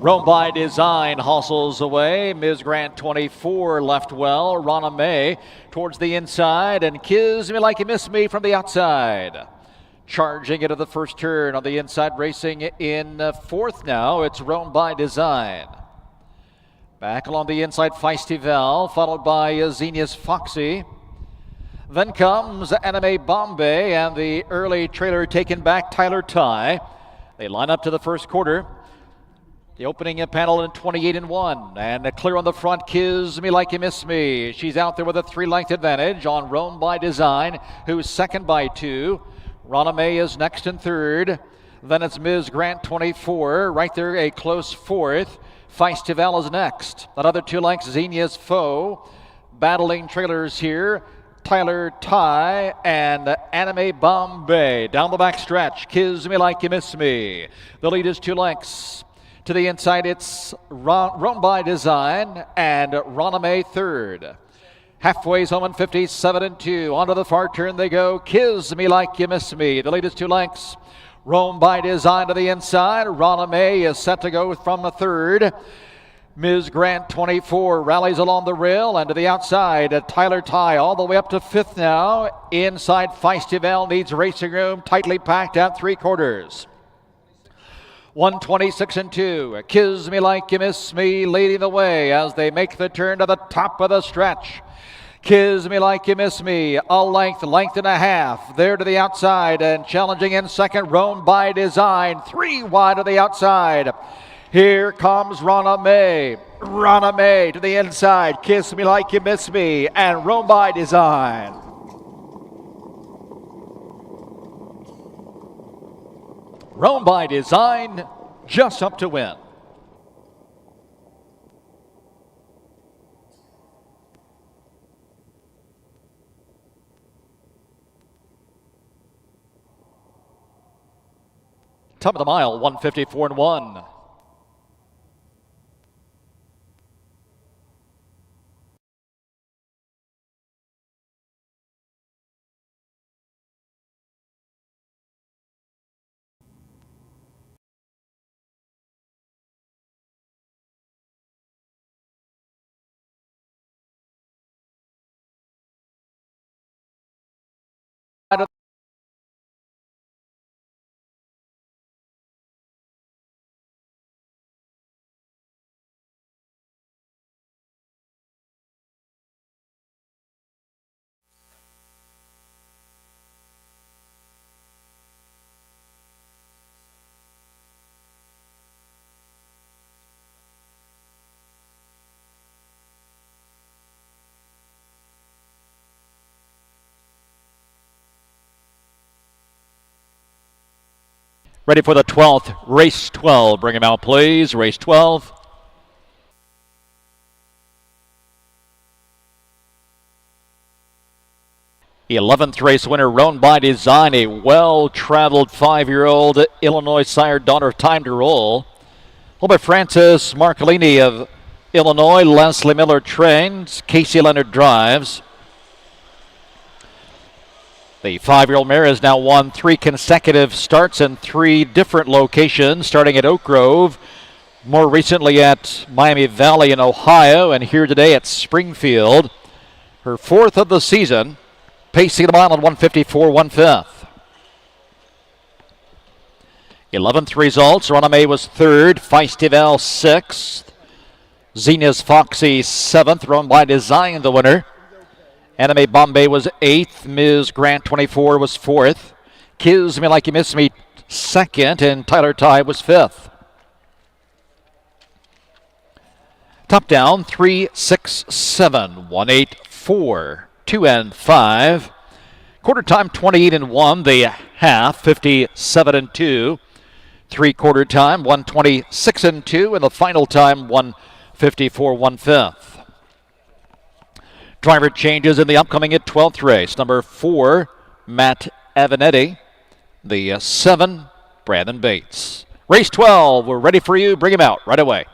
Rome by Design hustles away. Ms. Grant 24 left well. Rana May towards the inside, and Kiss Me Like You Miss Me from the outside. Charging into the first turn on the inside, racing in 4th now. It's Rome by Design. Back along the inside, Feisty Val, followed by Xenia's Foxy. Then comes Anime Bombay and the early trailer taken back, Tyler Ty. They line up to the first quarter. The opening panel in 28-1, and clear on the front, Kiss Me Like You Miss Me. She's out there with a 3-length advantage on Rome by Design, who's second by 2. Rana May is next and third. Then it's Ms. Grant 24. Right there, a close fourth. Festival is next. Another 2 lengths, Xenia's Foe. Battling trailers here. Tyler Ty and Anime Bombay. Down the back stretch, Kiss Me Like You Miss Me. The lead is 2 lengths. To the inside, it's Run by Design and Roname third. Halfway's home in 57-2. Onto the far turn they go. Kiss Me Like You Miss Me. The lead is 2 lengths. Rome by Design to the inside. Roname is set to go from the third. Ms. Grant 24 rallies along the rail and to the outside. Tyler Ty all the way up to fifth now. Inside Festival needs racing room. Tightly packed at 3/4. 126-2. Kiss Me Like You Miss Me leading the way as they make the turn to the top of the stretch. Kiss Me Like You Miss Me, a length and a half. There to the outside and challenging in second, Rome by Design. 3 wide to the outside. Here comes Rana May. Rana May to the inside. Kiss Me Like You Miss Me and Rome by Design. Rome by Design just up to win. Top of the mile, 154-1. Ready for the 12th, race 12. Bring him out, please. Race 12. The 11th race winner, Run by Design, a well-traveled 5-year-old Illinois sire daughter, Time to Roll. Home by Francis Marcolini of Illinois. Leslie Miller trains. Casey Leonard drives. The 5-year-old mare has now won 3 consecutive starts in 3 different locations, starting at Oak Grove, more recently at Miami Valley in Ohio, and here today at Springfield. Her 4th of the season, pacing the mile at 154 1/5. 11th results, Roname was 3rd, Festival 6th, Xenia's Foxy 7th, Run by Design the winner. Anime Bombay was 8th. Ms. Grant 24 was 4th. Kiss Me Like You Miss Me 2nd. And Tyler Ty was 5th. Top down 3, 6, 7, 1, 8, 4, 2 and 5. Quarter time 28-1. The half 57-2. 3/4 time 126-2. And the final time 154 1/5. Driver changes in the upcoming 12th race. Number 4, Matt Avanetti. The 7, Brandon Bates. Race 12, we're ready for you. Bring him out right away.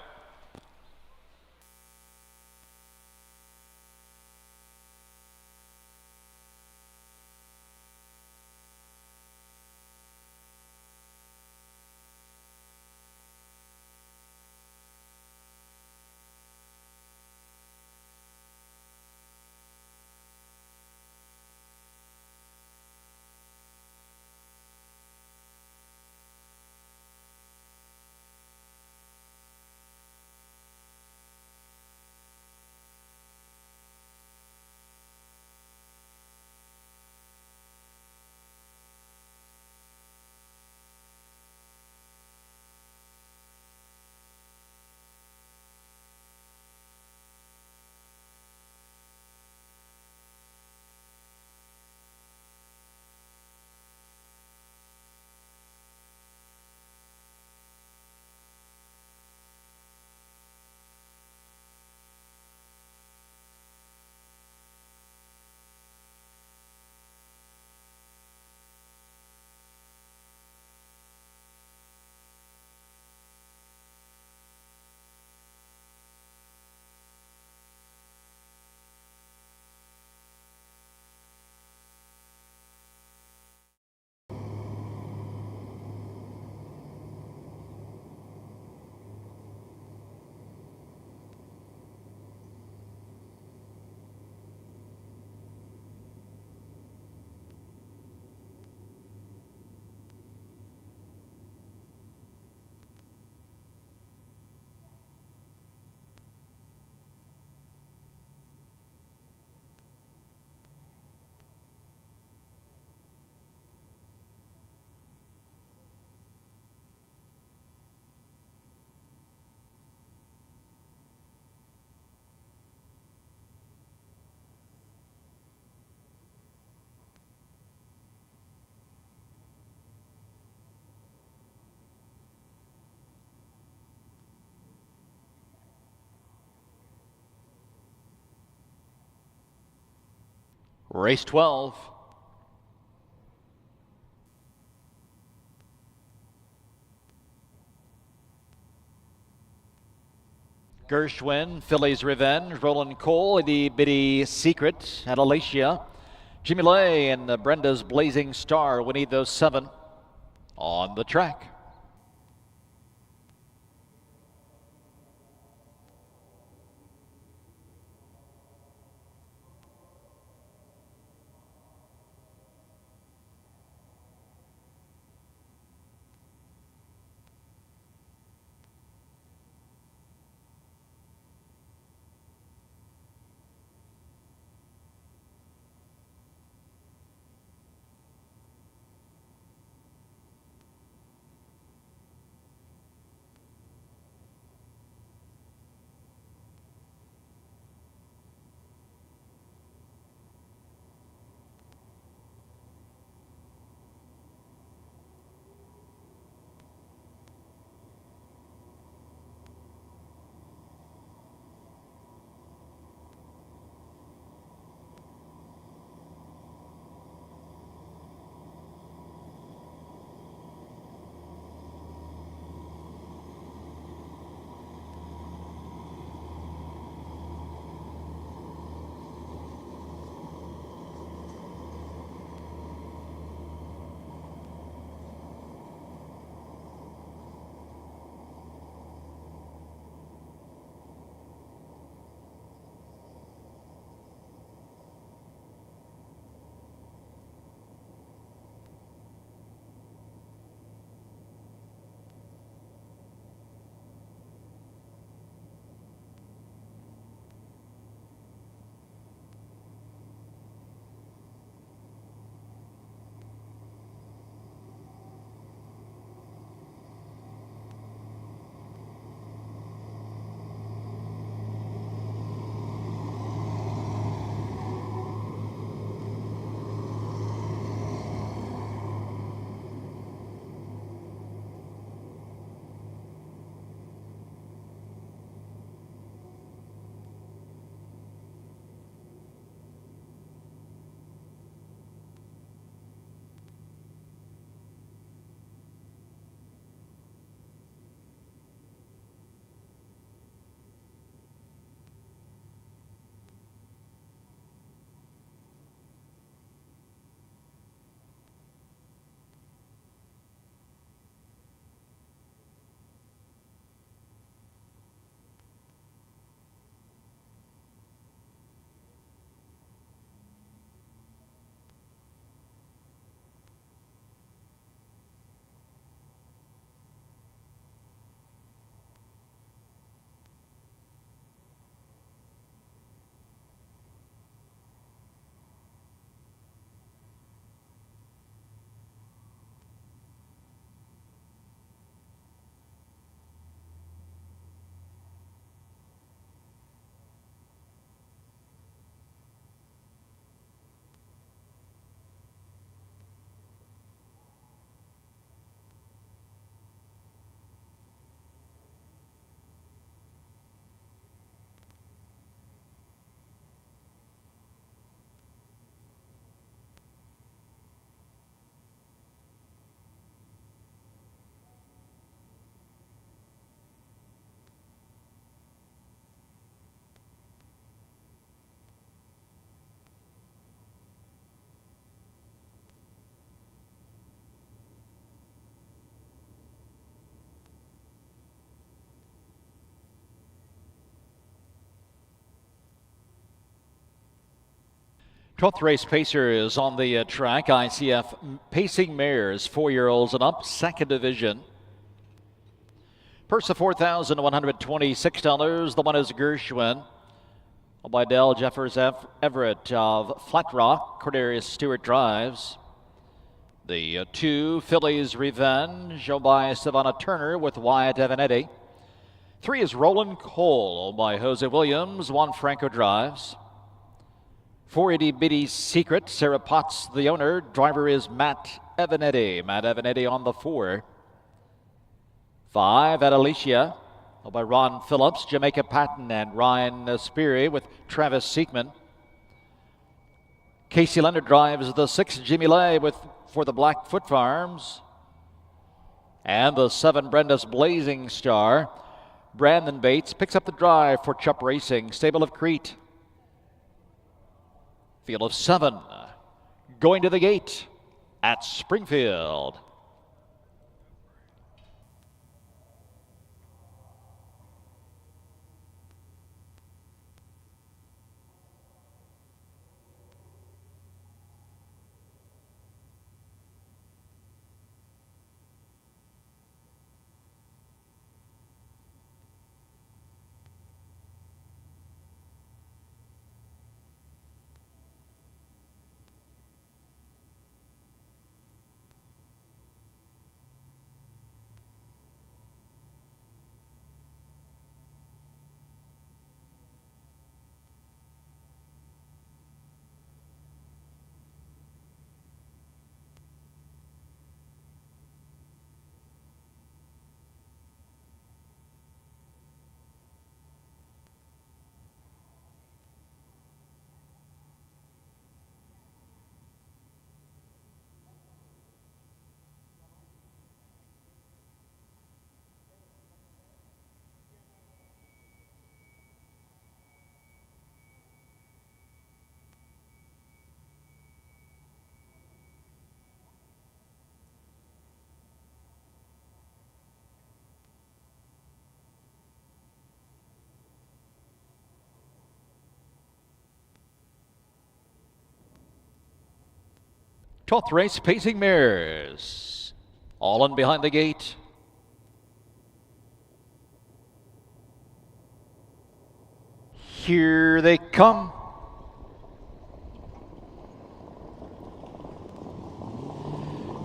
Race 12. Gershwin, Philly's Revenge, Roland Cole, Itty Bitty Secret, and Alicia. Jimmy Lay and Brenda's Blazing Star. We need those 7 on the track. Twelfth race pacer is on the track. ICF Pacing Mares, 4-year-olds and up, second division. Purse of $4,126. The one is Gershwin. By Dell Jeffers Everett of Flat Rock. Cordarius Stewart drives. The 2, Philly's Revenge, owned by Savannah Turner with Wyatt Evanetti. 3 is Roland Cole, owned by Jose Williams. 1, Franco drives. 4, Itty Bitty Secret, Sarah Potts, the owner. Driver is Matt Evanetti. Matt Evanetti on the 4. 5, at Alicia, by Ron Phillips, Jamaica Patton, and Ryan Speary with Travis Seekman. Casey Leonard drives the 6, Jimmy Lay for the Blackfoot Farms. And the 7, Brenda's Blazing Star. Brandon Bates picks up the drive for Chup Racing, Stable of Crete. Field of 7 going to the gate at Springfield. Twelfth race, Pacing Mares. All in behind the gate. Here they come.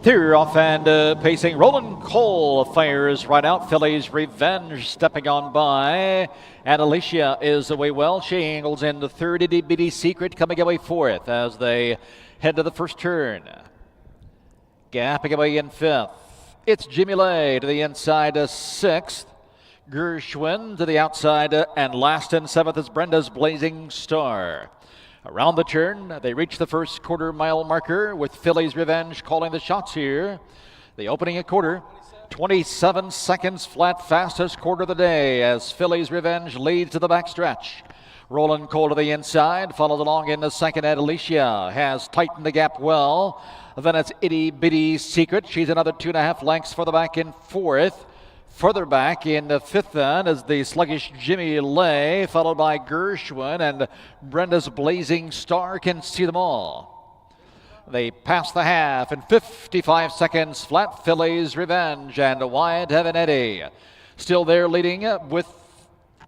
They're off and pacing. Roland Cole fires right out. Philly's Revenge stepping on by. And Alicia is away well. She angles in the third. Itty Bitty Secret coming away fourth as they head to the first turn. Gapping away in fifth. It's Jimmy Lay to the inside, sixth. Gershwin to the outside, and last in seventh is Brenda's Blazing Star. Around the turn, they reach the first quarter-mile marker with Philly's Revenge calling the shots here. The opening a quarter, 27 seconds flat, fastest quarter of the day as Philly's Revenge leads to the backstretch. Roland Cole to the inside, followed along in the second at Alicia, has tightened the gap well. Then it's Itty Bitty Secret. She's another 2.5 lengths for the back in fourth. Further back in the fifth then is the sluggish Jimmy Lay, followed by Gershwin, and Brenda's Blazing Star can see them all. They pass the half in 55 seconds flat. Philly's Revenge and Wyatt Heaven Eddie still there leading with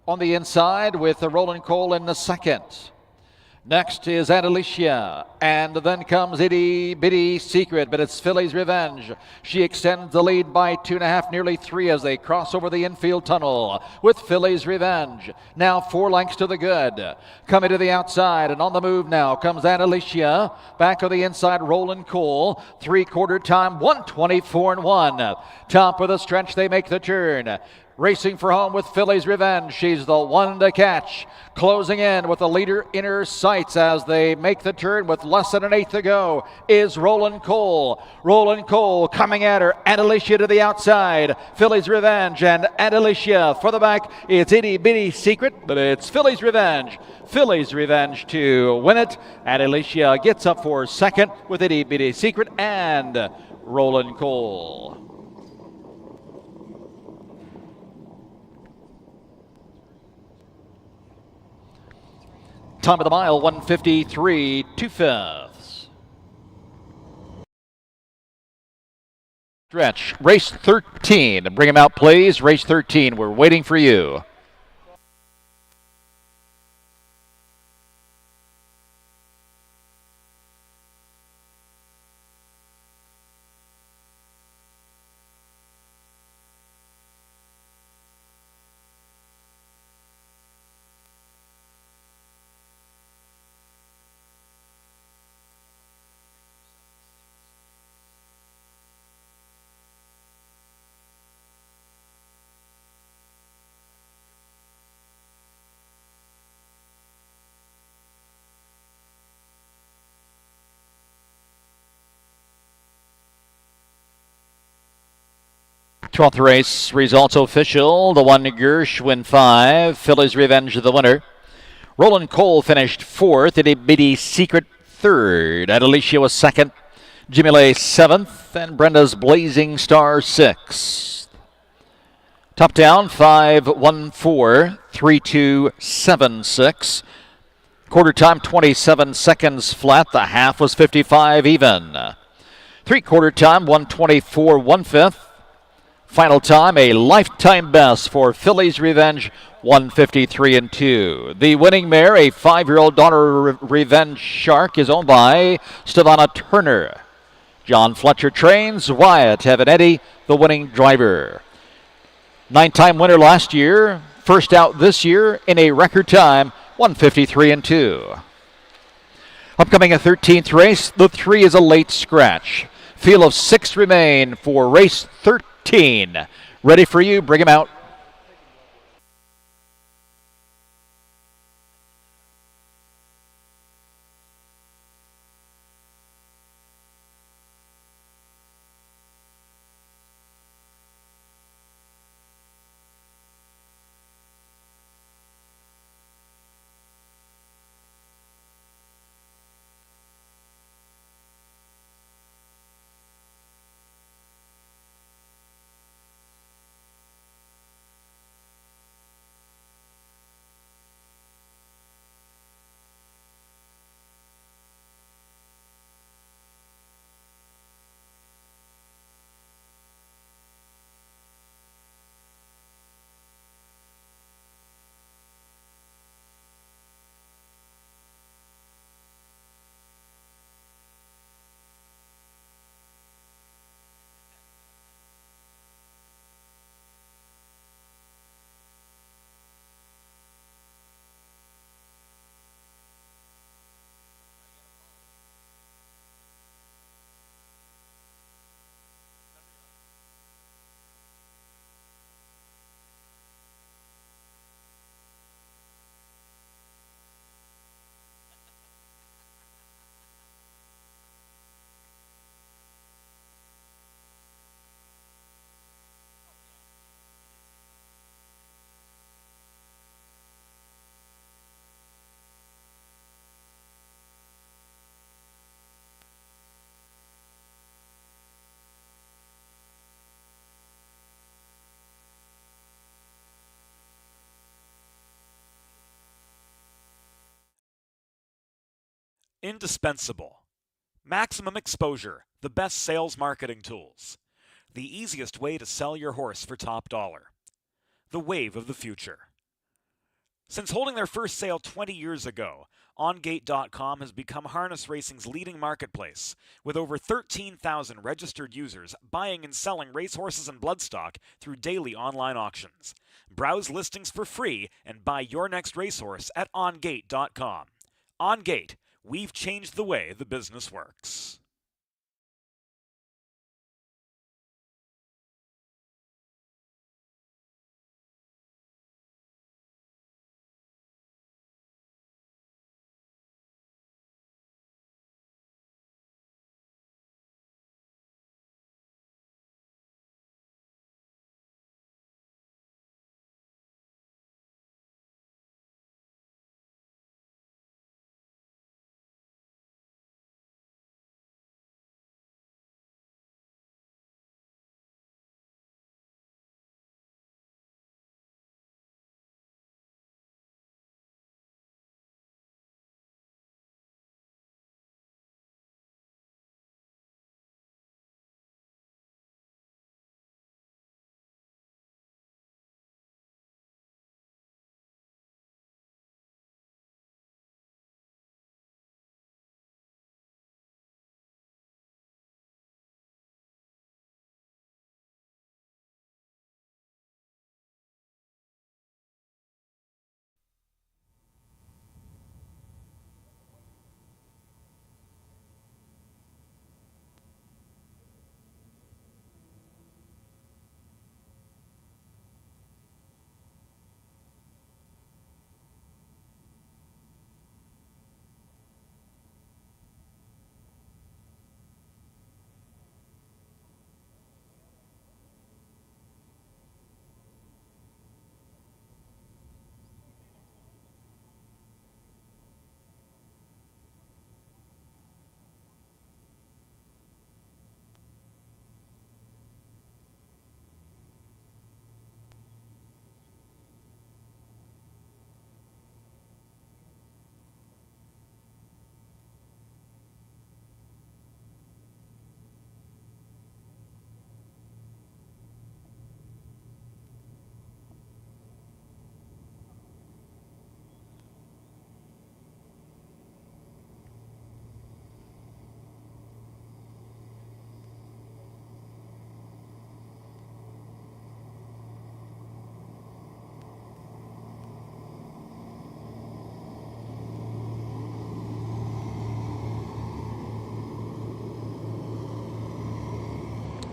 on the inside with Roland Cole in the second. Next is Alicia, and then comes Itty Bitty Secret, but it's Philly's Revenge. She extends the lead by 2.5, nearly 3 as they cross over the infield tunnel with Philly's Revenge. Now 4 lengths to the good. Coming to the outside and on the move now comes Alicia. Back of the inside, Roland Cole. 3/4 time, 1:24.1. Top of the stretch, they make the turn. Racing for home with Philly's Revenge. She's the one to catch. Closing in with the leader in her sights as they make the turn with less than an eighth to go is Roland Cole. Roland Cole coming at her. Alicia to the outside. Philly's Revenge and Alicia for the back. It's Itty Bitty Secret, but it's Philly's Revenge. Philly's Revenge to win it. Alicia gets up for second with Itty Bitty Secret and Roland Cole. Time of the mile, 1:53, 2/5. Stretch, race 13. Bring him out, please. Race 13, we're waiting for you. 12th race results official. The one Gershwin 5. Phillies Revenge the winner. Roland Cole finished 4th. Itty Bitty Secret 3rd. Adelicia was 2nd. Jimmy Lay 7th. And Brenda's Blazing Star 6th. Top down 5:14, 3:2.76. Quarter time 27 seconds flat. The half was 55 even. 3/4 time 1:24 1/5. Final time a lifetime best for Phillies Revenge 1:53 2. The winning mare, a 5-year-old daughter Revenge Shark, is owned by Stevana Turner. John Fletcher trains. Wyatt Evanetti, the winning driver. 9-time winner last year, first out this year in a record time, 1:53 2. Upcoming a 13th race, the 3 is a late scratch. Field of 6 remain for race 13. Ready for you, bring him out. Indispensable. Maximum exposure, the best sales marketing tools. The easiest way to sell your horse for top dollar. The wave of the future. Since holding their first sale 20 years ago, OnGate.com has become harness racing's leading marketplace, with over 13,000 registered users buying and selling racehorses and bloodstock through daily online auctions. Browse listings for free and buy your next racehorse at OnGate.com. OnGate, we've changed the way the business works.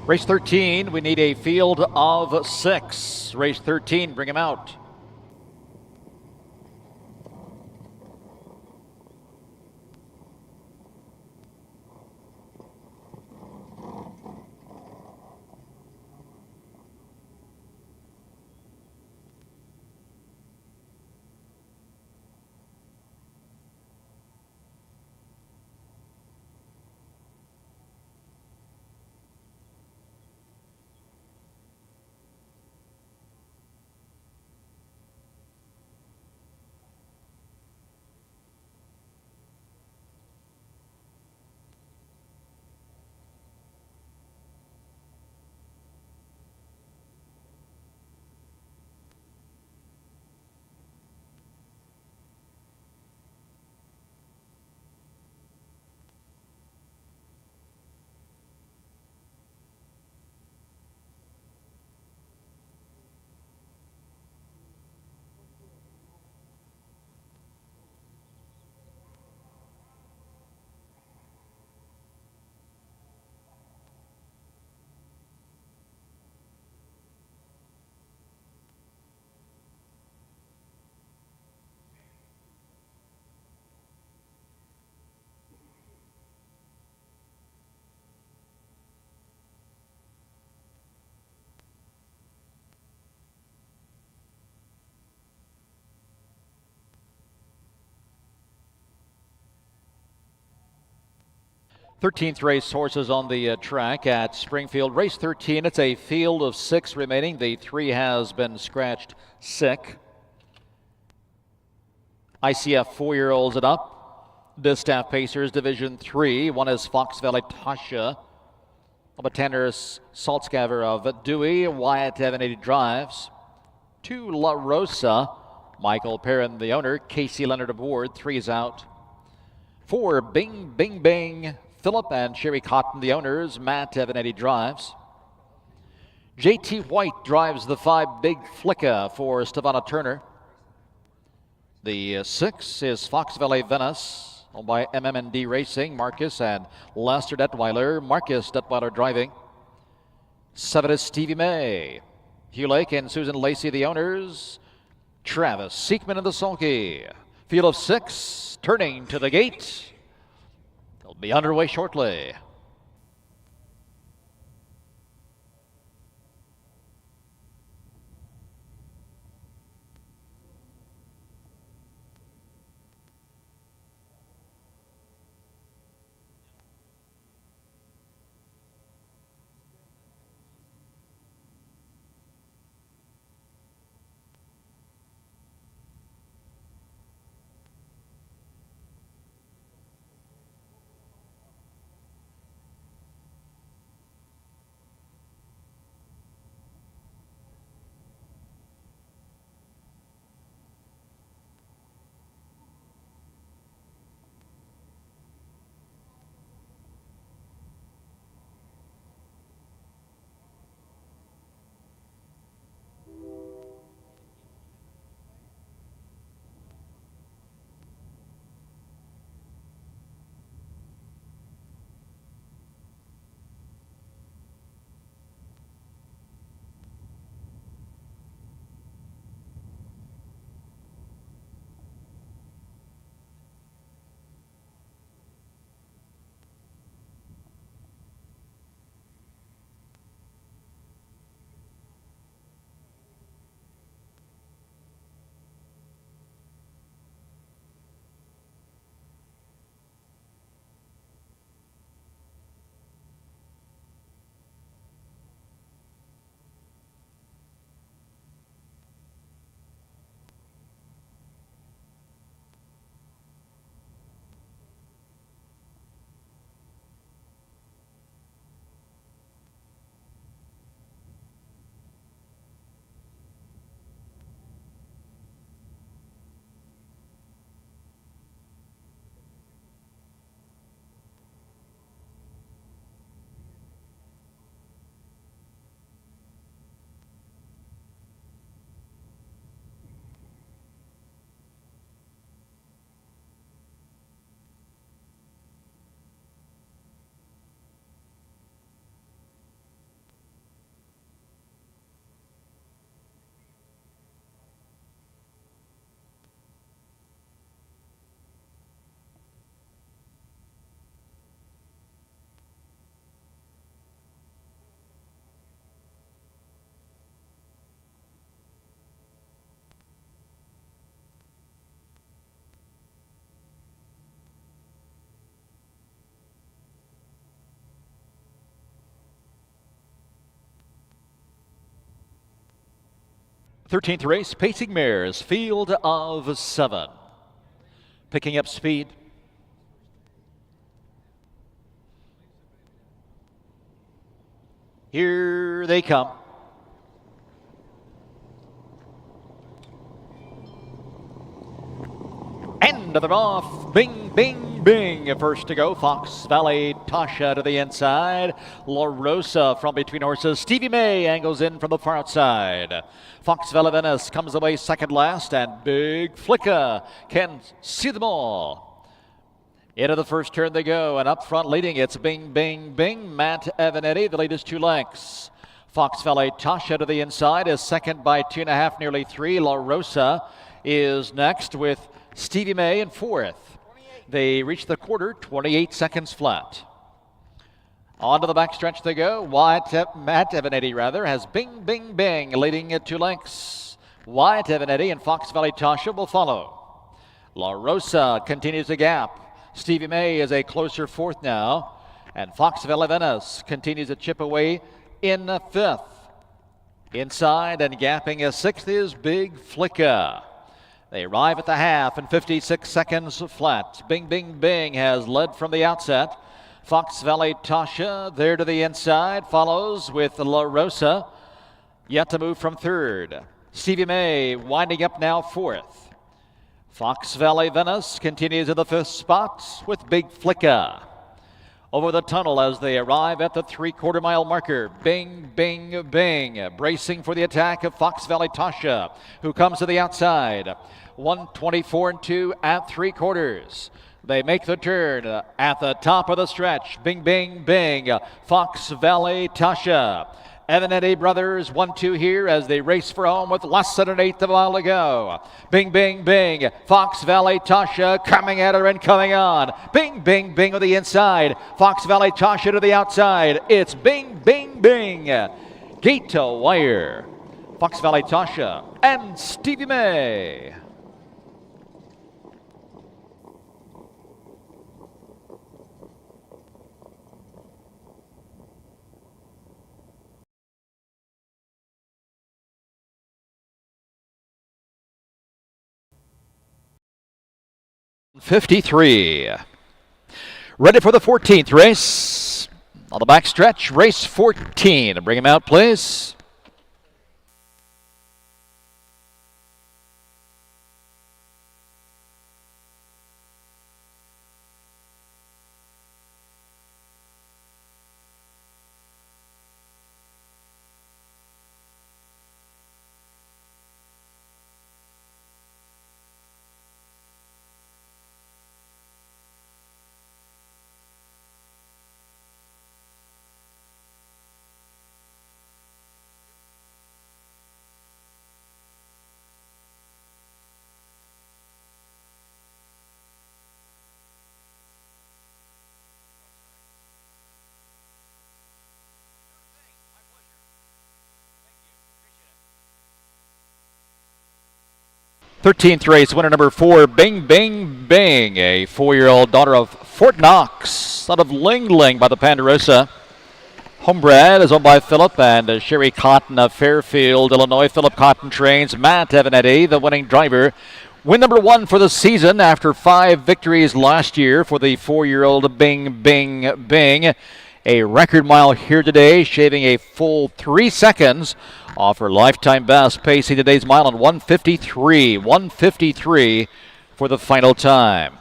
Race 13, we need a field of 6. Race 13, bring him out. Thirteenth race horses on the track at Springfield. Race 13, it's a field of 6 remaining. The 3 has been scratched sick. ICF 4-year-olds and up. Distaff Pacers Division 3. One is Fox Valley Tasha. A tender's Saltscaver of Dewey. Wyatt Evan drives. 2 La Rosa. Michael Perrin, the owner. Casey Leonard aboard. 3 is out. 4 Bing Bing Bing. Philip and Sherry Cotton, the owners. Matt Evanetti drives. J.T. White drives the 5 Big Flicka for Stevana Turner. The 6 is Fox Valley Venice, owned by MM&D Racing. Marcus and Lester Detweiler. Marcus Detweiler driving. 7 is Stevie May. Hugh Lake and Susan Lacey, the owners. Travis Seekman and the Sulky. Field of 6, turning to the gate. They'll be underway shortly. 13th race, Pacing Mares, field of 7. Picking up speed. Here they come. And they're off. Bing, bing, bing. First to go, Fox Valley Tasha to the inside. La Rosa from between horses. Stevie May angles in from the far outside. Fox Valley Venice comes away second last, and Big Flicka can see them all. Into the first turn they go, and up front leading, it's Bing, Bing, Bing. Matt Evanetti, the lead is 2 lengths. Fox Valley Tasha to the inside is second by 2.5, nearly 3. La Rosa is next with Stevie May in 4th. They reach the quarter, 28 seconds flat. On to the backstretch they go. Matt Evanetti has Bing, Bing, Bing leading at 2 lengths. Wyatt Evanetti and Fox Valley Tasha will follow. La Rosa continues the gap. Stevie May is a closer 4th now. And Fox Valley Venice continues to chip away in 5th. Inside and gapping a 6th is Big Flicka. They arrive at the half in 56 seconds flat. Bing, Bing, Bing has led from the outset. Fox Valley Tasha there to the inside, follows with La Rosa, yet to move from 3rd. Stevie May winding up now 4th. Fox Valley Venice continues in the 5th spot with Big Flicka. Over the tunnel as they arrive at the 3/4 mile marker. Bing, Bing, Bing. Bracing for the attack of Fox Valley Tasha, who comes to the outside. 1:24.2 at 3/4. They make the turn at the top of the stretch. Bing, Bing, Bing. Fox Valley Tasha. Evanetti brothers 1-2 here as they race for home with less than an 1/8 of a mile to go. Bing, Bing, Bing. Fox Valley Tasha coming at her and coming on. Bing, Bing, Bing on the inside. Fox Valley Tasha to the outside. It's Bing, Bing, Bing. Gate to wire. Fox Valley Tasha and Stevie May. .53. Ready for the 14th race. On the backstretch, race 14. Bring him out, please. .13th race, winner number 4, Bing, Bing, Bing, a 4-year-old daughter of Fort Knox, out of Ling Ling by the Ponderosa. Homebred is owned by Philip and Sherry Cotton of Fairfield, Illinois. Philip Cotton trains Matt Evanetti, the winning driver. Win number 1 for the season after 5 victories last year for the 4-year-old Bing, Bing, Bing. A record mile here today, shaving a full 3 seconds off her lifetime best, pacing today's mile on 1:53 for the final time.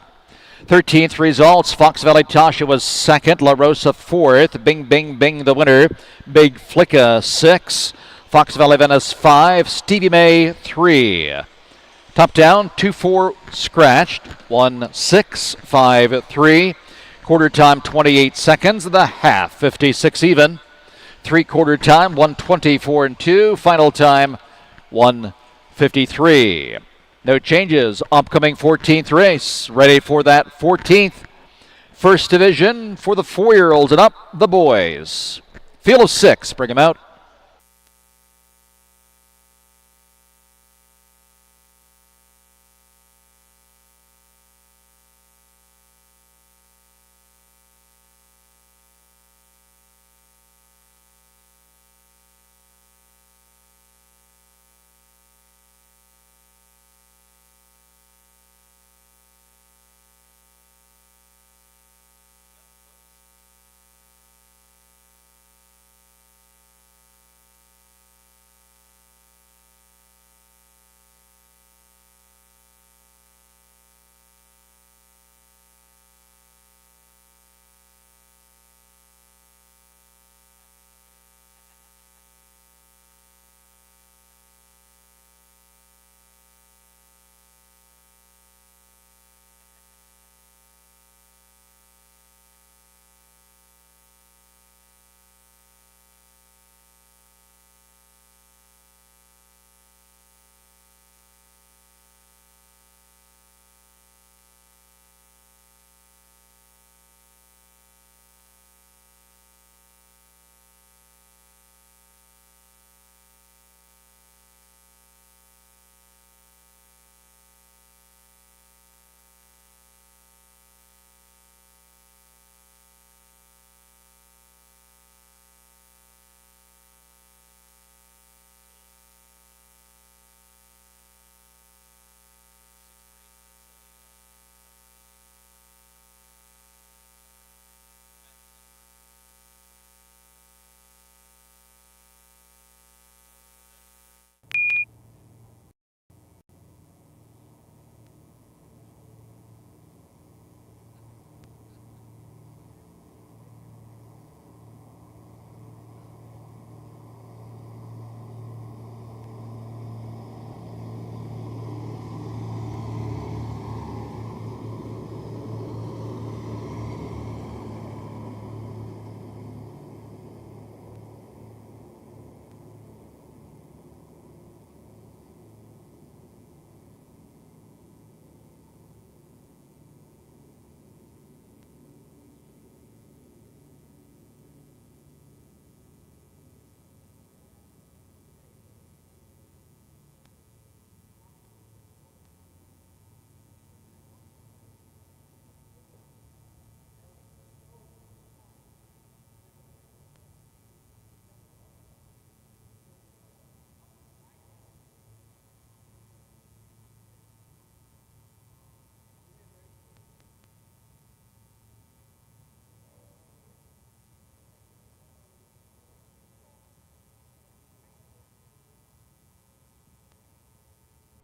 13th results, Fox Valley Tasha was 2nd, La Rosa 4th, Bing, Bing, Bing the winner, Big Flicka 6, Fox Valley Venice 5, Stevie May 3. Top down, 2-4 scratched, 1:6.53. Quarter time, 28 seconds. The half, 56 even. 3/4 time, 1:24.2. Final time, 1:53. No changes. Upcoming 14th race. Ready for that 14th. First division for the 4-year-olds and up the boys. Field of 6. Bring them out.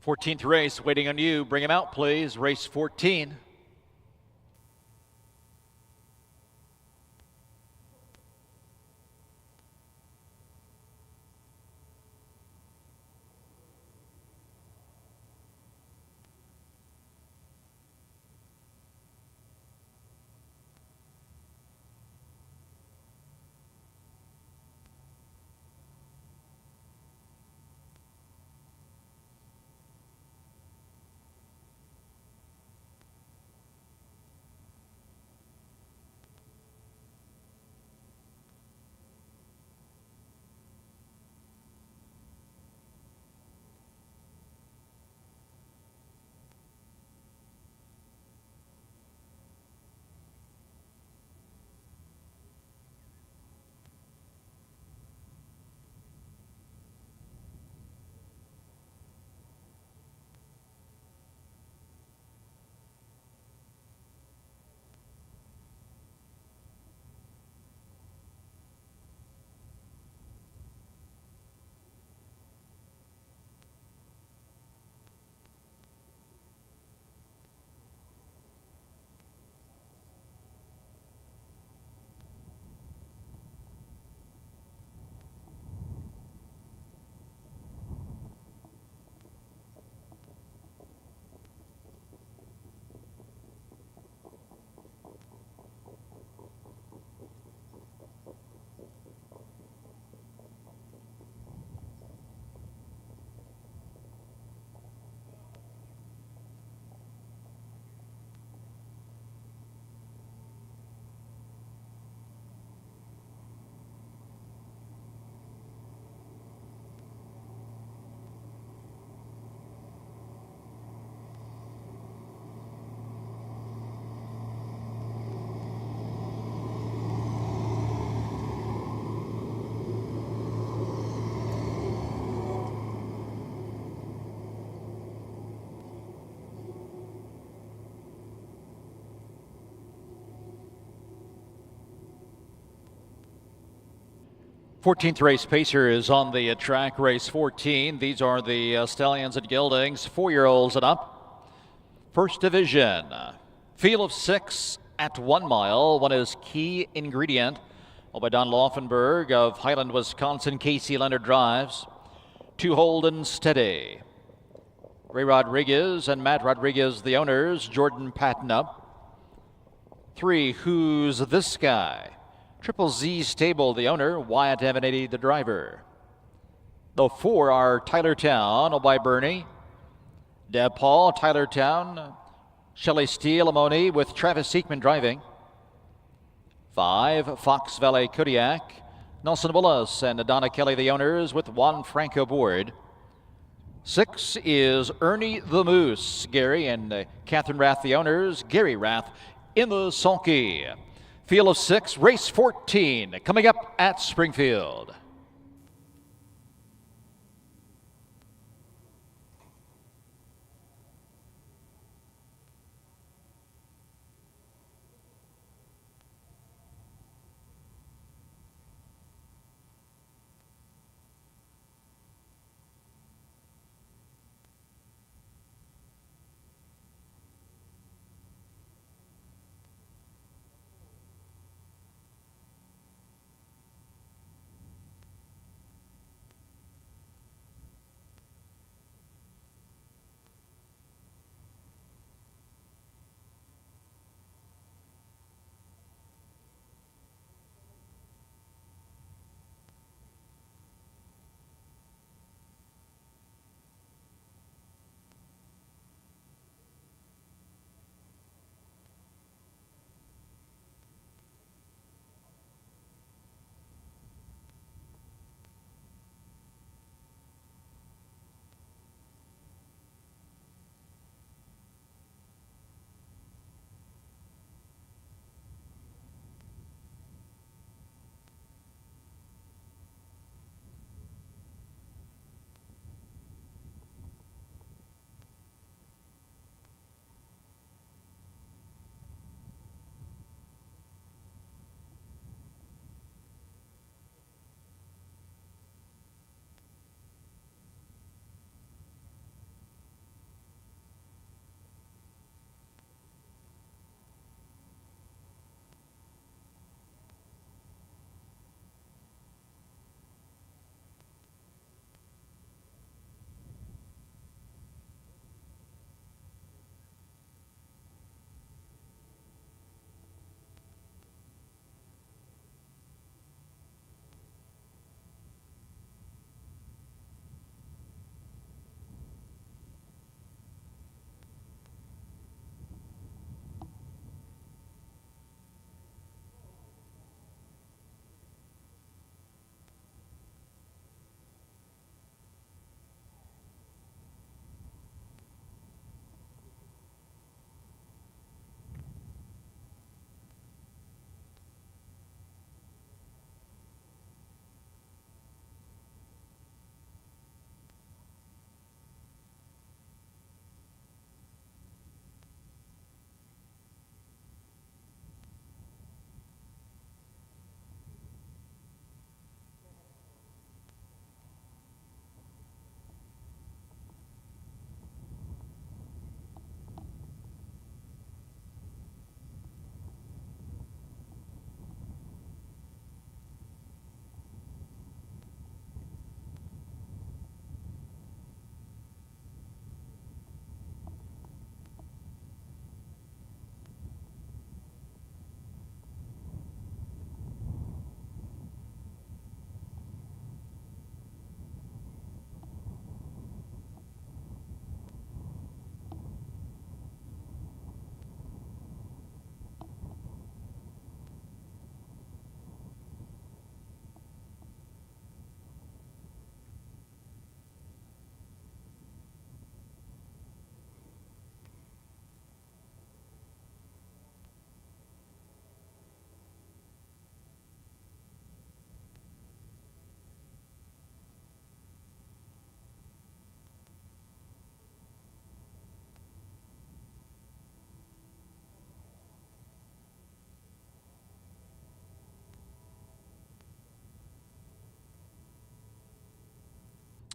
14th race waiting on you. Bring him out, please. Race 14. Fourteenth race pacer is on the track, race 14. These are the stallions and geldings, 4-year-olds and up. First division, field of 6 at 1 mile. One is Key Ingredient, owned by Don Laufenberg of Highland, Wisconsin. Casey Leonard drives. 2 Holden Steady. Ray Rodriguez and Matt Rodriguez, the owners. Jordan Patton up. 3 Who's This Guy? Triple Z Stable, the owner. Wyatt Evanady, the driver. The 4 are Tylertown, owned by Bernie. Deb Paul, Tylertown. Shelley Steele, Amoni, with Travis Seekman driving. 5 Fox Valley Kodiak. Nelson Willis and Donna Kelly, the owners, with Juan Franco aboard. 6 is Ernie the Moose, Gary and Catherine Rath, the owners. Gary Rath in the sulky. Field of 6, race 14, coming up at Springfield.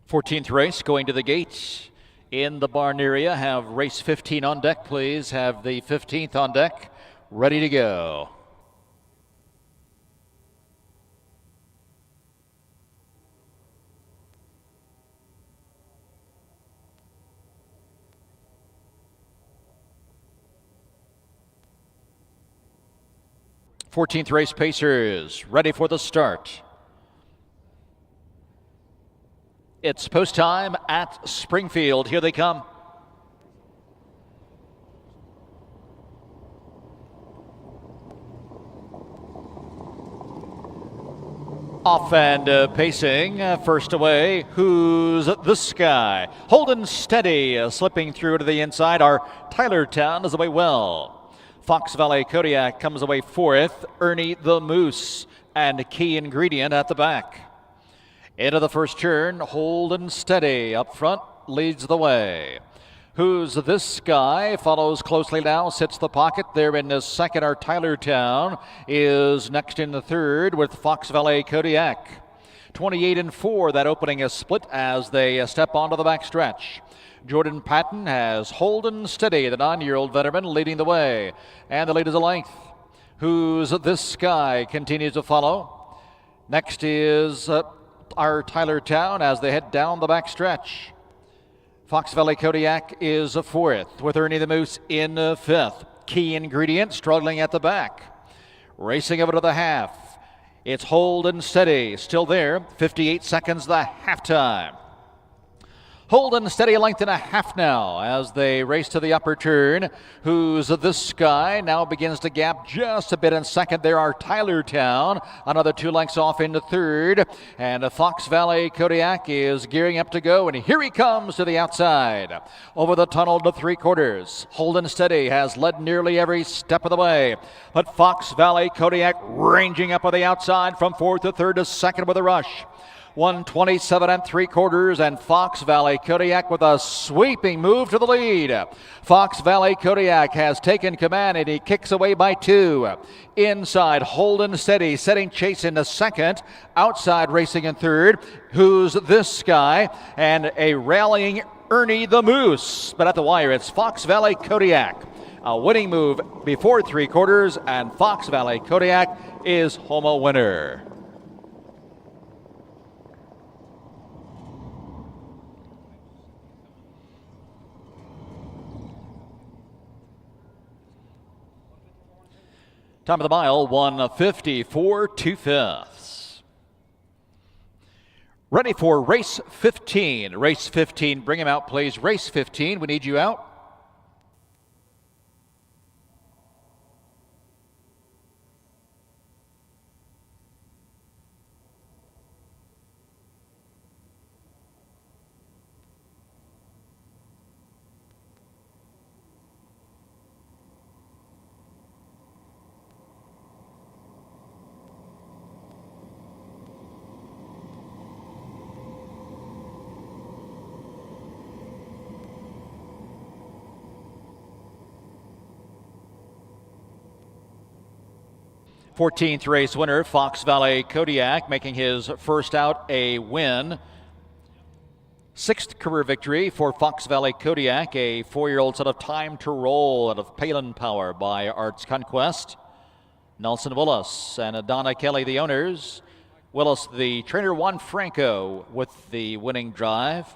14th race going to the gates in the barn area. Have race 15 on deck, please. Have the 15th on deck, ready to go. Fourteenth race pacers ready for the start. It's post time at Springfield. Here they come. Off and pacing, first away, Who's This Guy? Holding steady, slipping through to the inside. Our Tylertown is away well. Fox Valley Kodiak comes away fourth. Ernie the Moose and Key Ingredient at the back. Into the first turn, Holding Steady up front leads the way. Who's This Guy? Follows closely now, sits the pocket. There in the second, our Tylertown is next in the third with Fox Valley Kodiak. 28 and 4, that opening is split as they step onto the backstretch. Jordan Patton has Holding Steady, the 9-year-old veteran, leading the way. And the lead is a length. Who's This Guy continues to follow. Next is our Tylertown as they head down the backstretch. Fox Valley Kodiak is fourth with Ernie the Moose in fifth. Key Ingredient struggling at the back. Racing over to the half. It's Holding Steady, still there. 58 seconds the halftime. Holding Steady, a length and a half now as they race to the upper turn. Who's This Guy? Now begins to gap just a bit in second. There are Tylertown, another 2 lengths off into third. And Fox Valley Kodiak is gearing up to go, and here he comes to the outside. Over the tunnel to 3/4. Holding Steady has led nearly every step of the way. But Fox Valley Kodiak ranging up on the outside from fourth to third to second with a rush. 127 3/4, and Fox Valley Kodiak with a sweeping move to the lead. Fox Valley Kodiak has taken command, and he kicks away by 2. Inside, Holding Steady, setting chase into second. Outside, racing in third. Who's This Guy? And a rallying Ernie the Moose. But at the wire, it's Fox Valley Kodiak. A winning move before 3/4, and Fox Valley Kodiak is home a winner. Time of the mile, 1:54 2/5. Ready for race 15. Race 15, bring him out, please. Race 15, we need you out. Fourteenth race winner, Fox Valley Kodiak, making his first out a win. 6th career victory for Fox Valley Kodiak, a 4-year-old son of Time to Roll out of Palin Power by Arts Conquest. Nelson Willis and Donna Kelly, the owners. Willis, the trainer, Juan Franco with the winning drive.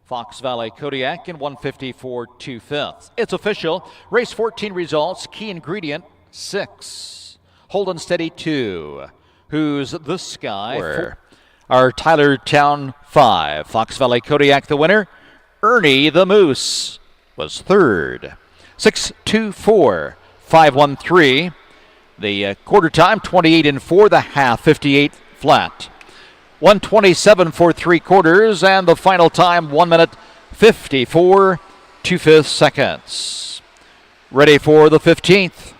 Fox Valley Kodiak in 1:54 2/5. It's official. Race 14 results. Key Ingredient 6. Holding Steady 2. Who's This Guy? 4. Our Tylertown 5. Fox Valley Kodiak the winner. Ernie the Moose was third. 6:24 5:13. The quarter time 28 and 4. The half 58 flat. 1:27 for 3/4, and the final time 1 minute 54 2/5 seconds. Ready for the 15th.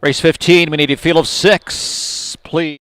Race 15, we need a field of 6, please.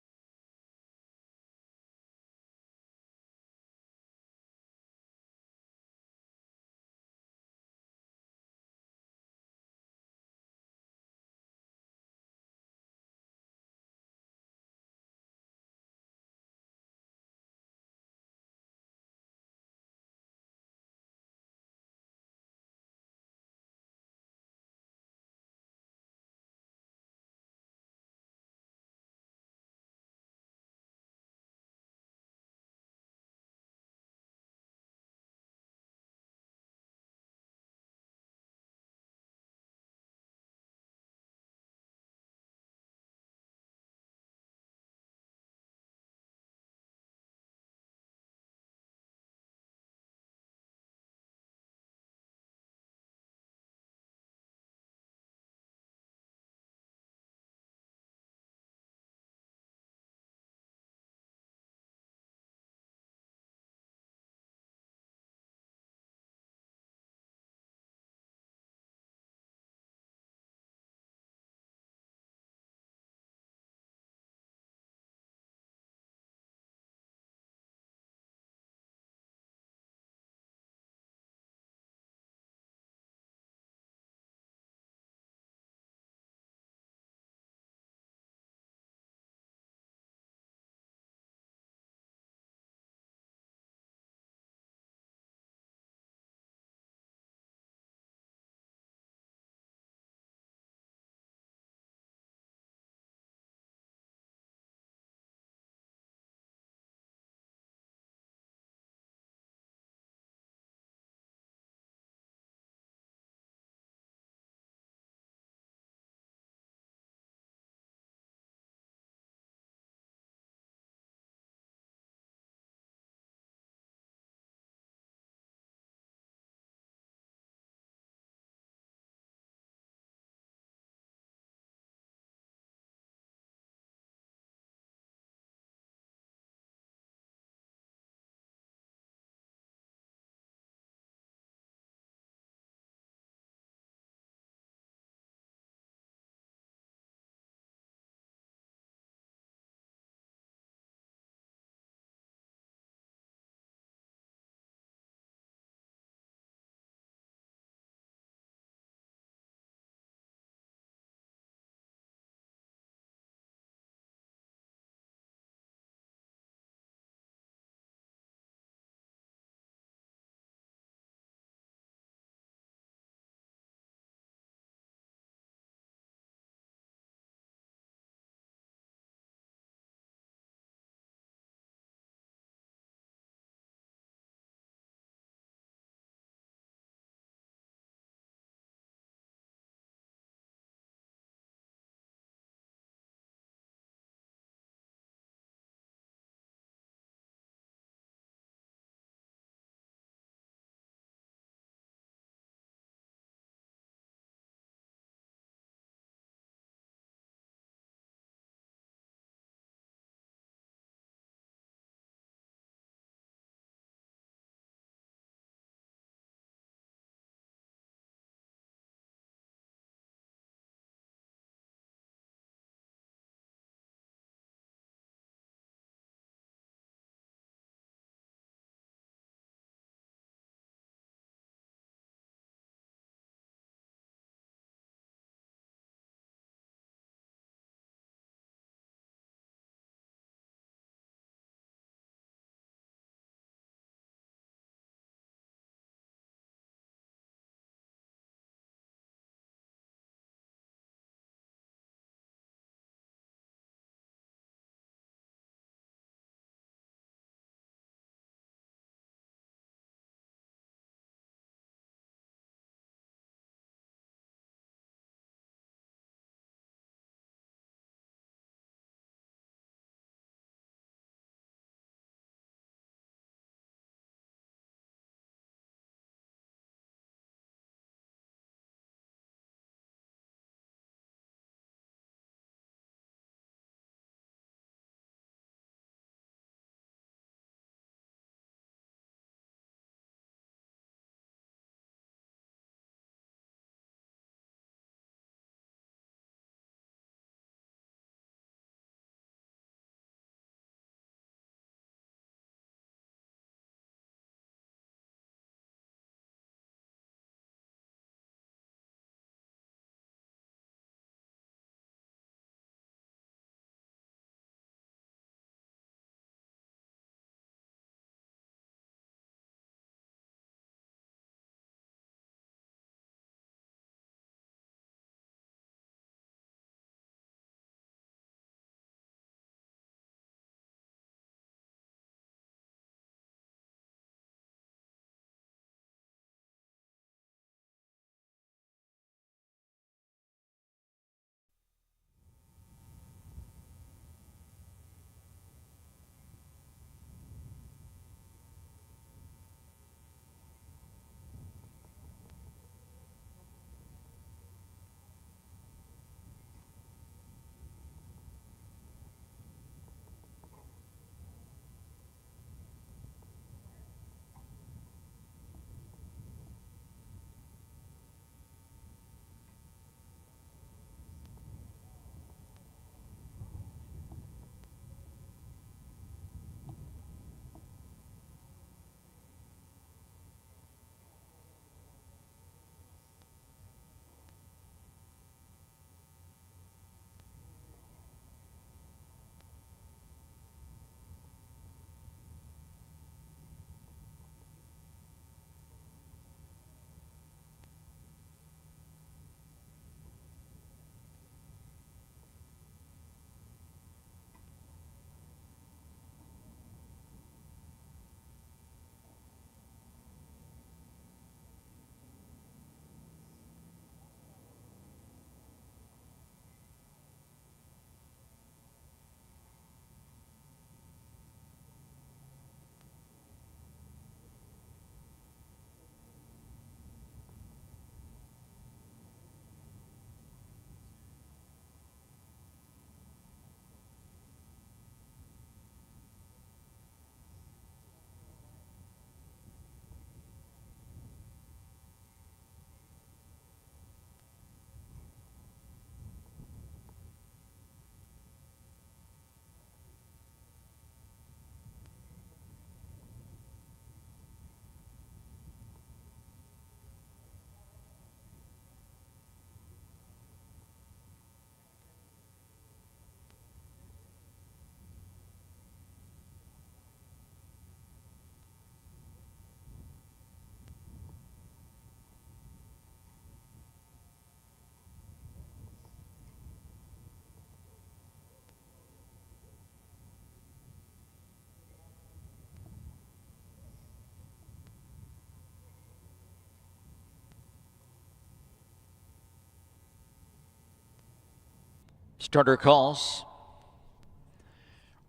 Starter calls.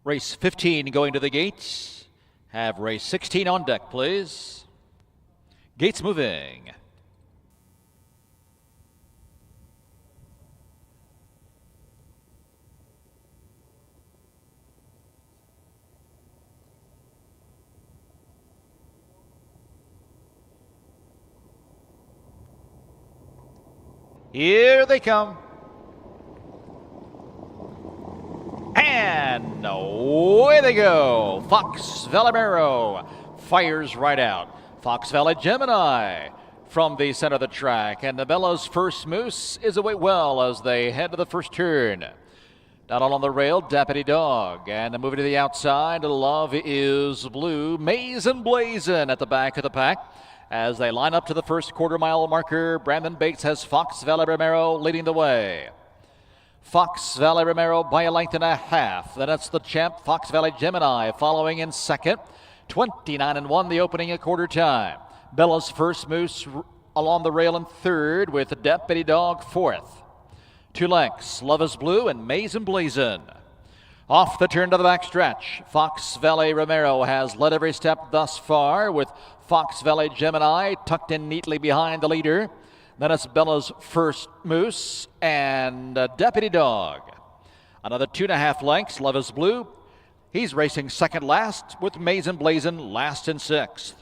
Race 15 going to the gates. Have race 16 on deck, please. Gates moving. Here they come. And away they go. Fox Valimero fires right out. Fox Valley Gemini from the center of the track. And Nabella's First Moose is away well as they head to the first turn. Down along the rail, Deputy Dog. And moving to the outside, Love is Blue. Maze and Blazin' at the back of the pack. As they line up to the first quarter-mile marker, Brandon Bates has Fox Valley Romero leading the way. Fox Valley Romero by a length and a half. Then it's the champ, Fox Valley Gemini, following in second. 29-1 the opening at quarter time. Bella's First Moose along the rail in third with Deputy Dog fourth. 2 lengths, Love is Blue and Maze and Blazin'. Off the turn to the backstretch, Fox Valley Romero has led every step thus far with Fox Valley Gemini tucked in neatly behind the leader. Then it's Bella's First Moose and Deputy Dog. Another 2.5 lengths, Love is Blue. He's racing second last with Maze and Blazin' last in sixth.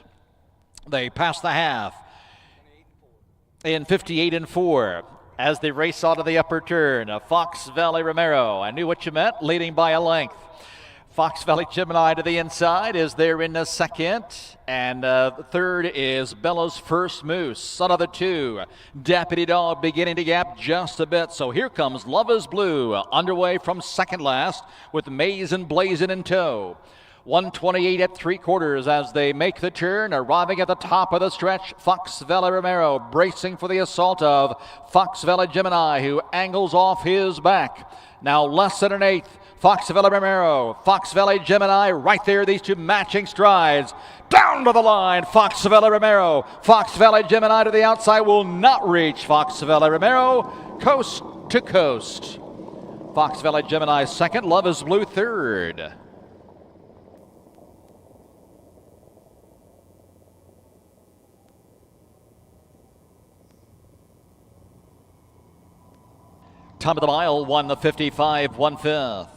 They pass the half in 58-4. As they race out of the upper turn, Fox Valley Romero, I knew what you meant, leading by a length. Fox Valley Gemini to the inside is there in the second. And third is Bella's First Moose. Another 2. Deputy Dog beginning to gap just a bit. So here comes Love is Blue underway from second last with Maze and Blazin' in tow. 128 at 3/4 as they make the turn, arriving at the top of the stretch. Fox Valley Romero bracing for the assault of Fox Valley Gemini, who angles off his back. Now less than an eighth. Fox Valley Romero, Fox Valley Gemini, right there, these two matching strides. Down to the line, Fox Valley Romero. Fox Valley Gemini to the outside will not reach Fox Valley Romero, coast to coast. Fox Valley Gemini second, Love is Blue third. Top of the mile, 1:55, 1/5.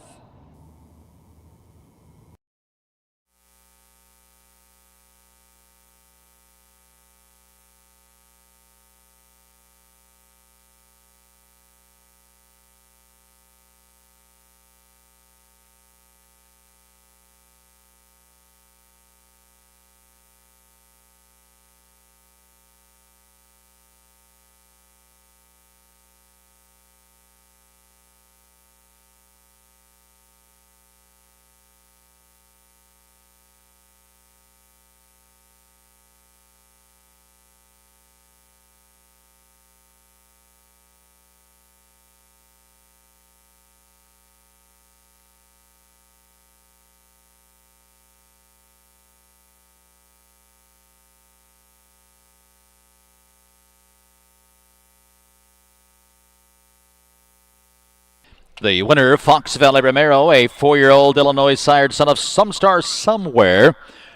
The winner, Fox Valley Romero, a 4-year-old Illinois sired son of Some Star Somewhere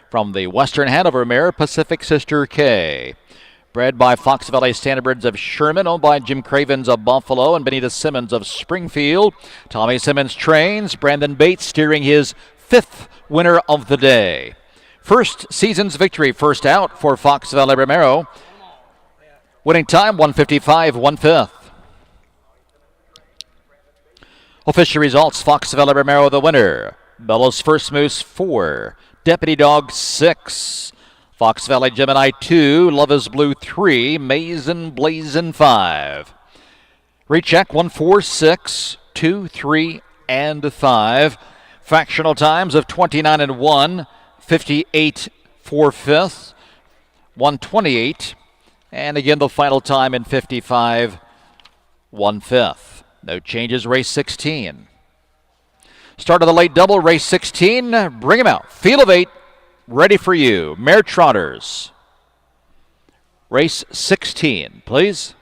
from the western Hanover mare, Pacific Sister K. Bred by Fox Valley Standardbirds of Sherman, owned by Jim Cravens of Buffalo and Benita Simmons of Springfield. Tommy Simmons trains, Brandon Bates steering his 5th winner of the day. First season's victory, first out for Fox Valley Romero. Winning time, 1:55, 1/5. Official results, Fox Valley Romero the winner. Bella's First Moose 4. Deputy Dog 6. Fox Valley Gemini 2. Love is Blue 3. Maze and Blazin' 5. Recheck 1, 4, 6, 2, 3, and 5. Fractional times of 29-1. 58 4/5. 128. And again the final time in 55 1/5. No changes, race 16. Start of the late double, race 16. Bring him out. Field of 8, ready for you. Mare Trotters. Race 16, please.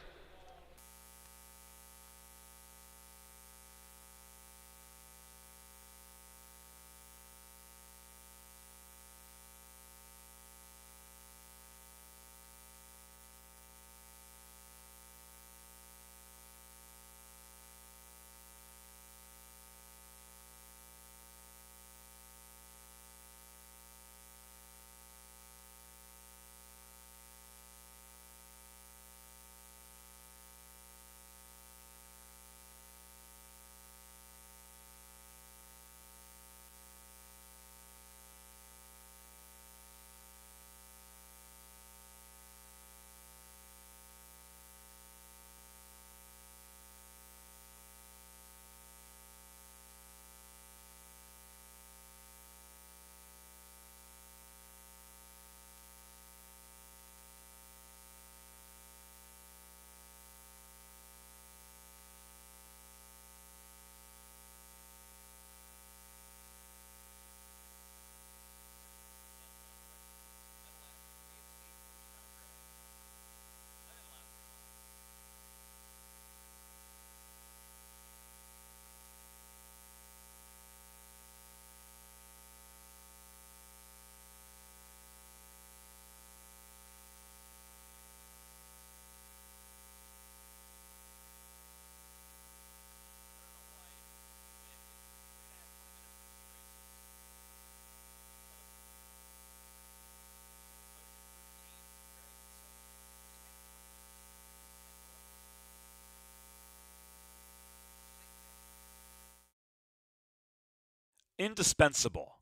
Indispensable.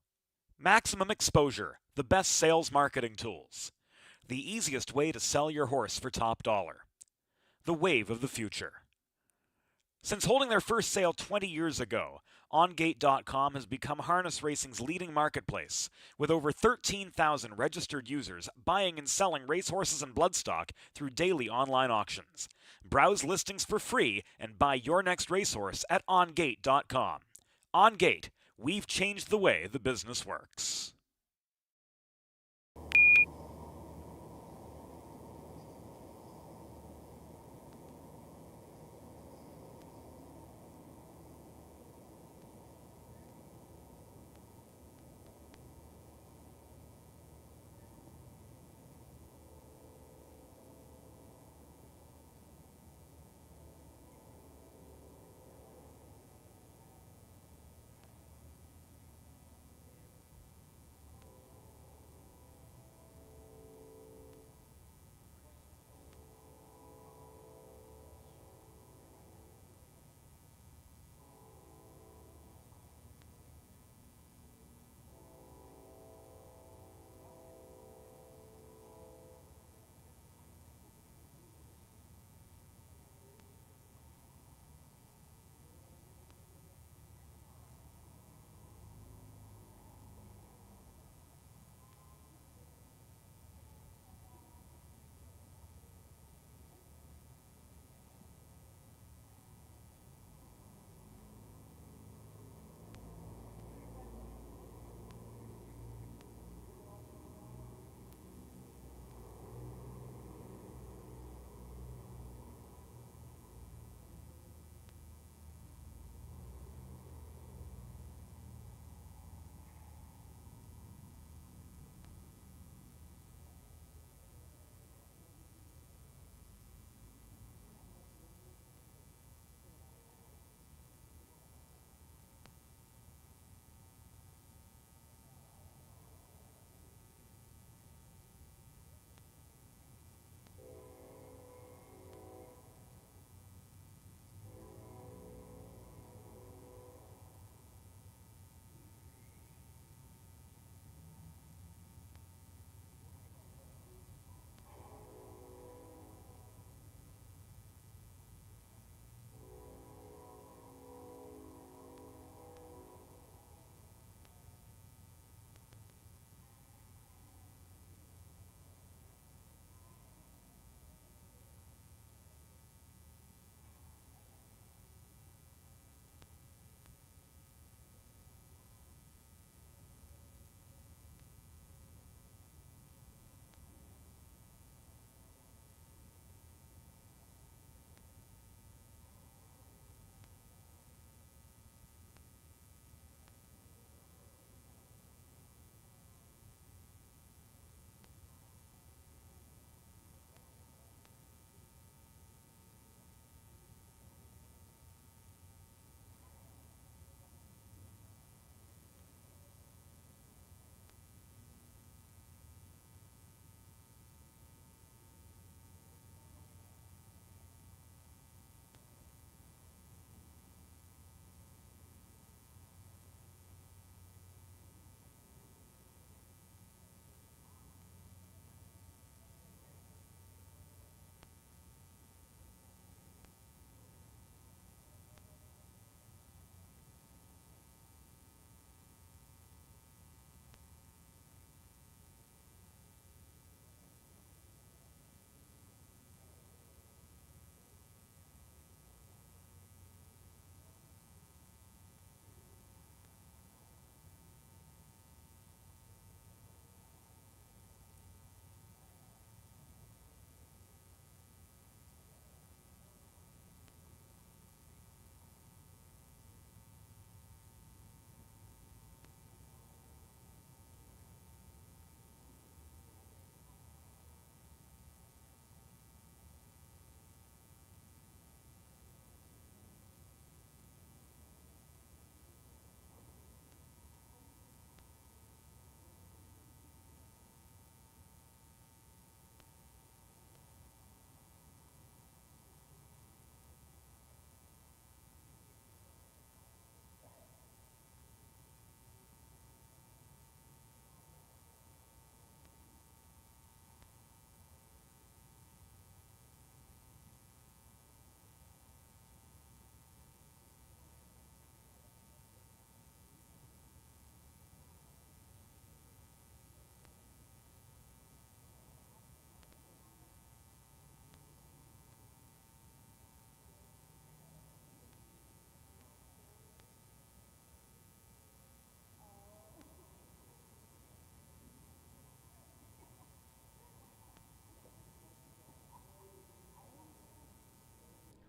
Maximum exposure, the best sales marketing tools. The easiest way to sell your horse for top dollar. The wave of the future. Since holding their first sale 20 years ago, OnGate.com has become harness racing's leading marketplace, with over 13,000 registered users buying and selling racehorses and bloodstock through daily online auctions. Browse listings for free and buy your next racehorse at OnGate.com. OnGate, we've changed the way the business works.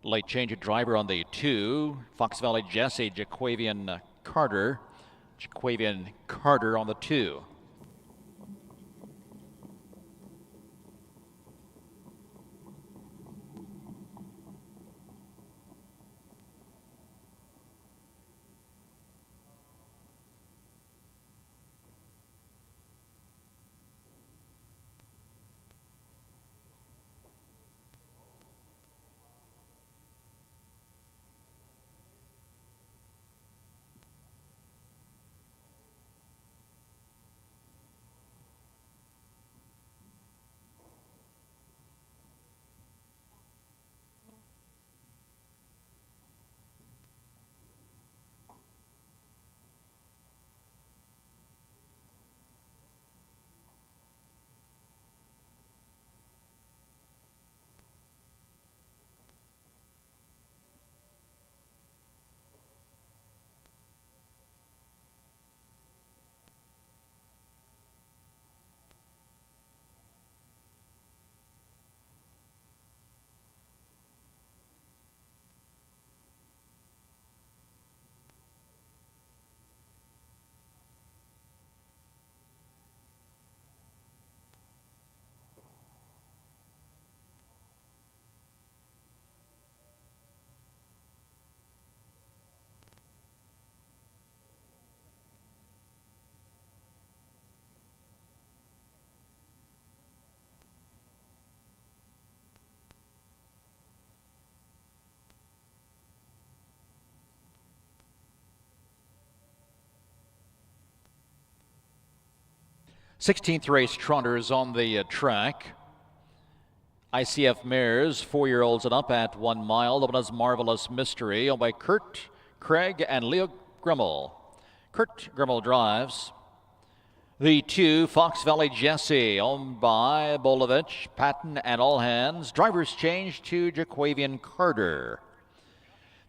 Late change of driver on the 2. Fox Valley Jesse, Jaquavian Carter. Jaquavian Carter on the 2. Sixteenth race trotters on the track. ICF mares, 4-year-olds and up at 1 mile. The one is Marvelous Mystery, owned by Kurt, Craig, and Leo Grimmel. Kurt Grimmel drives. The 2, Fox Valley Jesse, owned by Bolovich, Patton, and All Hands. Drivers change to Jaquavian Carter.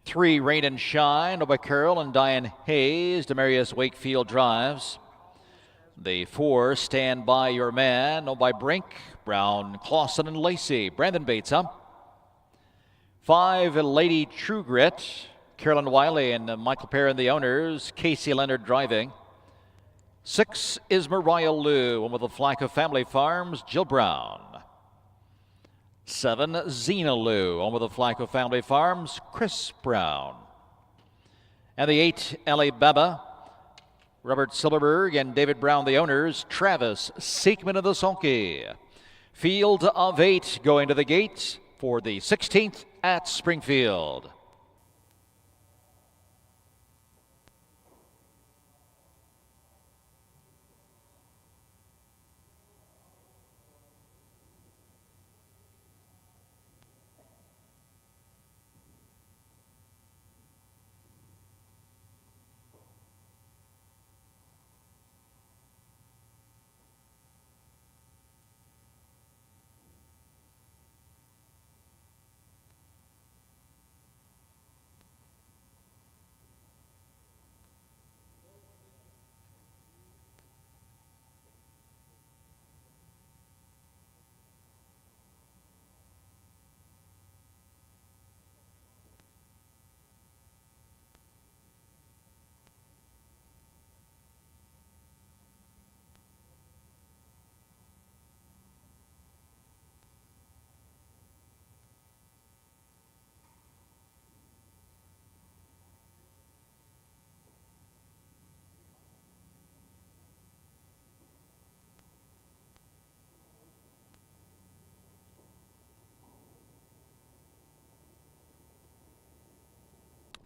3, Rain and Shine, owned by Carol and Diane Hayes. Demarius Wakefield drives. The 4, Stand By Your Man, owned by Brink, Brown, Clausen, and Lacey. Brandon Bates up. 5, Lady True Grit, Carolyn Wiley and Michael Perrin, the owners. Casey Leonard driving. 6 is Mariah Lou, and with the Flacco Family Farms, Jill Brown. 7, Zena Lou, and with the Flacco Family Farms, Chris Brown. And the 8, Ellie Baba, Robert Silverberg and David Brown, the owners. Travis Seekman of the Sulky. Field of 8 going to the gate for the 16th at Springfield.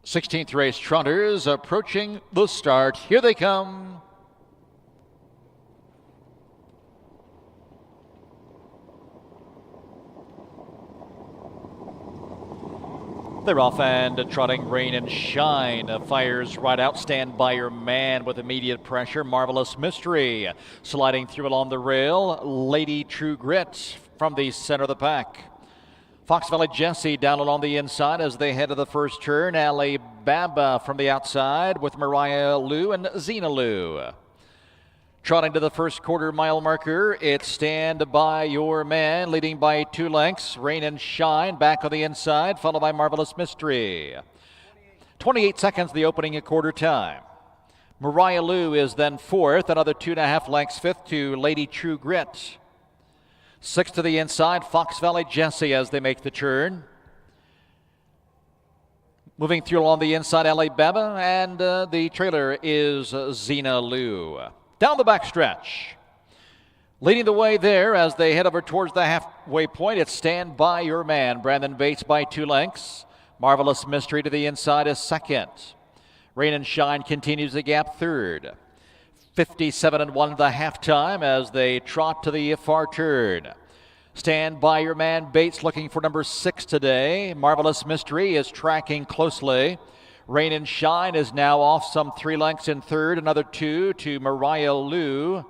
Sixteenth race trotters approaching the start. Here they come. They're off and trotting. Rain and Shine fires right out. Stand By Your Man with immediate pressure. Marvelous Mystery sliding through along the rail. Lady True Grit from the center of the pack. Fox Valley Jesse down along the inside as they head to the first turn. Alibaba from the outside with Mariah Lou and Zena Lou. Trotting to the first quarter mile marker, it's Stand By Your Man, leading by 2 lengths. Rain and Shine back on the inside, followed by Marvelous Mystery. 28 seconds, the opening quarter time. Mariah Lou is then fourth, another 2.5 lengths fifth to Lady True Grit. Sixth to the inside, Fox Valley Jessie as they make the turn. Moving through along the inside, Alibaba, and the trailer is Zena Lou. Down the backstretch. Leading the way there as they head over towards the halfway point, it's Stand By Your Man. Brandon Bates by 2 lengths. Marvelous Mystery to the inside is second. Rain and Shine continues the gap third. 57-1 the halftime as they trot to the far turn. Stand By Your Man. Bates looking for number 6 today. Marvelous Mystery is tracking closely. Rain and Shine is now off some 3 lengths in third, another 2 to Mariah Lou.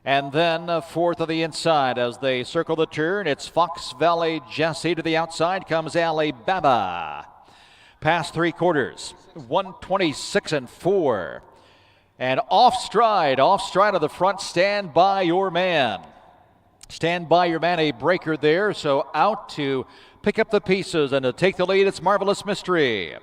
And then fourth on the inside as they circle the turn. It's Fox Valley Jessie. To the outside comes Alibaba. Past 3 quarters, 126-4. And off stride of the front, Stand By Your Man. Stand By Your Man, a breaker there, so out to pick up the pieces and to take the lead, it's Marvelous Mystery.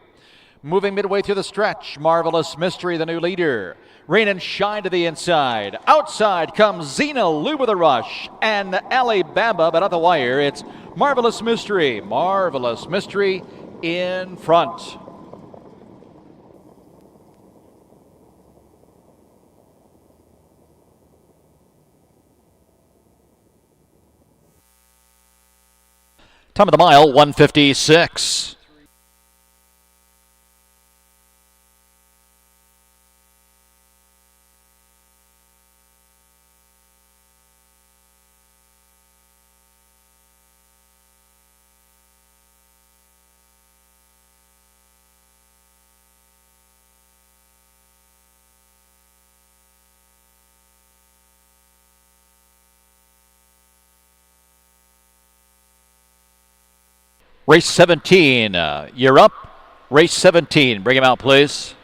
Moving midway through the stretch, Marvelous Mystery, the new leader. Rain and Shine to the inside. Outside comes Zena Lou with a rush, and Alibaba, but at the wire, it's Marvelous Mystery. Marvelous Mystery in front. Time of the mile, 1:56. Race 17, you're up. Race 17, bring him out, please.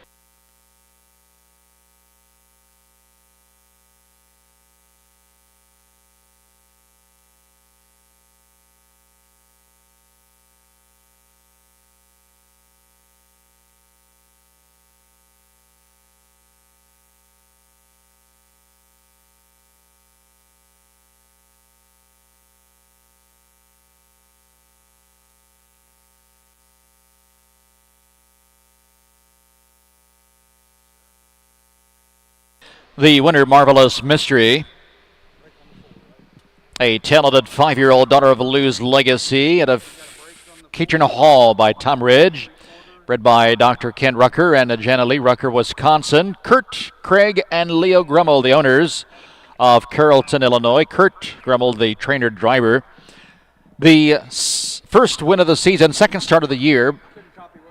The winner, Marvelous Mystery, a talented 5-year-old daughter of Lou's Legacy out of Kitchener Hall by Tom Ridge, bred by Dr. Ken Rucker and Jana Lee Rucker, Wisconsin. Kurt, Craig, and Leo Grummel, the owners of Carrollton, Illinois. Kurt Grummel, the trainer driver. The first win of the season, second start of the year.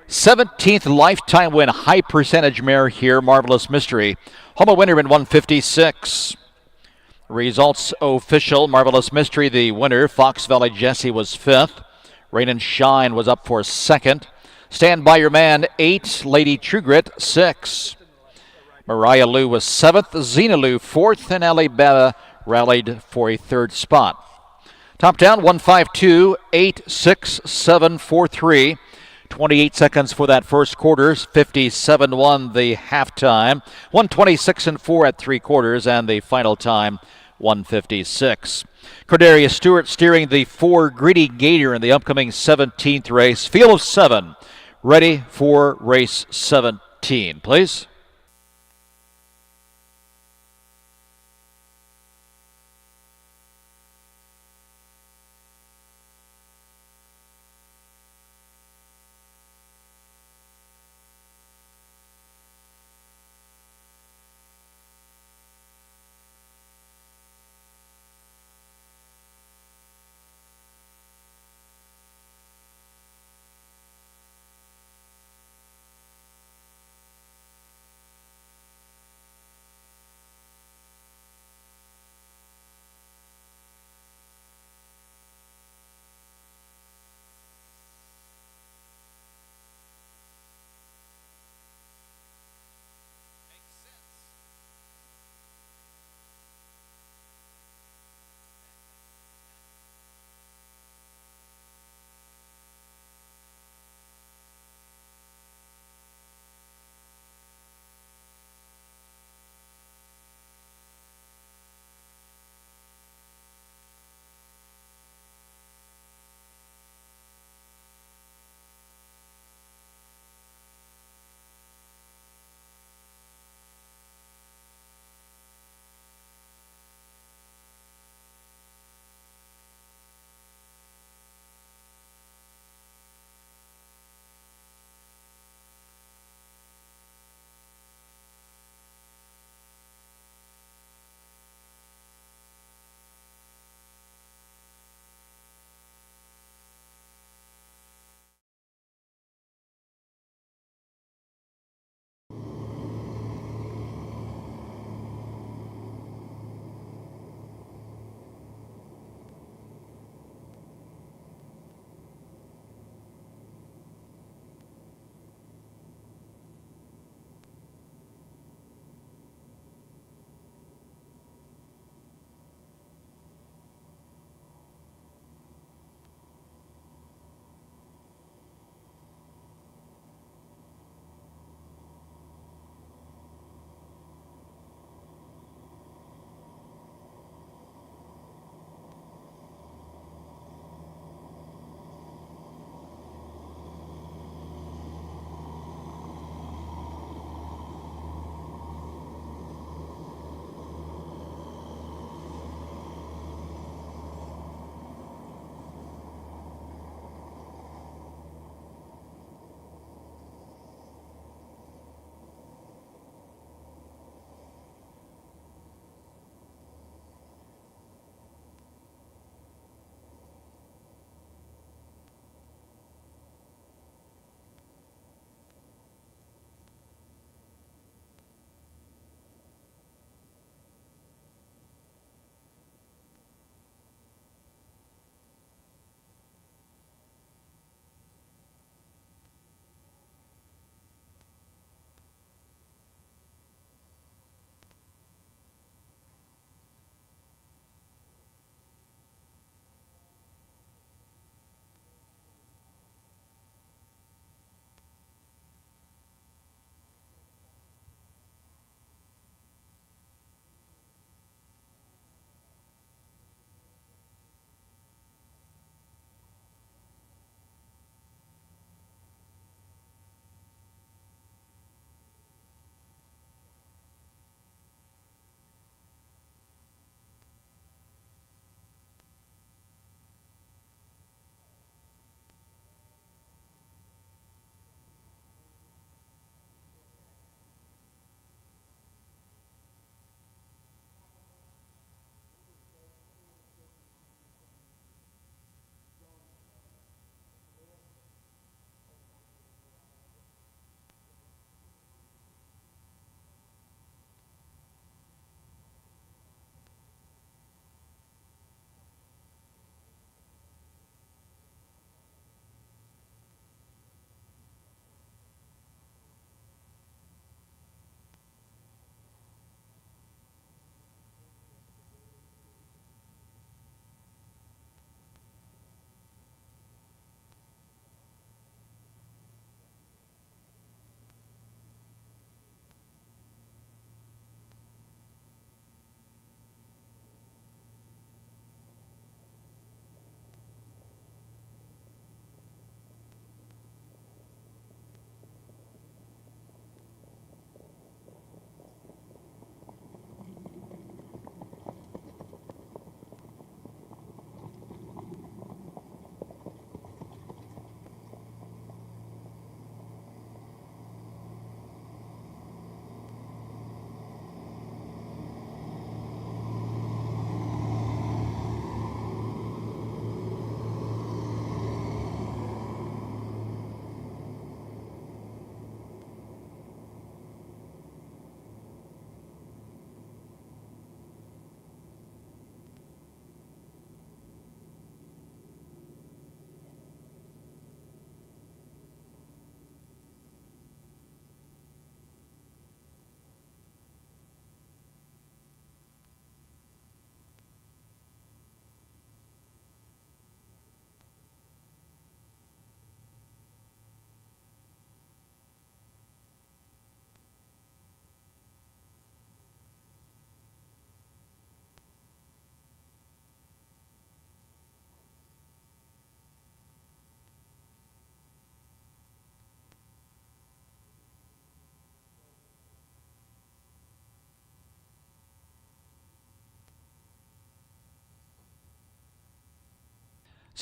17th lifetime win, high percentage mare here, Marvelous Mystery. Home winner in 1:56. Results official, Marvelous Mystery, the winner. Fox Valley Jessie was 5th. Rain and Shine was up for 2nd. Stand By Your Man, 8. Lady True Grit, 6. Mariah Lou was 7th. Zena Lou, 4th. And Alibaba rallied for a 3rd spot. Top down, 1:52, 8:6.743. 28 seconds for that first quarter, 57-1 the halftime, 126-4 at 3 quarters, and the final time, 1:56. Cordelia Stewart steering the 4 Gritty Gator in the upcoming 17th race. Field of 7, ready for race 17, please.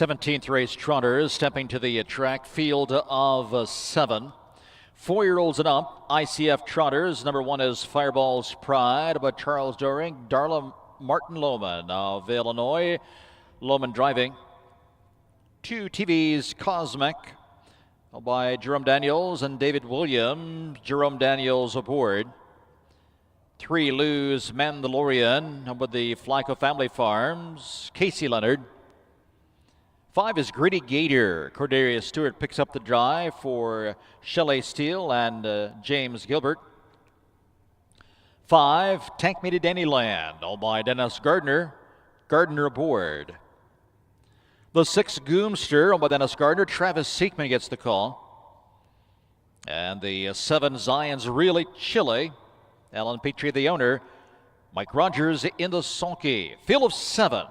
17th race trotters stepping to the track, field of 7. 4-year-olds and up, ICF trotters. Number 1 is Fireball's Pride by Charles Doring, Darla Martin Lohman of Illinois. Lohman driving. 2 TV's Cosmic by Jerome Daniels and David Williams. Jerome Daniels aboard. 3 Lou's Mandalorian with the Flyco Family Farms, Casey Leonard. 5 is Gritty Gator. Cordarius Stewart picks up the drive for Shelley Steele and James Gilbert. 5, Tank Me to Dannyland, all by Dennis Gardner. Gardner aboard. The 6 Goomster, owned by Dennis Gardner. Travis Seekman gets the call. And the 7 Zion's Really Chilly. Alan Petrie, the owner. Mike Rogers in the sulky. Field of 7.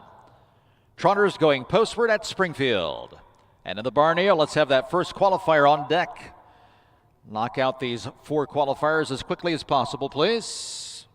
Trotters going postward at Springfield. And in the barn here, let's have that first qualifier on deck. Knock out these 4 qualifiers as quickly as possible, please.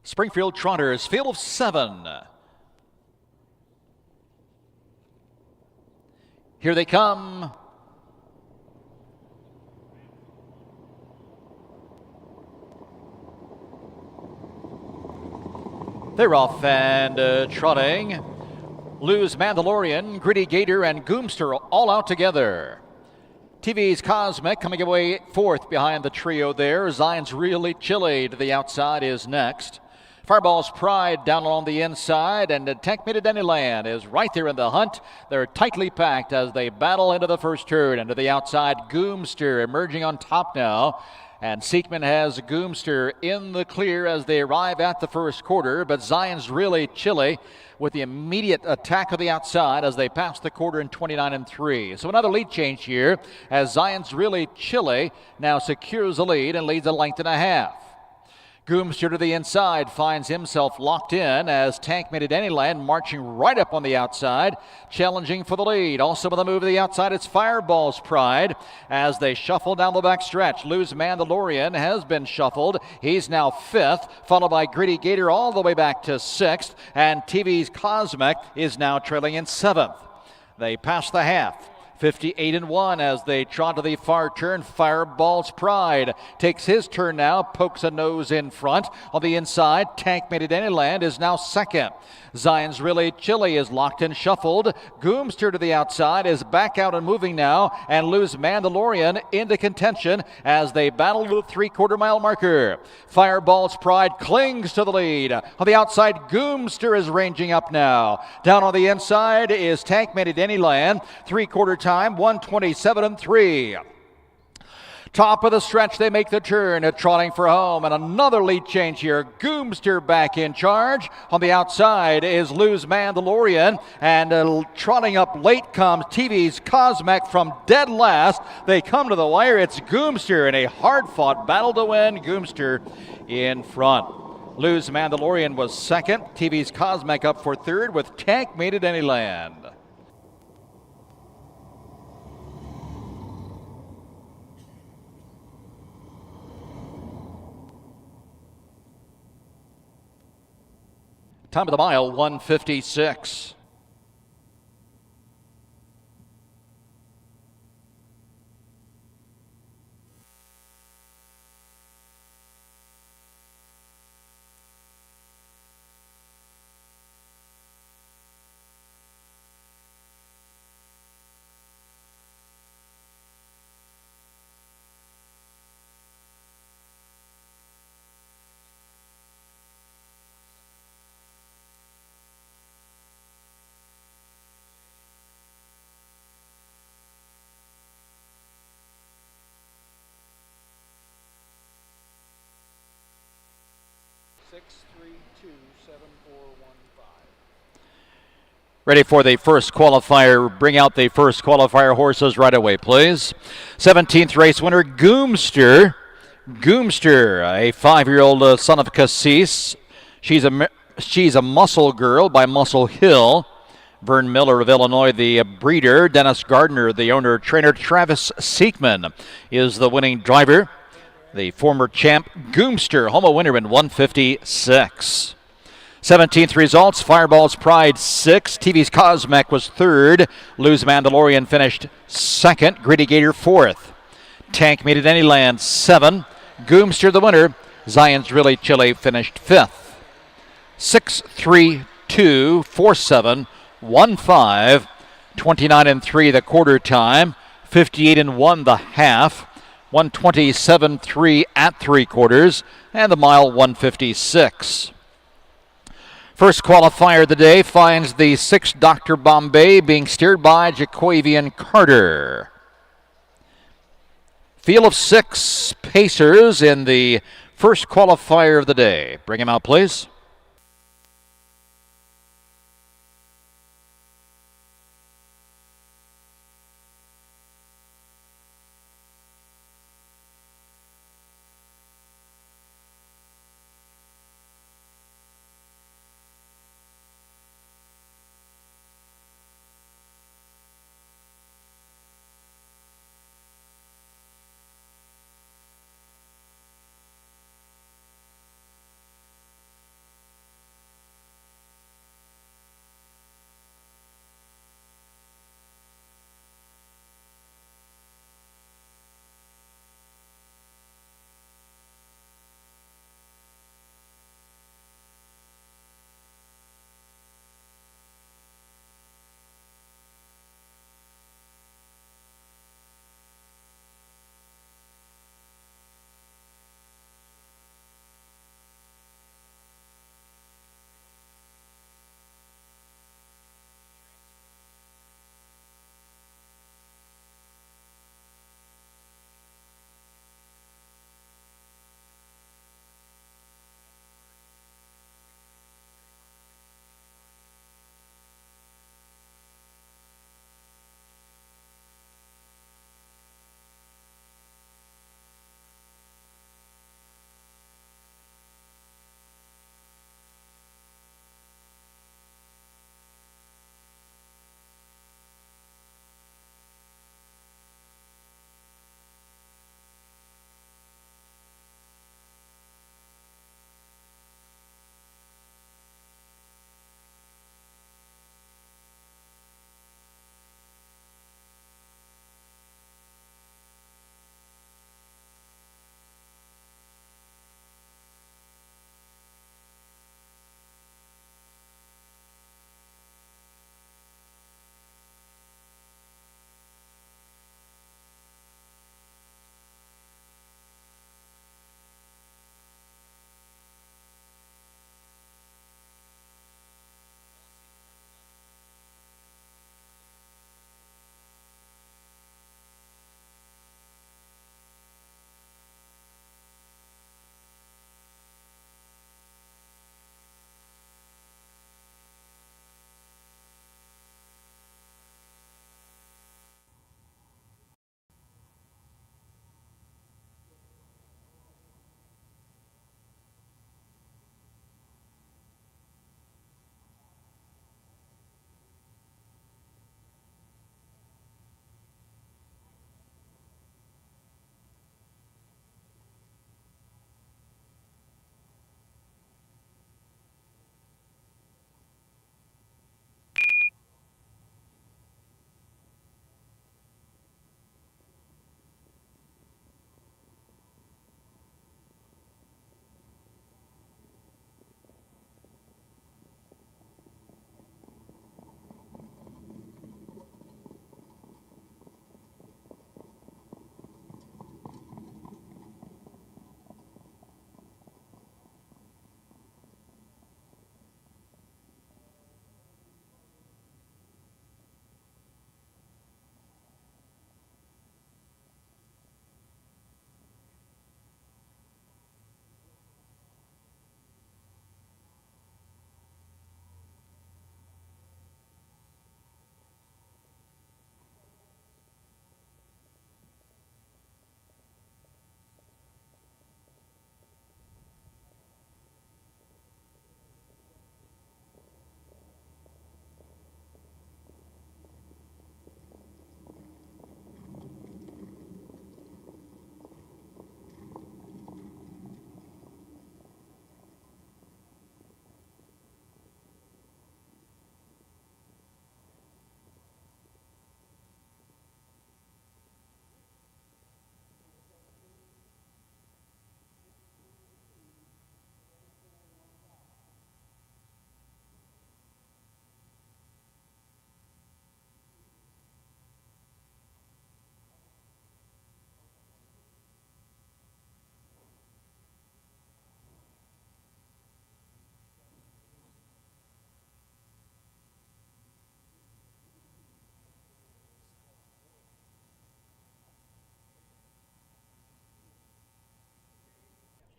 Springfield Trotters, field of 7. Here they come. They're off and trotting. Lose Mandalorian, Gritty Gator, and Goomster all out together. TV's Cosmic coming away fourth behind the trio there. Zion's Really Chilly to the outside is next. Fireball's Pride down along the inside, and Tank Made It Anyland is right there in the hunt. They're tightly packed as they battle into the first turn. And to the outside, Goomster emerging on top now. And Seekman has Goomster in the clear as they arrive at the first quarter, but Zion's Really Chilly with the immediate attack of the outside as they pass the quarter in 29-3. So another lead change here as Zion's Really Chilly now secures the lead and leads a length and a half. Goomster to the inside finds himself locked in as Tank Made It Anyland marching right up on the outside, challenging for the lead. Also with a move to the outside, it's Fireball's Pride as they shuffle down the back stretch. Lose Mandalorian has been shuffled. He's now fifth, followed by Gritty Gator all the way back to sixth, and TV's Cosmic is now trailing in seventh. They pass the half. 58-1 as they trot to the far turn. Fireball's Pride takes his turn now, pokes a nose in front. On the inside, Tank Made It Anyland is now second. Zion's Really Chilly is locked and shuffled. Goomster to the outside is back out and moving now, and Lose Mandalorian into contention as they battle the three-quarter mile marker. Fireball's Pride clings to the lead. On the outside, Goomster is ranging up now. Down on the inside is Tank Made It Anyland. Three-quarter time, 1:27.3. Top of the stretch, they make the turn, trotting for home, and another lead change here. Goomster back in charge. On the outside is Lose Mandalorian, and trotting up late comes TV's Cosmic from dead last. They come to the wire. It's Goomster in a hard-fought battle to win. Goomster in front. Lose Mandalorian was second. TV's Cosmic up for third with Tank Made It Anyland. Time of the mile, 1:56. Ready for the first qualifier. Bring out the first qualifier horses right away, please. 17th race winner, Goomster. Goomster, a 5-year-old son of Cassis. She's a muscle girl by Muscle Hill. Vern Miller of Illinois, the breeder. Dennis Gardner, the owner. Trainer Travis Seekman is the winning driver. The former champ, Goomster, home a winner in 1:56. 17th results, Fireball's Pride 6, TV's Cosmic was third, Lose Mandalorian finished second, Gritty Gator fourth. Tank Made It Anyland 7, Goomster the winner, Zion's Really Chilly finished fifth. 6:32.47.15, 29-3 the quarter time, 58-1 the half, 1:27.3 at three quarters, and the mile 1:56. First qualifier of the day finds the 6 Dr. Bombay being steered by Jaquavian Carter. Field of 6 pacers in the first qualifier of the day. Bring him out, please.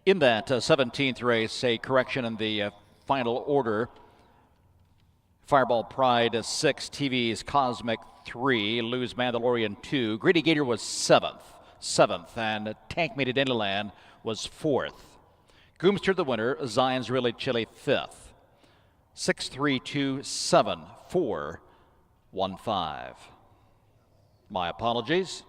In that 17th race, a correction in the final order. Fireball Pride 6, TV's Cosmic 3, Lou's Mandalorian 2. Greedy Gator was 7th, and Tank Made It Inland was 4th. Goomster the winner, Zion's Really Chili 5th. 6, 3, 2, 7, 4, 1, 5. My apologies.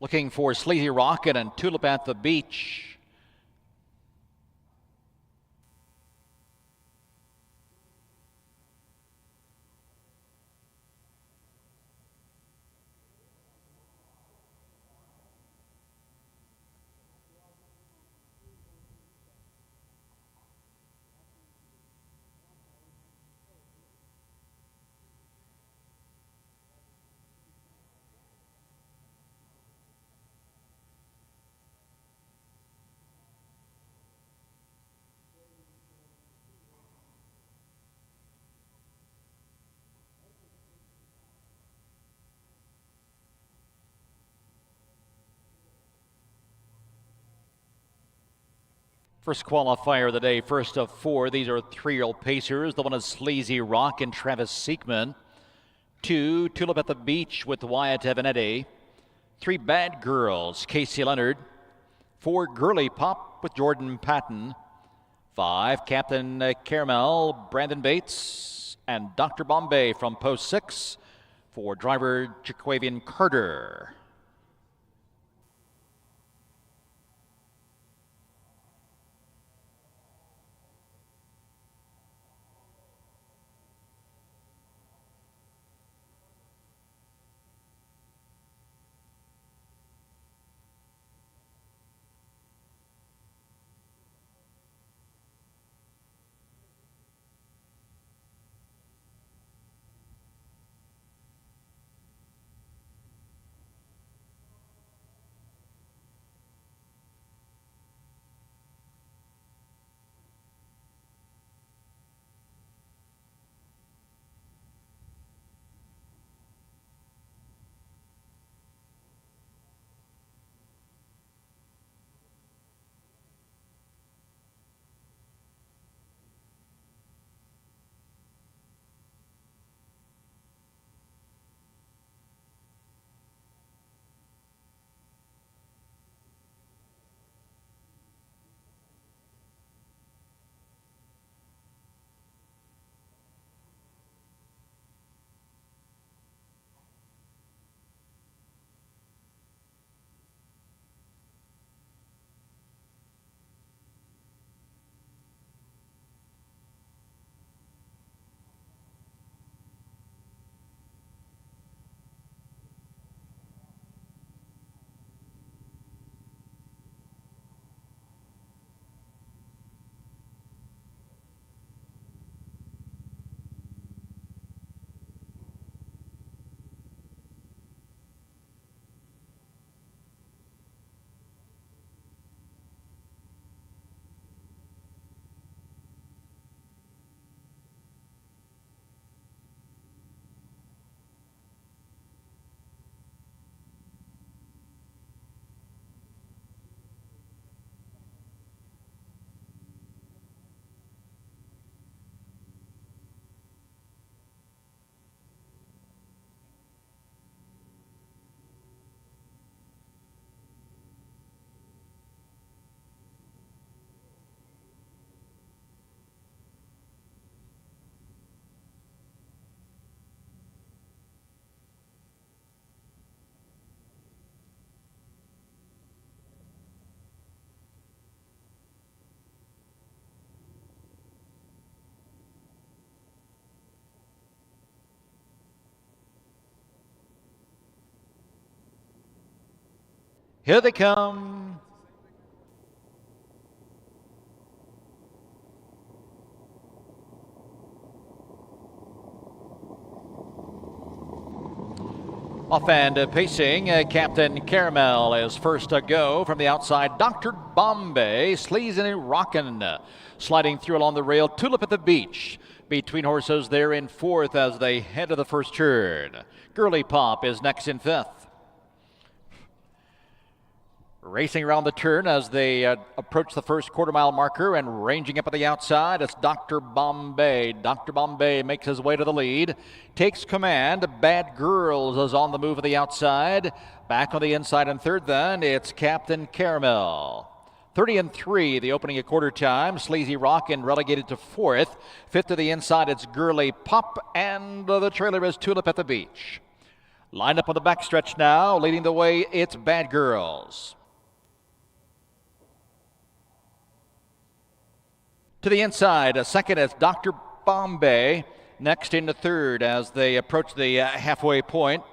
Looking for Sleazy Rocket and Tulip at the Beach. First qualifier of the day, first of 4. These are 3-year-old pacers. The one is Sleazy Rock and Travis Seekman. 2, Tulip at the Beach with Wyatt Evanetti. 3, Bad Girls, Casey Leonard. 4, Girly Pop with Jordan Patton. 5, Captain Caramel, Brandon Bates. And Dr. Bombay from Post 6 for driver Jaquavian Carter. Here they come. Off and pacing, Captain Caramel is first to go from the outside. Dr. Bombay, Sleazy Rockin' sliding through along the rail. Tulip at the Beach between horses there in fourth as they head to the first turn. Girly Pop is next in fifth. Racing around the turn as they approach the first quarter-mile marker and ranging up at the outside, it's Dr. Bombay. Dr. Bombay makes his way to the lead, takes command. Bad Girls is on the move at the outside. Back on the inside in third then, it's Captain Caramel. 30-3, the opening at quarter time. Sleazy Rockin' relegated to fourth. Fifth to the inside, it's Girly Pop, and the trailer is Tulip at the Beach. Lined up on the backstretch now, leading the way, it's Bad Girls. To the inside, second is Dr. Bombay. Next into third as they approach the halfway point,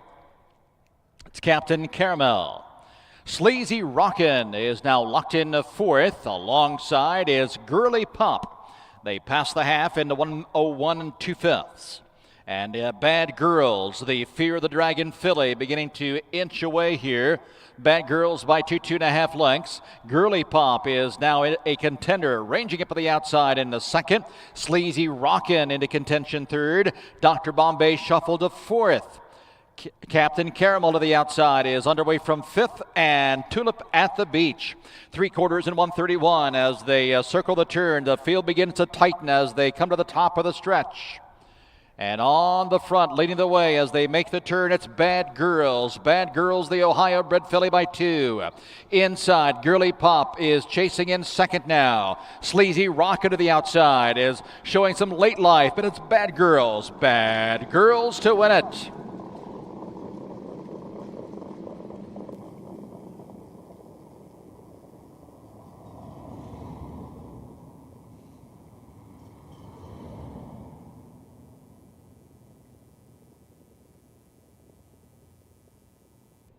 it's Captain Caramel. Sleazy Rockin' is now locked in fourth. Alongside is Girly Pop. They pass the half into 1:01 2/5. And Bad Girls, the Fear of the Dragon filly, beginning to inch away here. Bad Girls by 2.5 lengths. Girly Pop is now a contender, ranging up to the outside in the second. Sleazy Rockin' into contention third. Dr. Bombay shuffled to fourth. Captain Caramel to the outside is underway from fifth, and Tulip at the Beach. 3/4 and 1:31 as they circle the turn. The field begins to tighten as they come to the top of the stretch. And on the front, leading the way as they make the turn, it's Bad Girls. Bad Girls, the Ohio-bred filly by 2. Inside, Girly Pop is chasing in second now. Sleazy Rockin' to the outside is showing some late life, but it's Bad Girls. Bad Girls to win it.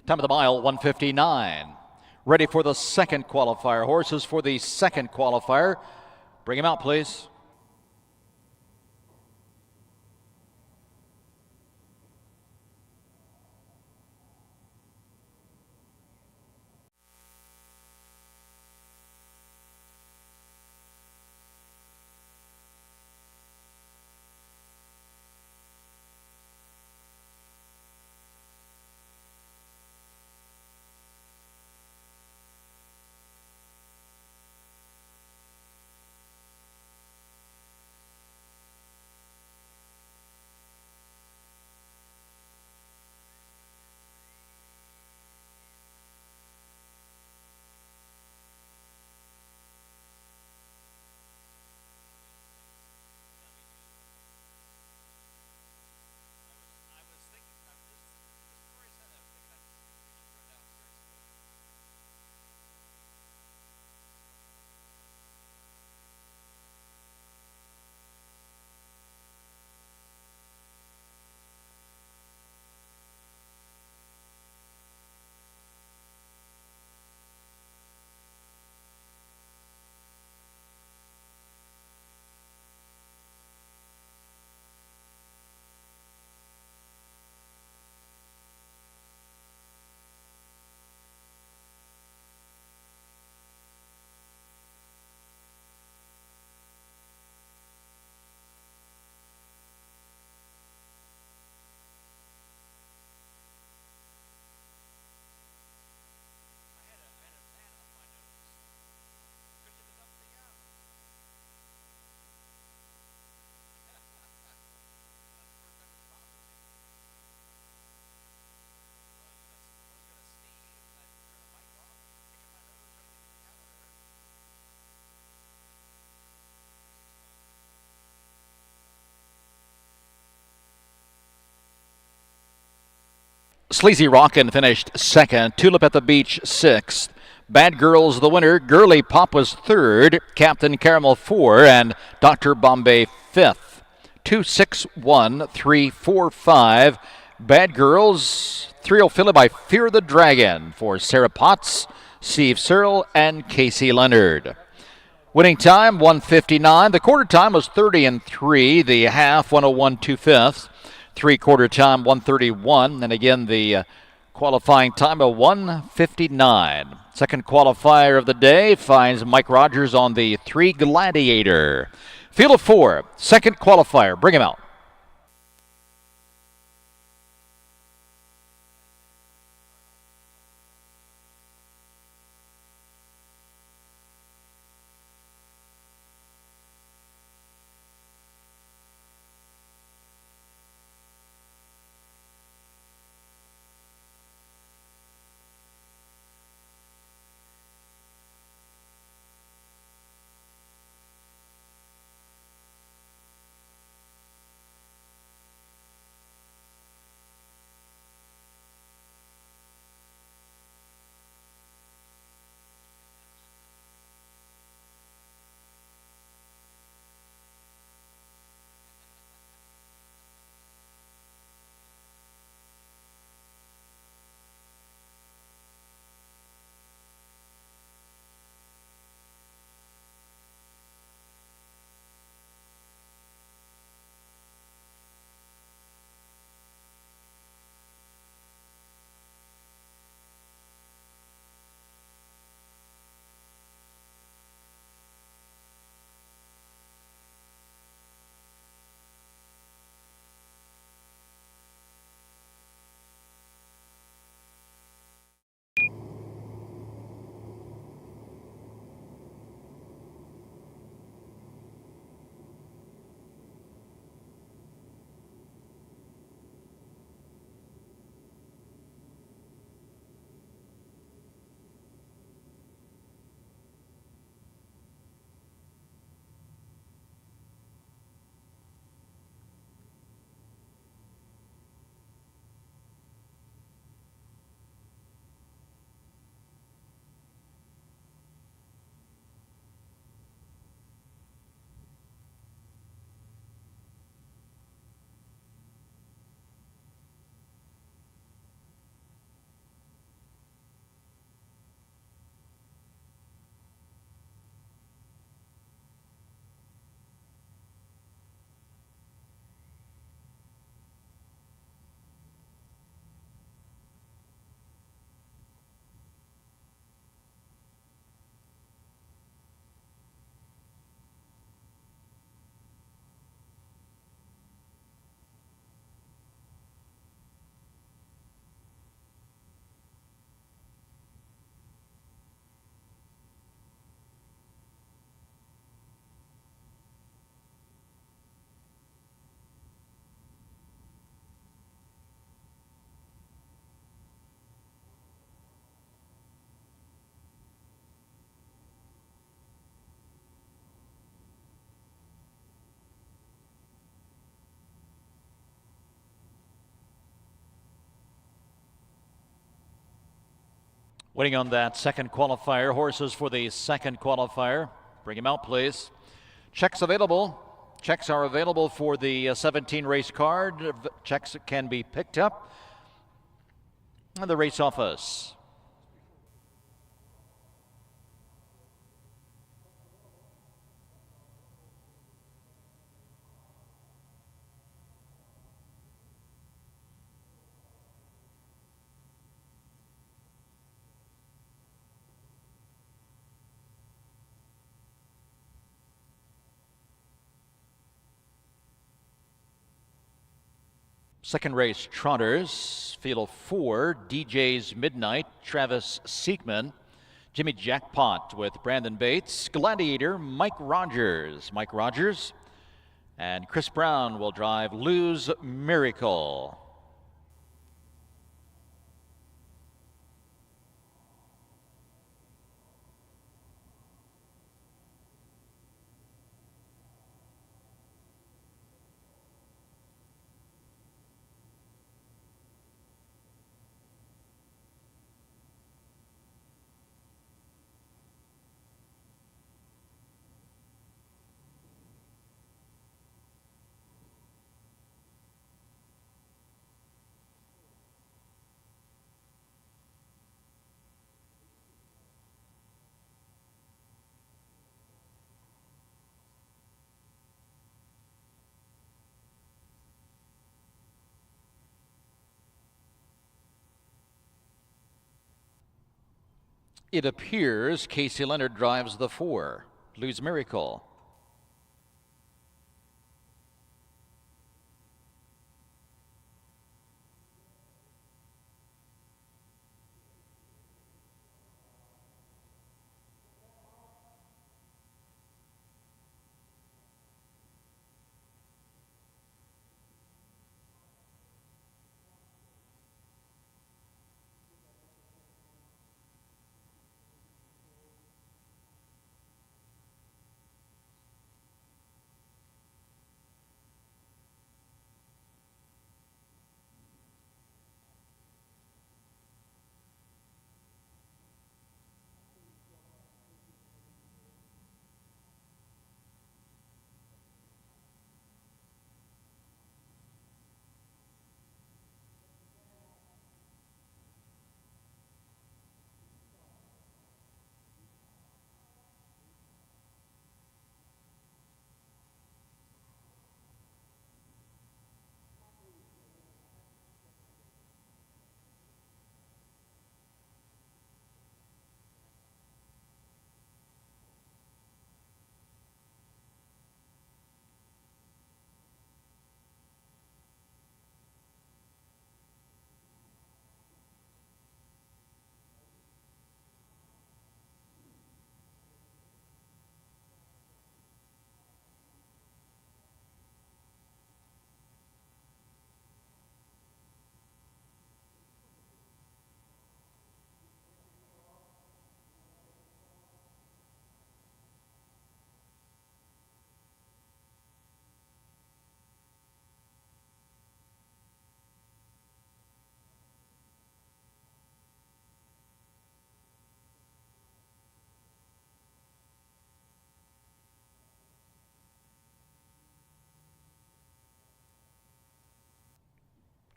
Time of the mile, 1:59. Ready for the second qualifier. Horses for the second qualifier. Bring him out, please. Sleazy Rockin' finished second. Tulip at the Beach sixth. Bad Girls the winner. Girly Pop was third. Captain Caramel 4, and Dr. Bombay fifth. 2, 6, 1, 3, 4, 5. Bad Girls, Thrill Philly by Fear the Dragon for Sarah Potts, Steve Searle, and Casey Leonard. Winning time 1:59. The quarter time was 30-3. The half 1:01 2/5. Three-quarter time 1:31. And again the qualifying time of 1:59. Second qualifier of the day finds Mike Rogers on the 3 Gladiator. Field of 4. Second qualifier. Bring him out. Waiting on that second qualifier. Horses for the second qualifier. Bring him out, please. Checks available. Checks are available for the 17 race card. Checks can be picked up at the race office. Second race, Trotters, field of 4, DJ's Midnight, Travis Seekman, Jimmy Jackpot with Brandon Bates, Gladiator, Mike Rogers. Mike Rogers and Chris Brown will drive Lou's Miracle. It appears Casey Leonard drives the 4. Lose Miracle.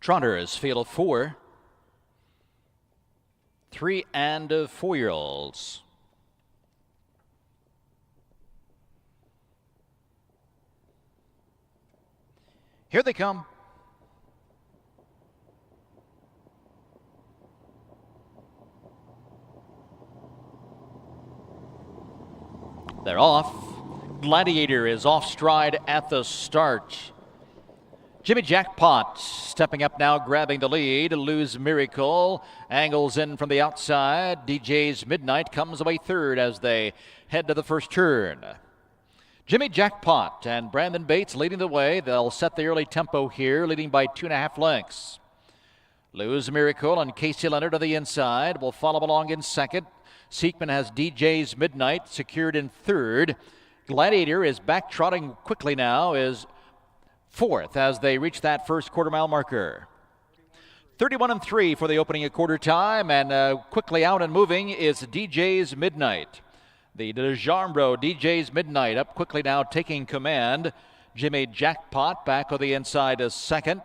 Trotters, field of 4. 3 and 4-year-olds. Here they come. They're off. Gladiator is off stride at the start. Jimmy Jackpot stepping up now, grabbing the lead. Lose Miracle angles in from the outside. DJ's Midnight comes away third as they head to the first turn. Jimmy Jackpot and Brandon Bates leading the way. They'll set the early tempo here, leading by 2.5 lengths. Lose Miracle and Casey Leonard to the inside will follow along in second. Seekman has DJ's Midnight secured in third. Gladiator is back trotting quickly now, is fourth as they reach that first quarter-mile marker. 31-3 for the opening of quarter time, and quickly out and moving is DJ's Midnight. The DeJarmbro DJ's Midnight up quickly now, taking command. Jimmy Jackpot back on the inside is second.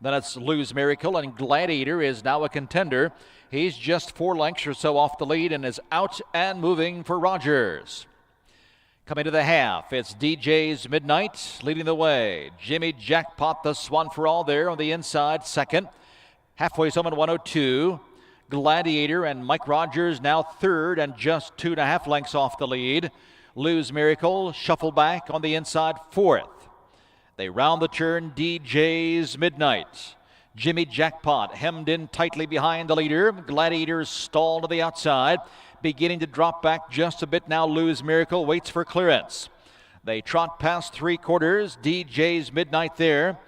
Then it's Lose Miracle, and Gladiator is now a contender. He's just 4 lengths or so off the lead and is out and moving for Rogers. Coming to the half, it's DJ's Midnight leading the way. Jimmy Jackpot, the Swan for All there on the inside, second. Halfway home at 102. Gladiator and Mike Rogers now third and just 2.5 lengths off the lead. Lose Miracle, shuffle back on the inside, fourth. They round the turn, DJ's Midnight. Jimmy Jackpot hemmed in tightly behind the leader. Gladiator stalled to the outside. Beginning to drop back just a bit now. Lose Miracle waits for clearance. They trot past 3/4. DJ's Midnight there.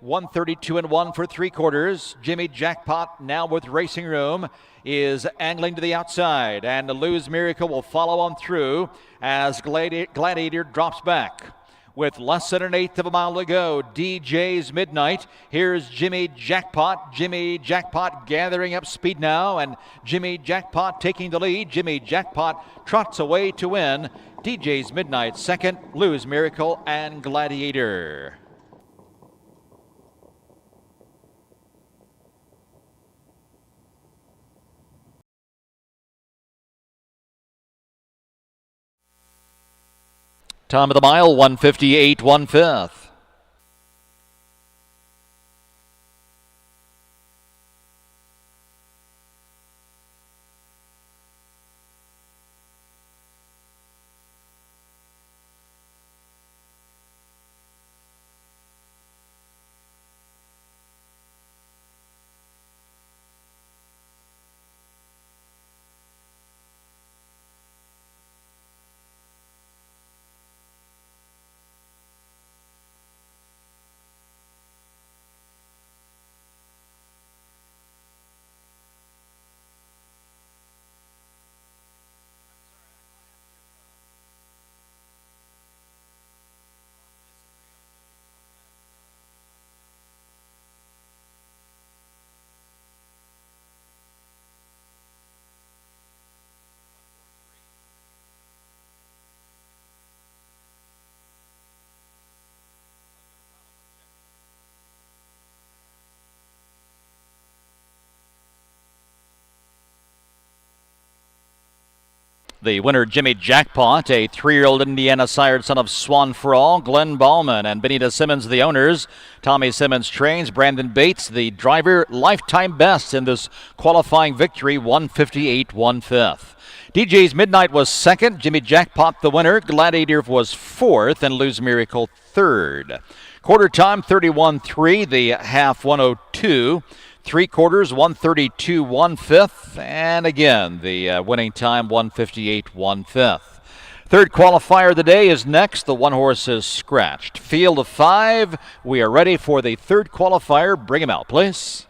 132-1 for 3/4. Jimmy Jackpot now with racing room is angling to the outside, and the Lose Miracle will follow on through as Gladiator drops back. With less than 1/8 of a mile to go, DJ's Midnight. Here's Jimmy Jackpot. Jimmy Jackpot gathering up speed now, and Jimmy Jackpot taking the lead. Jimmy Jackpot trots away to win. DJ's Midnight second, Lose Miracle and Gladiator. Time of the mile, 1:58 1/5. The winner, Jimmy Jackpot, a 3-year-old Indiana sired son of Swan for All, Glenn Ballman and Benita Simmons, the owners. Tommy Simmons trains. Brandon Bates, the driver, lifetime best in this qualifying victory, 158 1/5. DJ's Midnight was second. Jimmy Jackpot, the winner. Gladiator was fourth, and Lose Miracle third. Quarter time 31-3, the half 102. 3 quarters 132 1/5, and again the winning time 158 1/5. Third qualifier of the day is next. The one horse is scratched. Field of 5. We are ready for the third qualifier. Bring him out, please.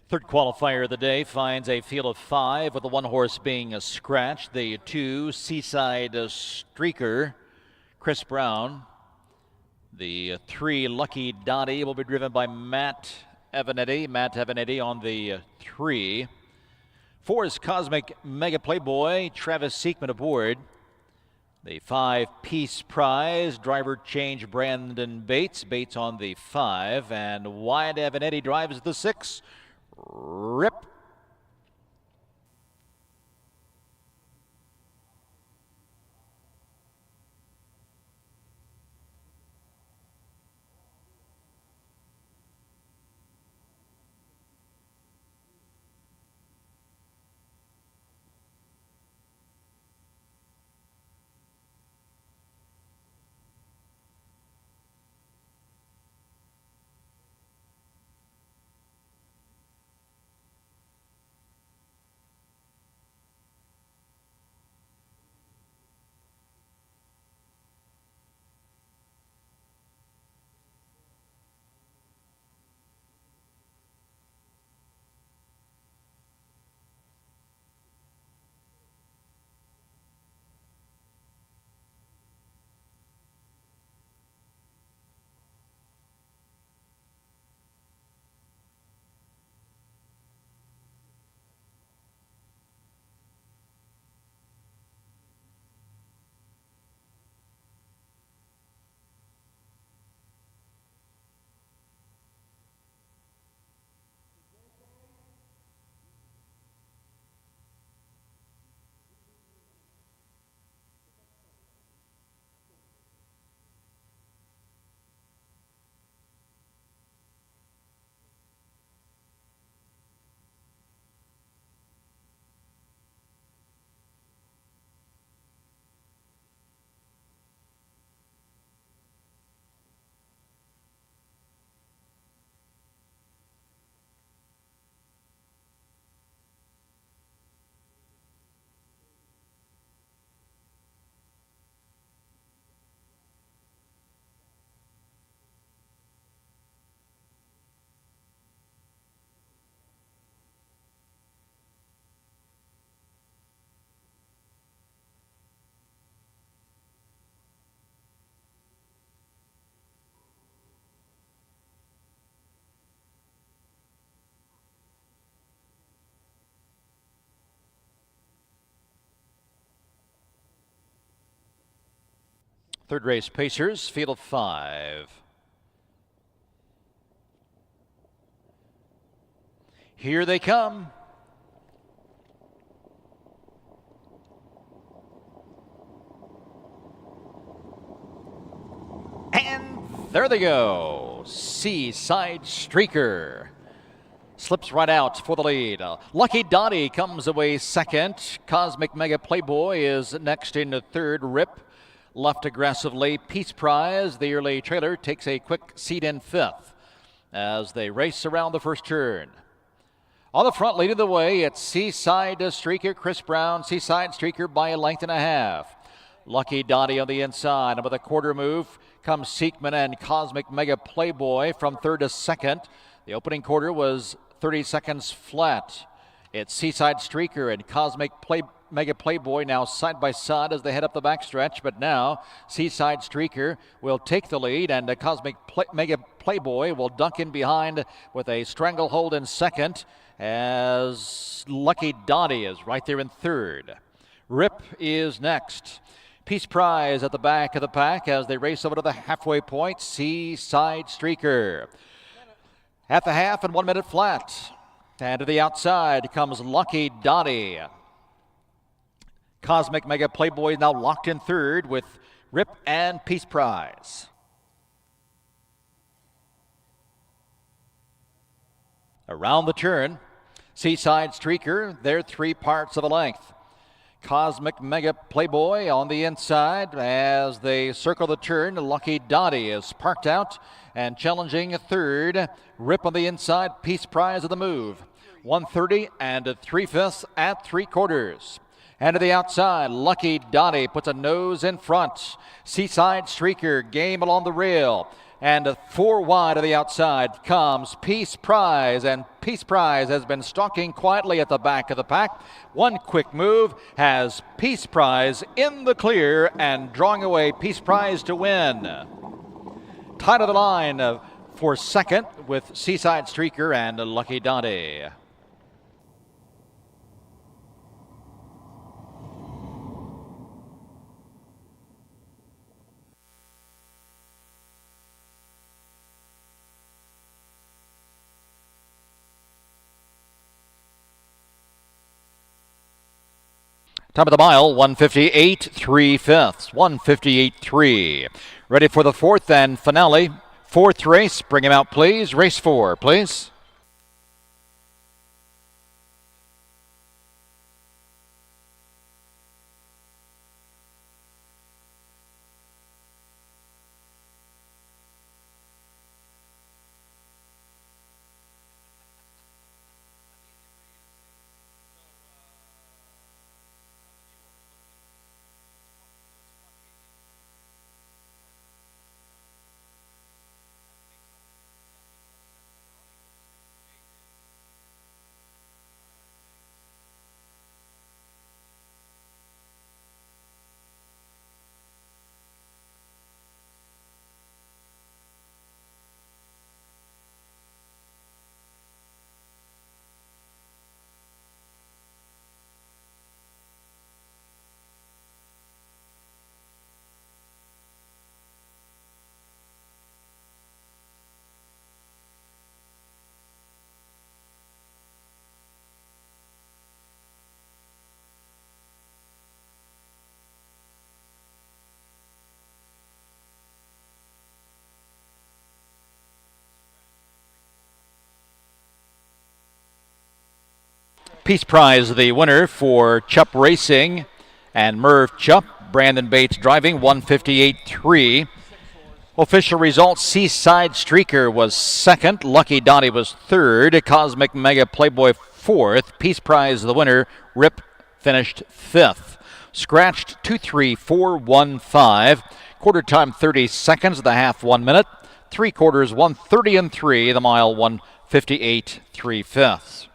Third qualifier of the day finds a field of 5 with the 1 horse being a scratch. The 2 Seaside Streaker, Chris Brown. The 3 Lucky Dottie will be driven by Matt Evanetti on the 3. 4 is Cosmic Mega Playboy, Travis Seekman aboard. The 5 Peace Prize, driver change Brandon Bates on the 5. And Wyatt Evanetti drives the 6. Rip. Third race Pacers, field of 5. Here they come. And there they go. Seaside Streaker slips right out for the lead. Lucky Dottie comes away second. Cosmic Mega Playboy is next in the third. Rip left aggressively. Peace Prize, the early trailer, takes a quick seat in fifth as they race around the first turn. On the front, leading the way, it's Seaside Streaker, Chris Brown. Seaside Streaker by a length and a half. Lucky Dottie on the inside. And with a quarter move comes Seekman and Cosmic Mega Playboy from third to second. The opening quarter was 30 seconds flat. It's Seaside Streaker and Cosmic Mega Playboy now side by side as they head up the backstretch, but now Seaside Streaker will take the lead and Mega Playboy will duck in behind with a stranglehold in second as Lucky Dottie is right there in third. Rip is next. Peace Prize at the back of the pack as they race over to the halfway point. Seaside Streaker at the half and 1 minute flat. And to the outside comes Lucky Dottie. Cosmic Mega Playboy now locked in third with Rip and Peace Prize. Around the turn, Seaside Streaker, they're 3 parts of a length. Cosmic Mega Playboy on the inside as they circle the turn. Lucky Dottie is parked out and challenging third. Rip on the inside, Peace Prize of the move. 130 and 3/5 at 3/4. And to the outside, Lucky Dottie puts a nose in front. Seaside Streaker, game along the rail. And 4 wide of the outside comes Peace Prize, and Peace Prize has been stalking quietly at the back of the pack. One quick move has Peace Prize in the clear and drawing away Peace Prize to win. Tied to the line for second with Seaside Streaker and Lucky Dante. Top of the mile, 158 3/5. 158.3. Ready for the fourth and finale. Fourth race. Bring him out, please. Race 4, please. Peace Prize, the winner for Chupp Racing and Merv Chupp. Brandon Bates driving, 158.3. Official results, Seaside Streaker was second. Lucky Dottie was third. Cosmic Mega Playboy fourth. Peace Prize, the winner. Rip finished fifth. Scratched 2.3415. Quarter time 30 seconds. The half 1 minute. 3 quarters 1:30 and 3. The mile 1:58 3/5.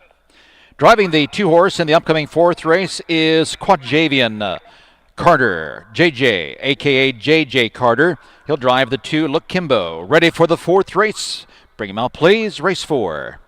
Driving the 2-horse in the upcoming fourth race is Quadjavian Carter, JJ, a.k.a. JJ Carter. He'll drive the 2 Look Kimbo. Ready for the fourth race. Bring him out, please. Race 4.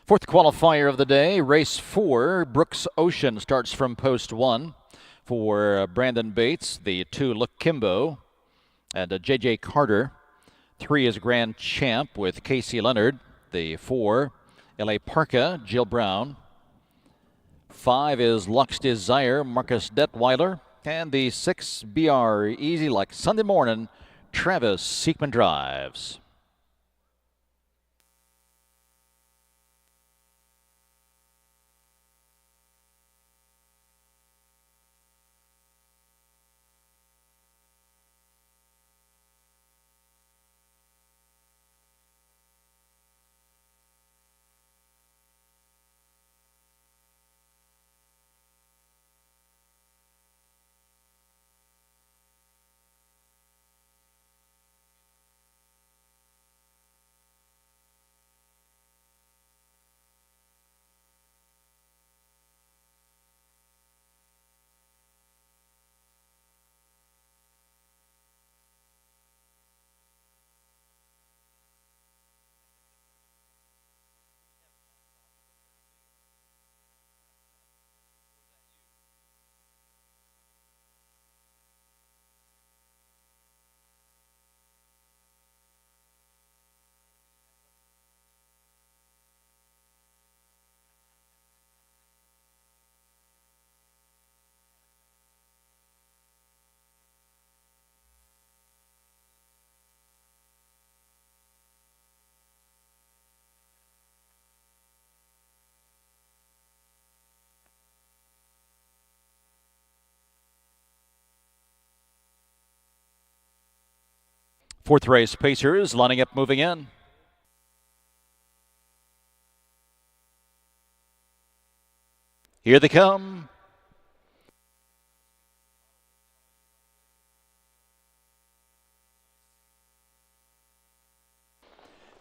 Fourth qualifier of the day, race 4. Brooks Ocean starts from post 1 for Brandon Bates. The 2, Look Kimbo, and J.J. Carter. 3 is Grand Champ with Casey Leonard. The 4, L.A. Parka, Jill Brown. 5 is Luck's Desire, Marcus Detweiler. And the 6, BR Easy Like Sunday Morning, Travis Seekman drives. Fourth race, Pacers lining up, moving in. Here they come.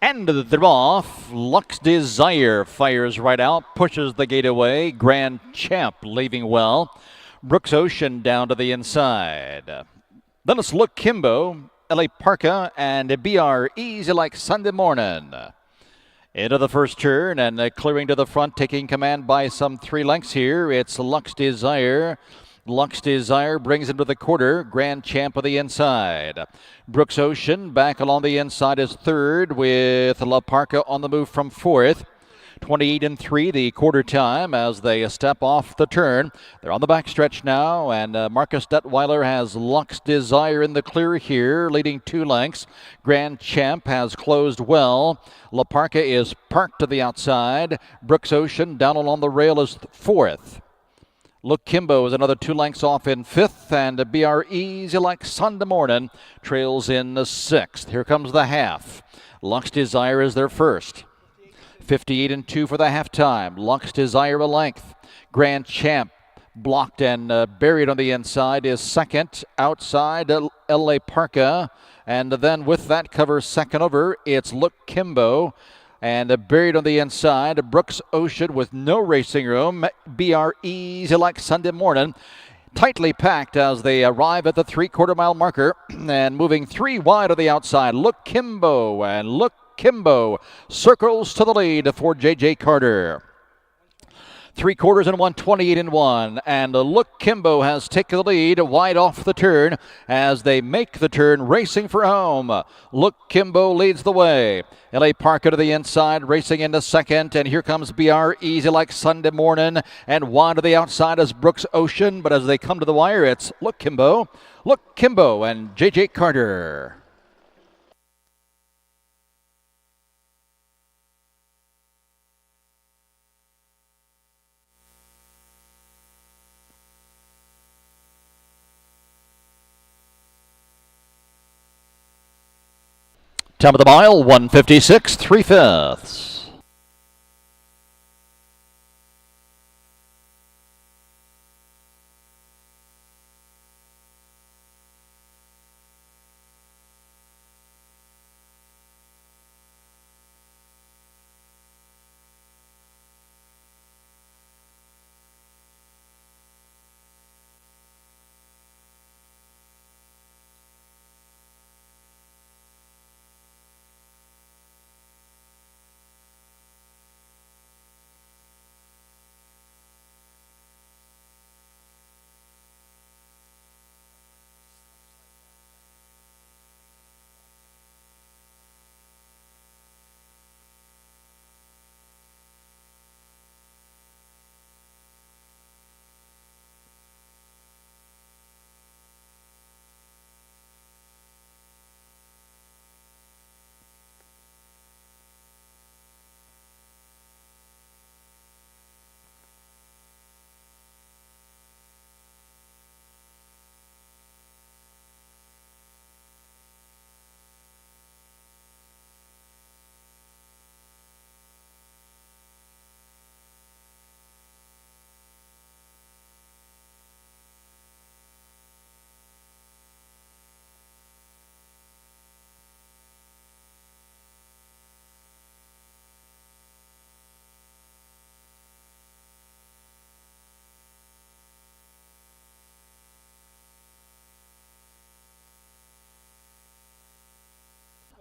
And they're off. Luck's Desire fires right out, pushes the gate away. Grand Champ leaving well. Brooks Ocean down to the inside. Then it's Look Kimbo, L.A. Parka, and BR Easy Like Sunday Morning. Into the first turn and clearing to the front, taking command by some 3 lengths here. It's Luck's Desire. Luck's Desire brings him to the quarter. Grand Champ of the inside. Brooks Ocean back along the inside is third, with La Parka on the move from fourth. 28-3 the quarter time as they step off the turn. They're on the back stretch now, and Marcus Detweiler has Luck's Desire in the clear here, leading 2 lengths. Grand Champ has closed well. La Parka is parked to the outside. Brooks Ocean down along the rail is fourth. Look Kimbo is another 2 lengths off in fifth, and BR Easy Like Sunday Morning trails in the sixth. Here comes the half. Luck's Desire is their first. 58-2 for the halftime. Luck's Desire a length. Grand Champ blocked and buried on the inside is second. Outside, L.A. Parka. And then with that cover second over, it's Look Kimbo. And buried on the inside, Brooks Ocean with no racing room. BR Easy Like Sunday Morning. Tightly packed as they arrive at the 3/4 mile marker. And moving 3 wide on the outside, Look Kimbo. And Look Kimbo circles to the lead for J.J. Carter. 3/4 and 128-1, and Look Kimbo has taken the lead wide off the turn as they make the turn, racing for home. Look Kimbo leads the way. L.A. Parka to the inside, racing into second, and here comes BR Easy Like Sunday Morning, and wide to the outside is Brooks Ocean, but as they come to the wire, it's Look Kimbo, and J.J. Carter. Time of the mile, 1:56, 3/5.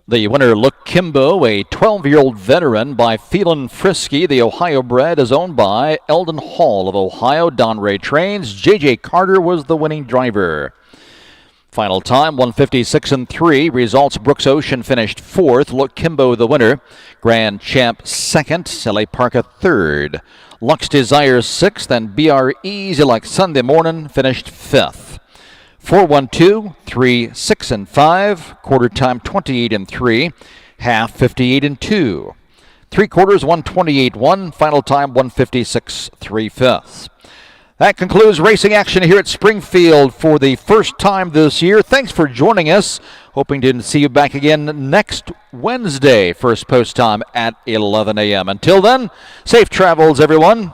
The winner, Look Kimbo, a 12-year-old veteran by Phelan Frisky. The Ohio bred is owned by Eldon Hall of Ohio. Don Ray trains. J.J. Carter was the winning driver. Final time, 156-3. Results, Brooks Ocean finished 4th. Look Kimbo the winner. Grand Champ 2nd. L.A. Parka 3rd. Lux Desire 6th. And B.R. Easy Like Sunday Morning finished 5th. 4-1-2, 3, 6, and 5. Quarter time 28-3. Half 58-2. 3 quarters 128-1. Final time 156-3/5. That concludes racing action here at Springfield for the first time this year. Thanks for joining us. Hoping to see you back again next Wednesday, first post time at 11 a.m. Until then, safe travels, everyone.